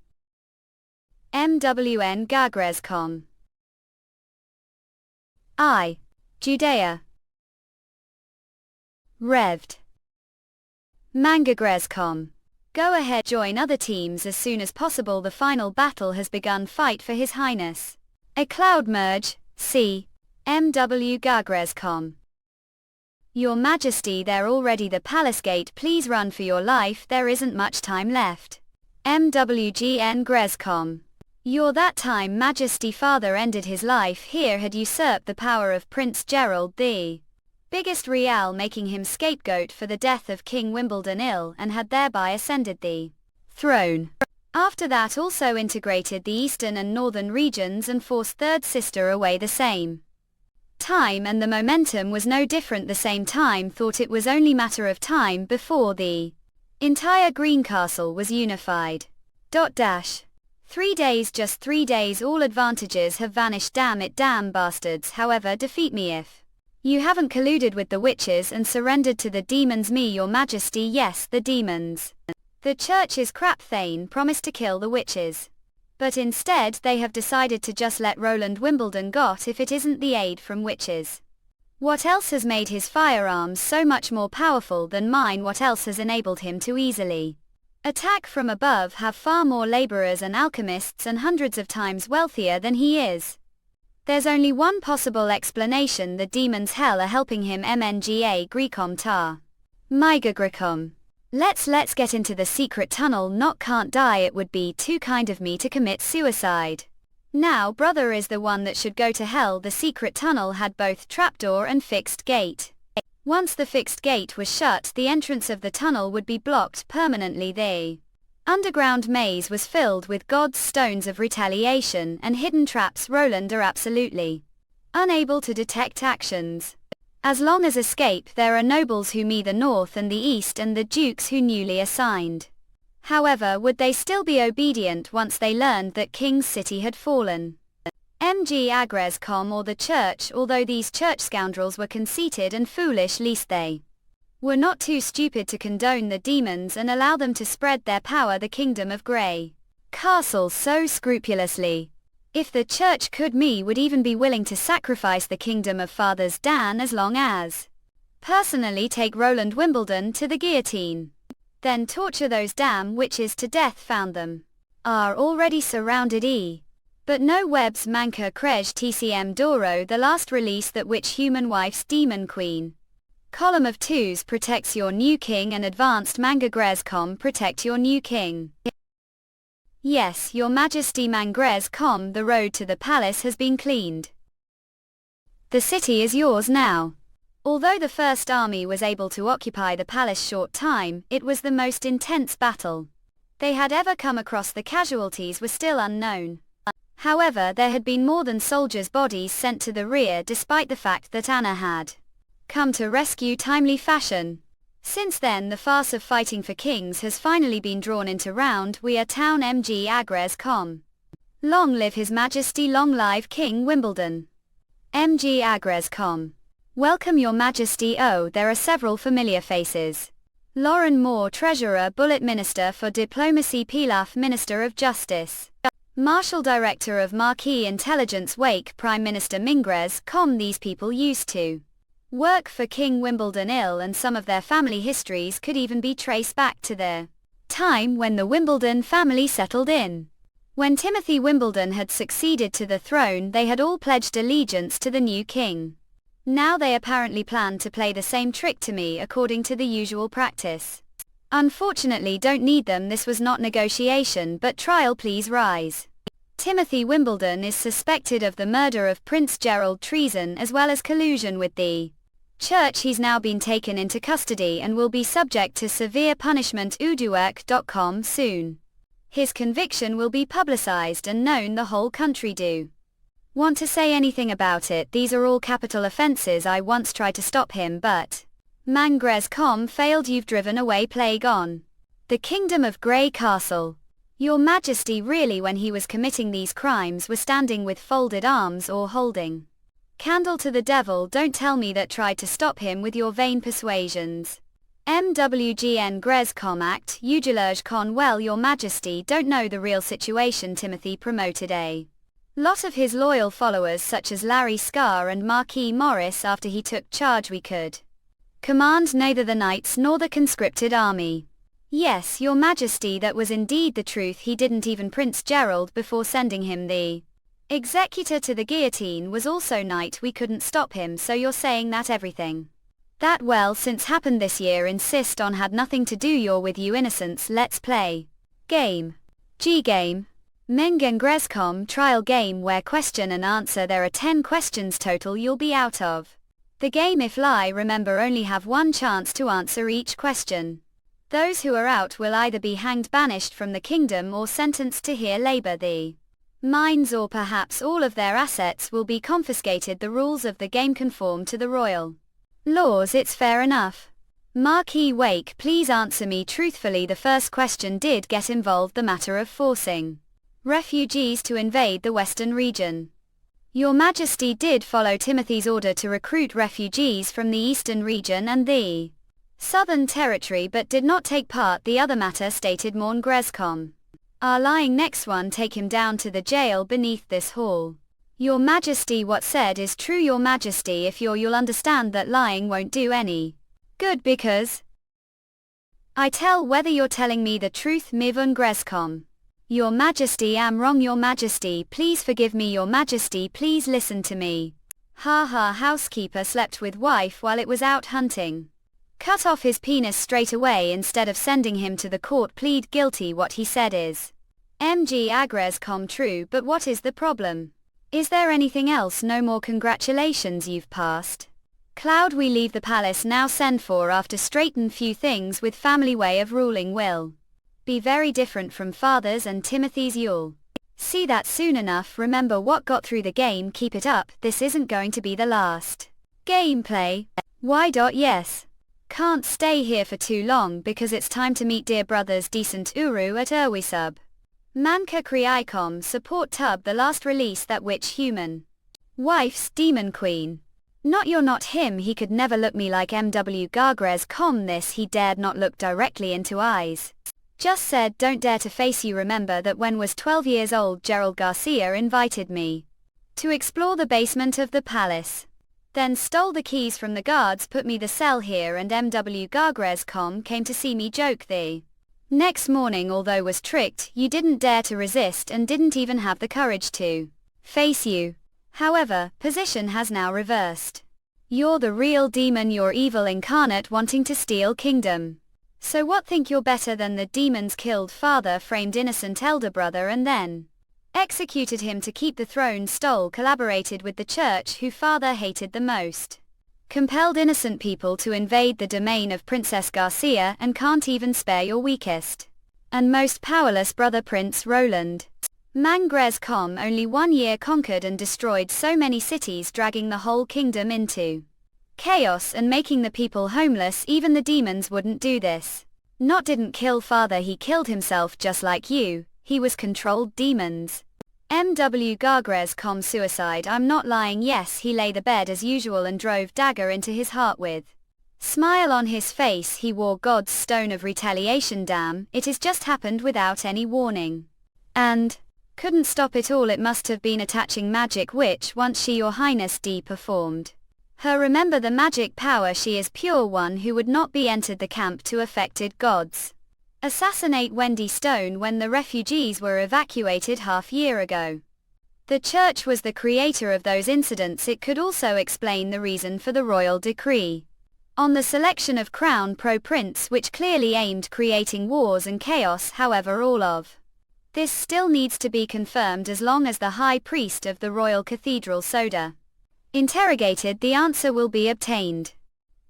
MWN Gargrescom. I. Judea. Revd. Mangagrescom. Go ahead, join other teams as soon as possible. The final battle has begun. Fight for His Highness. A cloud merge. C. MW Gargrescom. Your Majesty, they're already the palace gate, please run for your life, there isn't much time left. MWGN Grescom. You're that time, Majesty, father ended his life here, had usurped the power of Prince Gerald the biggest real, making him scapegoat for the death of King Wimbledon ill, and had thereby ascended the throne. After that also integrated the eastern and northern regions and forced third sister away the same time, and the momentum was no different. The same time, thought it was only matter of time before the entire Green Castle was unified. 3 days, just 3 days, all advantages have vanished. Damn it, damn bastards. However, defeat me if you haven't colluded with the witches and surrendered to the demons. Me, Your Majesty, yes, the demons. The church's crap Thane promised to kill the witches. But instead they have decided to just let Roland Wimbledon got if it isn't the aid from witches. What else has made his firearms so much more powerful than mine? What else has enabled him to easily attack from above, have far more laborers and alchemists, and hundreds of times wealthier than he is? There's only one possible explanation: the demons hell are helping him. MNGA Grecom tar. Mygagrecom. Let's get into the secret tunnel. Not can't die, it would be too kind of me to commit suicide. Now brother is the one that should go to hell. The secret tunnel had both trapdoor and fixed gate. Once the fixed gate was shut, the entrance of the tunnel would be blocked permanently. The underground maze was filled with God's stones of retaliation and hidden traps. Roland are absolutely unable to detect actions. As long as escape, there are nobles who me the north and the east, and the dukes who newly assigned. However, would they still be obedient once they learned that King's City had fallen? MG Agrescom or the church. Although these church scoundrels were conceited and foolish, least they were not too stupid to condone the demons and allow them to spread their power the kingdom of Grey Castle so scrupulously. If the church could, me would even be willing to sacrifice the kingdom of Fathers Dan as long as personally take Roland Wimbledon to the guillotine. Then torture those damn witches to death. Found them are already surrounded but no webs manca crej tcm doro. The last release that witch human wife's demon queen. Column of twos protects your new king and advanced manga Grescom protect your new king. Yes, your majesty Mangrescom, the road to the palace has been cleaned. The city is yours now. Although the First Army was able to occupy the palace short time, it was the most intense battle they had ever come across. The casualties were still unknown. However, there had been more than soldiers' bodies sent to the rear despite the fact that Anna had come to rescue timely fashion. Since then the farce of fighting for kings has finally been drawn into round. We are town MG Agrescom. Long live His Majesty, long live King Wimbledon. MG Agrescom. Welcome your majesty. Oh, there are several familiar faces. Lauren Moore, Treasurer, Bullet Minister for Diplomacy, Pilaf, Minister of Justice, Marshal Director of Marquee Intelligence, Wake, Prime Minister Mingrescom. These people used to work for King Wimbledon ill, and some of their family histories could even be traced back to their time when the Wimbledon family settled in. When Timothy Wimbledon had succeeded to the throne, they had all pledged allegiance to the new king. Now they apparently plan to play the same trick to me according to the usual practice. Unfortunately, don't need them. This was not negotiation but trial. Please rise. Timothy Wimbledon is suspected of the murder of Prince Gerald, treason as well as collusion with the church. He's now been taken into custody and will be subject to severe punishment. Uduwork.com soon. His conviction will be publicized and known the whole country. Do want to say anything about it? These are all capital offenses. I once tried to stop him but Mangrescom failed. You've driven away plague on the kingdom of Grey Castle. Your Majesty really, when he was committing these crimes, were standing with folded arms or holding candle to the devil. Don't tell me that tried to stop him with your vain persuasions. MWGN Grescom Act, Ugilurge Con. Well, your Majesty don't know the real situation. Timothy promoted a lot of his loyal followers such as Larry Scar and Marquis Morris after he took charge. We could command neither the knights nor the conscripted army. Yes, your Majesty, that was indeed the truth. He didn't even Prince Gerald before sending him the executor to the guillotine was also knight. We couldn't stop him. So you're saying that everything that well since happened this year insist on had nothing to do you're with you innocents. Let's play game. G-game. Mengen Grescom trial game where question and answer. There are 10 questions total. You'll be out of the game if lie. Remember, only have one chance to answer each question. Those who are out will either be hanged, banished from the kingdom, or sentenced to here labor the mines, or perhaps all of their assets will be confiscated. The rules of the game conform to the royal laws. It's fair enough. Marquis Wake, please answer me truthfully. The first question did get involved the matter of forcing refugees to invade the western region. Your Majesty did follow Timothy's order to recruit refugees from the eastern region and the southern territory but did not take part. The other matter stated Morn Grescom are lying. Next one, take him down to the jail beneath this hall. Your Majesty, what said is true. Your Majesty, if you'll understand that lying won't do any good because I tell whether you're telling me the truth. Mivun Grescom. Your Majesty, am wrong. Your Majesty, please forgive me. Your Majesty, please listen to me. Ha ha, housekeeper slept with wife while it was out hunting. Cut off his penis straight away instead of sending him to the court. Plead guilty. What he said is MG Agrescom true, but what is the problem? Is there anything else? No more. Congratulations, you've passed. Cloud, we leave the palace now. Send for after straighten few things with family way of ruling will be very different from father's and Timothy's. You'll see that soon enough. Remember what got through the game. Keep it up. This isn't going to be the last gameplay. Why? Yes. Can't stay here for too long because it's time to meet dear brothers Decent Uru at Urwisub. Manka Kriicom support tub the last release that witch human. Wife's demon queen. Not you're not him, he could never look me like MW Gargres com this he dared not look directly into eyes. Just said don't dare to face you, remember that when was 12 years old Gerald Garcia invited me to explore the basement of the palace. Then stole the keys from the guards, put me the cell here, and MW Gargres com came to see me joke the next morning, although was tricked, you didn't dare to resist and didn't even have the courage to face you. However, position has now reversed. You're the real demon, you're evil incarnate wanting to steal kingdom. So what, think you're better than the demons killed father, framed innocent elder brother and then executed him to keep the throne, stole, collaborated with the church who father hated the most, compelled innocent people to invade the domain of Princess Garcia and can't even spare your weakest and most powerless brother Prince Roland. Mangres com only 1 year conquered and destroyed so many cities, dragging the whole kingdom into chaos and making the people homeless. Even the demons wouldn't do this. Not didn't kill father, he killed himself just like you, he was controlled demons. MW Gargres com suicide, I'm not lying, yes, he lay the bed as usual and drove dagger into his heart with smile on his face. He wore God's stone of retaliation, damn, it is just happened without any warning. And couldn't stop it all, it must have been attaching magic which once she your highness D performed her. Remember the magic power, she is pure one who would not be entered the camp to affected gods. Assassinate Wendy Stone when the refugees were evacuated half year ago. The church was the creator of those incidents. It could also explain the reason for the royal decree on the selection of crown pro prince, which clearly aimed creating wars and chaos. However, all of this still needs to be confirmed. As long as the high priest of the royal cathedral Soda interrogated, the answer will be obtained.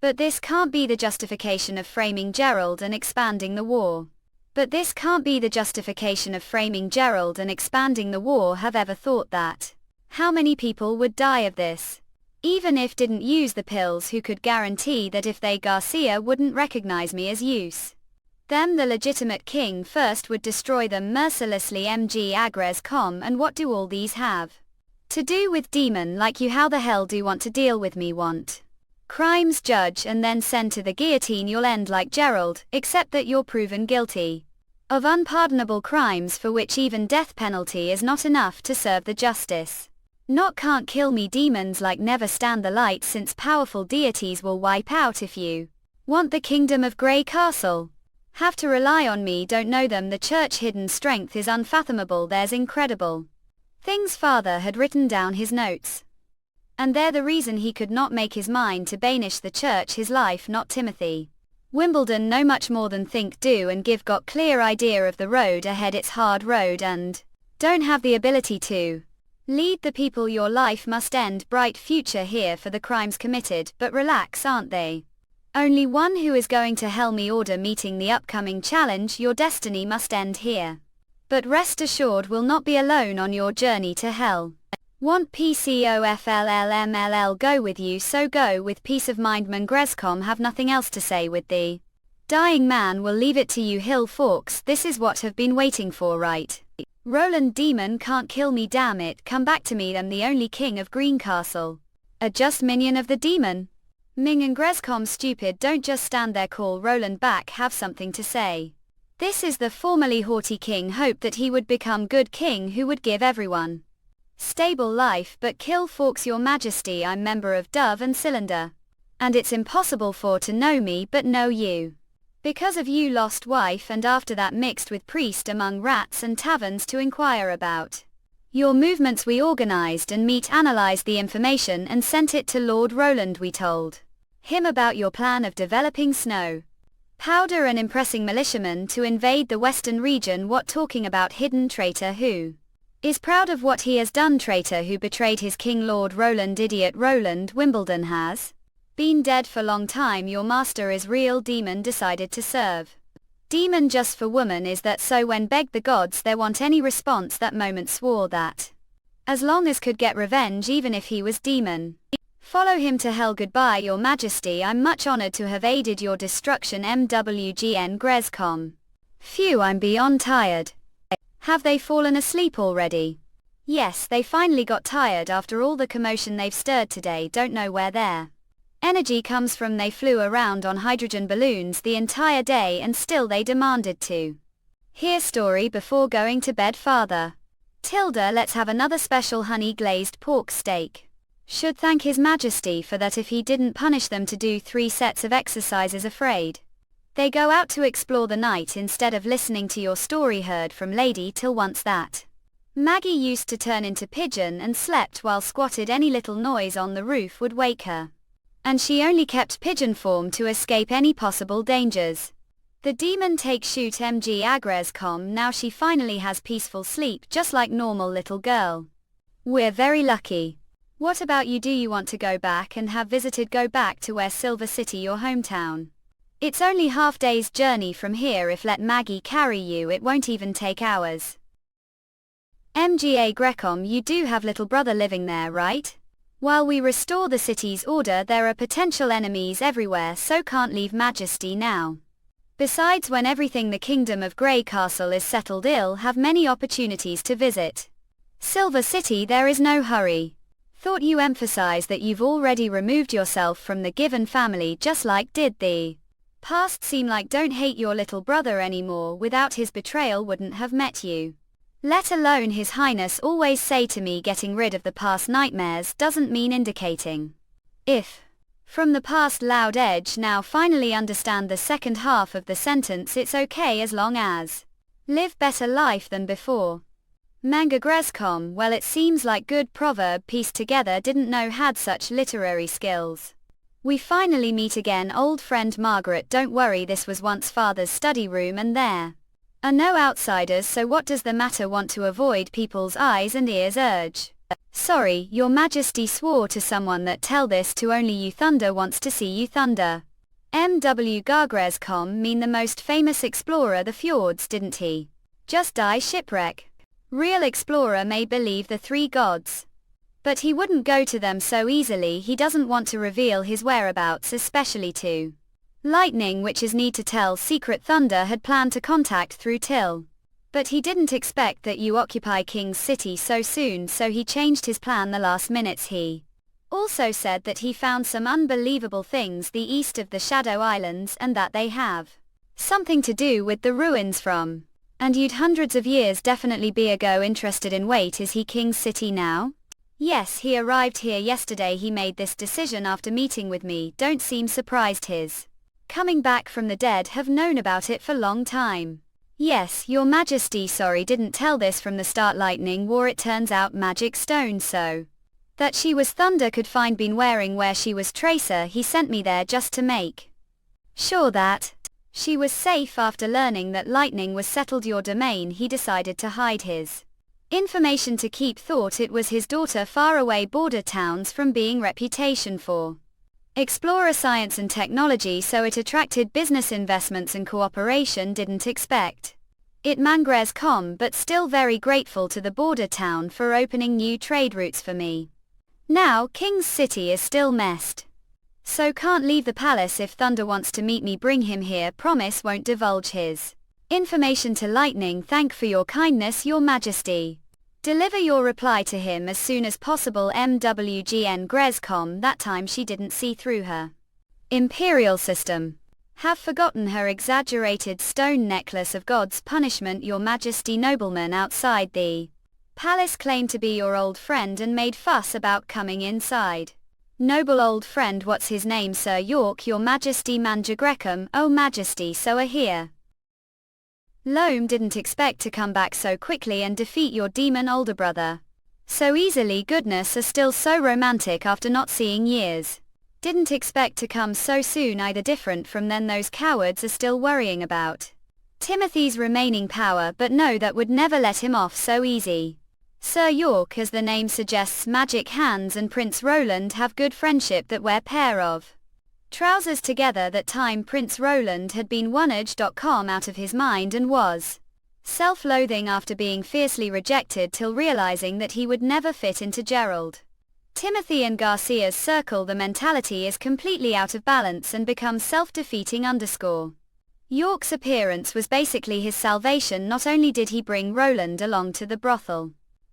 But this can't be the justification of framing Gerald and expanding the war. But this can't be the justification of framing Gerald and expanding the war. Have ever thought that? How many people would die of this? Even if didn't use the pills, who could guarantee that if they Garcia wouldn't recognize me as use them the legitimate king first would destroy them mercilessly. MG Agres com, and what do all these have to do with demon like you? How the hell do you want to deal with me? Want crimes judge and then send to the guillotine? You'll end like Gerald, except that you're proven guilty of unpardonable crimes for which even death penalty is not enough to serve the justice. Not can't kill me, demons like never stand the light, since powerful deities will wipe out. If you want the kingdom of Grey Castle, have to rely on me, don't know them. The church hidden strength is unfathomable. There's incredible things father had written down his notes, and they're the reason he could not make his mind to banish the church. His life, not Timothy. Wimbledon know much more than think, do and give. Got clear idea of the road ahead, it's hard road, and don't have the ability to lead the people. Your life must end. Bright future here for the crimes committed, but relax, aren't they? Only one who is going to hell. Me order meeting the upcoming challenge. Your destiny must end here. But rest assured, will not be alone on your journey to hell. Want PCOFLLMLL go with you, so go with peace of mind. Mangrescom have nothing else to say with the dying man, will leave it to you. Hill Forks, this is what have been waiting for, right? Roland demon can't kill me, damn it, come back to me. I'm the only king of Green Castle. A just minion of the demon. Ming and Grescom stupid, don't just stand there, call Roland back, have something to say. This is the formerly haughty king, hoped that he would become good king who would give everyone stable life, but kill Forks. Your majesty, I'm member of Dove and Cylinder, and it's impossible for to know me but know you. Because of you lost wife, and after that mixed with priest among rats and taverns to inquire about your movements. We organized and analyzed the information and sent it to Lord Roland. We told him about your plan of developing snow powder and impressing militiamen to invade the western region. What talking about hidden traitor who is proud of what he has done, traitor who betrayed his king Lord Roland. Idiot Roland, Wimbledon has been dead for long time. Your master is real demon, decided to serve demon just for woman. Is that so? When begged the gods there want any response, that moment swore that as long as could get revenge even if he was demon. Follow him to hell. Goodbye, your majesty, I'm much honored to have aided your destruction. MWGN Grescom. Phew, I'm beyond tired. Have they fallen asleep already? Yes, they finally got tired after all the commotion they've stirred today. Don't know where their energy comes from. They flew around on hydrogen balloons the entire day and still they demanded to hear story before going to bed. Father. Tilda, let's have another special honey glazed pork steak. Should thank His Majesty for that if he didn't punish them to do 3 sets of exercises. Afraid they go out to explore the night instead of listening to your story heard from Lady till once that Maggie used to turn into pigeon and slept while squatted. Any little noise on the roof would wake her. And she only kept pigeon form to escape any possible dangers. The demon take shoot MG Agrescom. Now she finally has peaceful sleep just like normal little girl. We're very lucky. What about you? Do you want to go back and have visited? Go back to where Silver City, your hometown? It's only half day's journey from here. If let Maggie carry you, it won't even take hours. MGA Grecom, you do have little brother living there, right? While we restore the city's order, there are potential enemies everywhere, so can't leave Majesty now. Besides, when everything the Kingdom of Grey Castle is settled, I'll have many opportunities to visit Silver City. There is no hurry. Thought you emphasize that you've already removed yourself from the Given family just like did the past. Seem like don't hate your little brother anymore. Without his betrayal wouldn't have met you. Let alone His Highness always say to me getting rid of the past nightmares doesn't mean indicating if from the past. Loud edge. Now finally understand the second half of the sentence. It's okay as long as live better life than before. Manga Grescom, well, it seems like good proverb pieced together. Didn't know had such literary skills. We finally meet again, old friend Margaret. Don't worry, this was once father's study room and there are no outsiders, so what does the matter? Want to avoid people's eyes and ears. Urge. Sorry, your Majesty swore to someone that tell this to only you. Thunder wants to see you. Thunder. MW Gargrescom mean the most famous explorer the fjords, didn't he just die shipwreck? Real explorer may believe the 3 gods, but he wouldn't go to them so easily. He doesn't want to reveal his whereabouts, especially to Lightning, which is need to tell secret. Thunder had planned to contact through Till, but he didn't expect that you occupy King's City so soon, so he changed his plan the last minutes. He also said that he found some unbelievable things the east of the Shadow Islands and that they have something to do with the ruins from and you'd hundreds of years. Definitely be a go. Interested in. Wait, is he King's City now? Yes, he arrived here yesterday. He made this decision after meeting with me. Don't seem surprised. His coming back from the dead. Have known about it for long time. Yes, your Majesty. Sorry, didn't tell this from the start. Lightning wore, it turns out, magic stone so that she was Thunder could find been wearing where she was Tracer. He sent me there just to make sure that she was safe. After learning that Lightning was settled your domain, he decided to hide his information to keep thought it was his daughter. Far away border towns from being reputation for explorer science and technology, so it attracted business investments and cooperation. Didn't expect it. Mangrescom, but still very grateful to the border town for opening new trade routes for me. Now King's City is still messed, so can't leave the palace. If Thunder wants to meet me, bring him here. Promise won't divulge his information to Lightning. Thank for your kindness, your Majesty. Deliver your reply to him as soon as possible. MWGN Grescom. That time she didn't see through her imperial system. Have forgotten her exaggerated stone necklace of God's punishment. Your Majesty, nobleman outside the palace claimed to be your old friend and made fuss about coming inside. Noble old friend, what's his name? Sir York. Your Majesty, Manja Grecom. Oh Majesty, so are here. Loam didn't expect to come back so quickly and defeat your demon older brother so easily. Goodness, are still so romantic after not seeing years. Didn't expect to come so soon either. Different from then, those cowards are still worrying about Timothy's remaining power, but no, that would never let him off so easy. Sir York, as the name suggests, magic hands, and Prince Roland have good friendship that wear pair of trousers together. That time Prince Roland had been one-edge.com out of his mind and was self-loathing after being fiercely rejected till realizing that he would never fit into Gerald, Timothy and Garcia's circle. The mentality is completely out of balance and becomes self-defeating. York's appearance was basically his salvation. Not only did he bring Roland along to the brothel,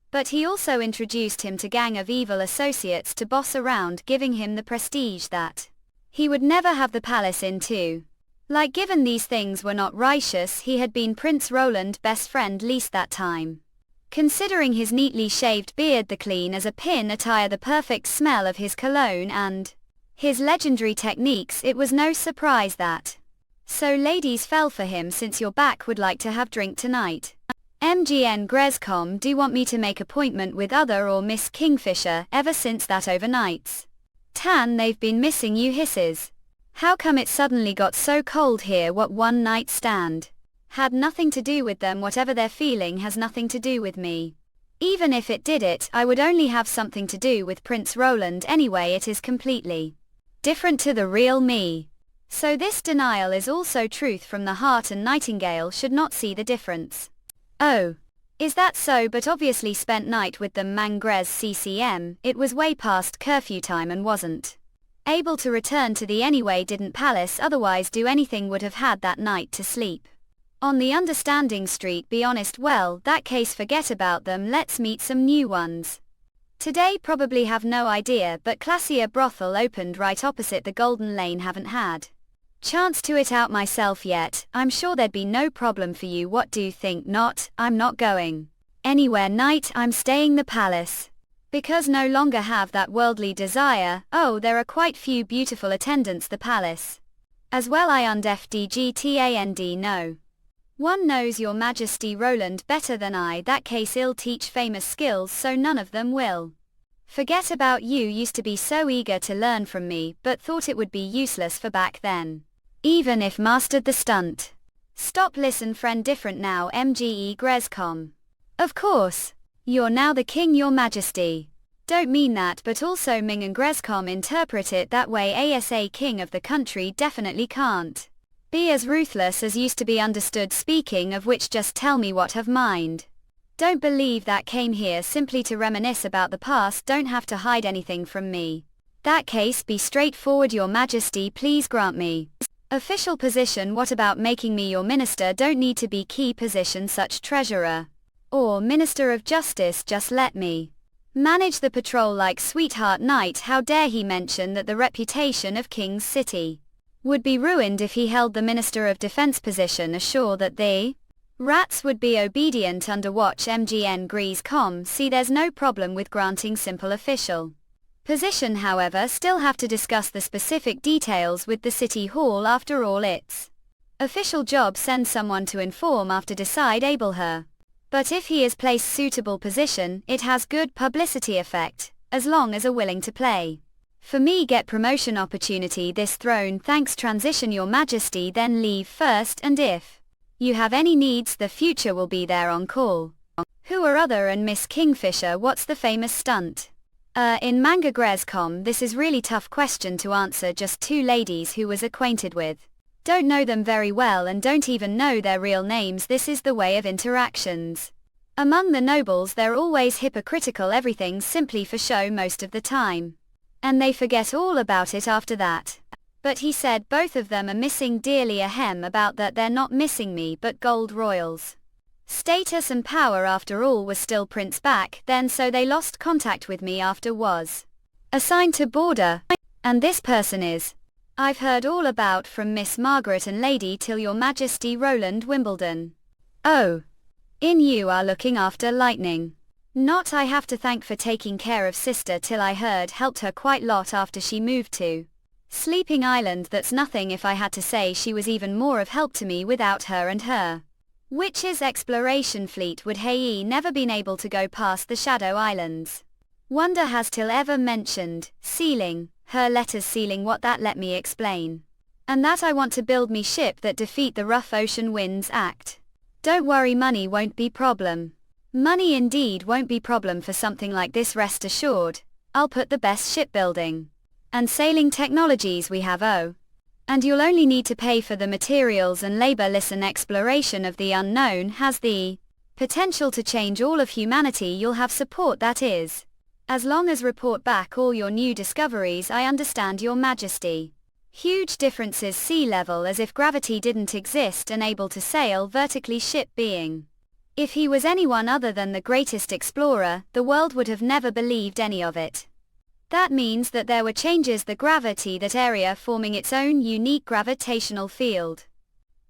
but he also introduced him to gang of evil associates to boss around, giving him the prestige that he would never have the palace in too. Like, given these things were not righteous, he had been Prince Roland's best friend least that time. Considering his neatly shaved beard, the clean as a pin attire, the perfect smell of his cologne, and his legendary techniques, it was no surprise that so ladies fell for him. Since you're back, would like to have drink tonight. MGN Grescom, do want me to make appointment with other or Miss Kingfisher? Ever since that overnight's tan, they've been missing you, hisses. How come it suddenly got so cold here? What one night stand had nothing to do with them. Whatever they're feeling has nothing to do with me. Even if it did, it I would only have something to do with Prince Roland anyway. It is completely different to the real me. So this denial is also truth from the heart, and Nightingale should not see the difference. Oh, is that so? But obviously spent night with them. Mangres CCM, it was way past curfew time and wasn't able to return to the anyway. Didn't palace otherwise do anything, would have had that night to sleep on the understanding street. Be honest, well, that case forget about them, let's meet some new ones. Today probably have no idea, but classier brothel opened right opposite the Golden Lane. Haven't had chance to it out myself yet. I'm sure there'd be no problem for you. What do you think? Not, I'm not going anywhere night, I'm staying the palace. Because no longer have that worldly desire. Oh, there are quite few beautiful attendants the palace as well. I undfdgtand no one knows your majesty Roland better than I. That case I'll teach famous skills so none of them will forget about you. Used to be so eager to learn from me, but thought it would be useless for back then, even if mastered the stunt. Stop, listen friend, different now. MGE Grescom. Of course. You're now the king, your majesty. Don't mean that, but also Ming and Grescom interpret it that way. ASA king of the country definitely can't be as ruthless as used to be understood. Speaking of which, just tell me what have mind. Don't believe that came here simply to reminisce about the past. Don't have to hide anything from me. That case be straightforward. Your majesty, please grant me official position. What about making me your minister? Don't need to be key position such treasurer or minister of justice. Just let me manage the patrol like sweetheart knight. How dare he mention that the reputation of King's City would be ruined if he held the Minister of Defense position. Assure that the rats would be obedient under watch. MGN Grescom. See, there's no problem with granting simple official position, however still have to discuss the specific details with the City Hall. After all, it's official job. Send someone to inform after decide able her. But if he is placed suitable position, it has good publicity effect, as long as are willing to play. For me, get promotion opportunity this throne. Thanks, transition your majesty, then leave first, and if you have any needs, the future will be there on call. Who are other and Miss Kingfisher? What's the famous stunt? In Manga Grescom, this is really tough question to answer. Just two ladies who was acquainted with. Don't know them very well and don't even know their real names. This is the way of interactions. Among the nobles they're always hypocritical, everything's simply for show most of the time. And they forget all about it after that. But he said both of them are missing dearly. Ahem, about that they're not missing me but gold royals. Status and power after all was still prince back then, so they lost contact with me after was assigned to border. And this person is I've heard all about from Miss Margaret and Lady till your majesty Roland Wimbledon. Oh. In you are looking after lightning. Not I have to thank for taking care of sister till I heard helped her quite lot after she moved to Sleeping Island. That's nothing if I had to say she was even more of help to me without her and her witch's exploration fleet would Hei never been able to go past the Shadow Islands. Wonder has till ever mentioned sealing, her letters sealing what that, let me explain. And that I want to build me ship that defeat the rough ocean winds act. Don't worry, money won't be problem. Money indeed won't be problem for something like this, rest assured. I'll put the best shipbuilding and sailing technologies we have. Oh. And you'll only need to pay for the materials and labor. Listen, exploration of the unknown has the potential to change all of humanity. You'll have support, that is. As long as report back all your new discoveries. I understand, your majesty. Huge differences sea level as if gravity didn't exist and able to sail vertically ship being. If he was anyone other than the greatest explorer, the world would have never believed any of it. That means that there were changes the gravity that area forming its own unique gravitational field.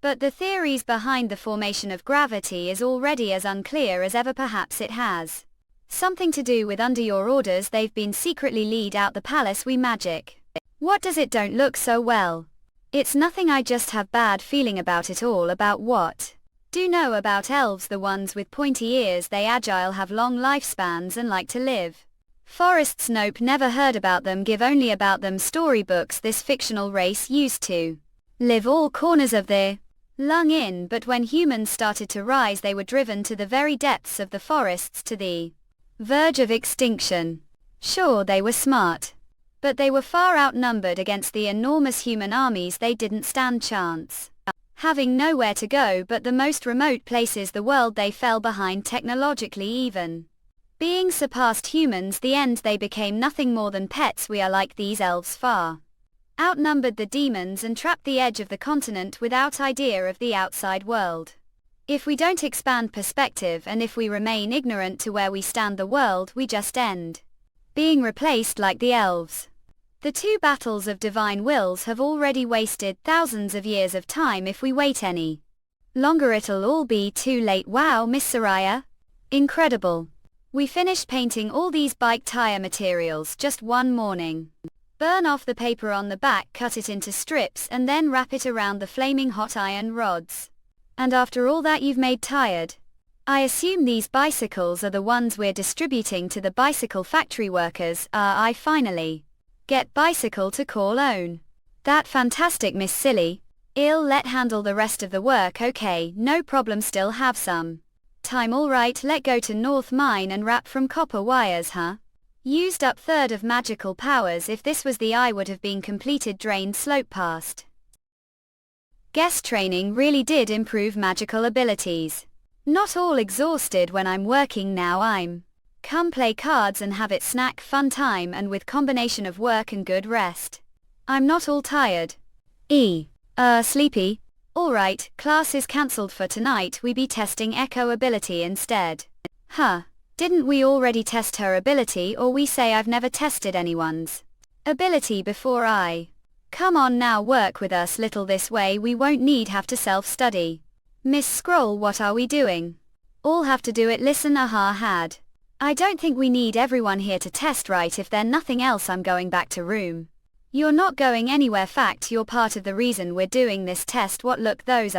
But the theories behind the formation of gravity is already as unclear as ever perhaps it has. Something to do with under your orders they've been secretly lead out the palace we magic. What does it don't look so well? It's nothing I just have bad feeling about it all about what? Do know about elves the ones with pointy ears they agile have long lifespans and like to live. Forests nope never heard about them give only about them storybooks this fictional race used to live all corners of the lung in but when humans started to rise they were driven to the very depths of the forests to the verge of extinction. Sure they were smart. But they were far outnumbered against the enormous human armies they didn't stand chance. Having nowhere to go but the most remote places the world they fell behind technologically even. Being surpassed humans the end they became nothing more than pets we are like these elves far. Outnumbered the demons and trapped the edge of the continent without idea of the outside world. If we don't expand perspective and if we remain ignorant to where we stand the world we just end being replaced like the elves. The two battles of divine wills have already wasted thousands of years of time if we wait any longer it'll all be too late. Wow Miss Soraya. Incredible. We finished painting all these bike tire materials just one morning. Burn off the paper on the back, cut it into strips and then wrap it around the flaming hot iron rods. And after all that you've made tired? I assume these bicycles are the ones we're distributing to the bicycle factory workers. I finally get bicycle to call own. That fantastic Miss Silly. I'll let handle the rest of the work. Okay, no problem, still have some time. Alright, let go to North Mine and wrap from copper wires, huh? Used up third of magical powers. If this was the I would have been completed drained slope past. Guest training really did improve magical abilities. Not all exhausted when I'm working now. I'm come play cards and have it snack fun time and with combination of work and good rest. I'm not all tired. Sleepy. Alright, class is cancelled for tonight. We be testing Echo ability instead. Huh. Didn't we already test her ability or we say I've never tested anyone's ability before? Come on now, work with us little, this way we won't need have to self-study. Miss Scroll, what are we doing? All have to do it, listen, had. I don't think we need everyone here to test, right? If they're nothing else I'm going back to room. You're not going anywhere, fact you're part of the reason we're doing this test. What, look those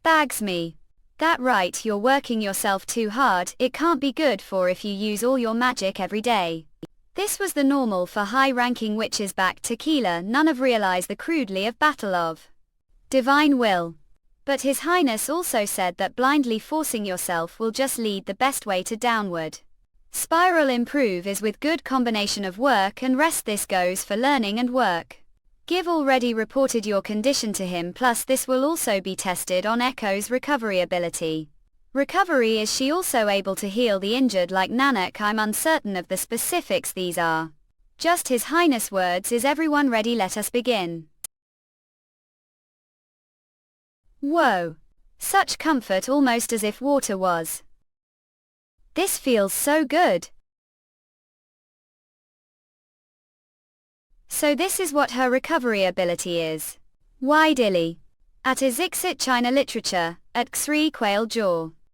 bags me. That right, you're working yourself too hard, it can't be good for if you use all your magic every day. This was the normal for high-ranking witches back tequila. None of realize the crudely of battle of divine will. But His Highness also said that blindly forcing yourself will just lead the best way to downward spiral. Improve is with good combination of work and rest. This goes for learning and work. Give already reported your condition to him, plus this will also be tested on Echo's recovery ability. Recovery, is she also able to heal the injured like Nanak? I'm uncertain of the specifics, these are just His Highness words. Is everyone ready? Let us begin. Whoa! Such comfort, almost as if water was. This feels so good. So this is what her recovery ability is. Why dilly. At Eleceed China Literature, at Xri Quail Jaw.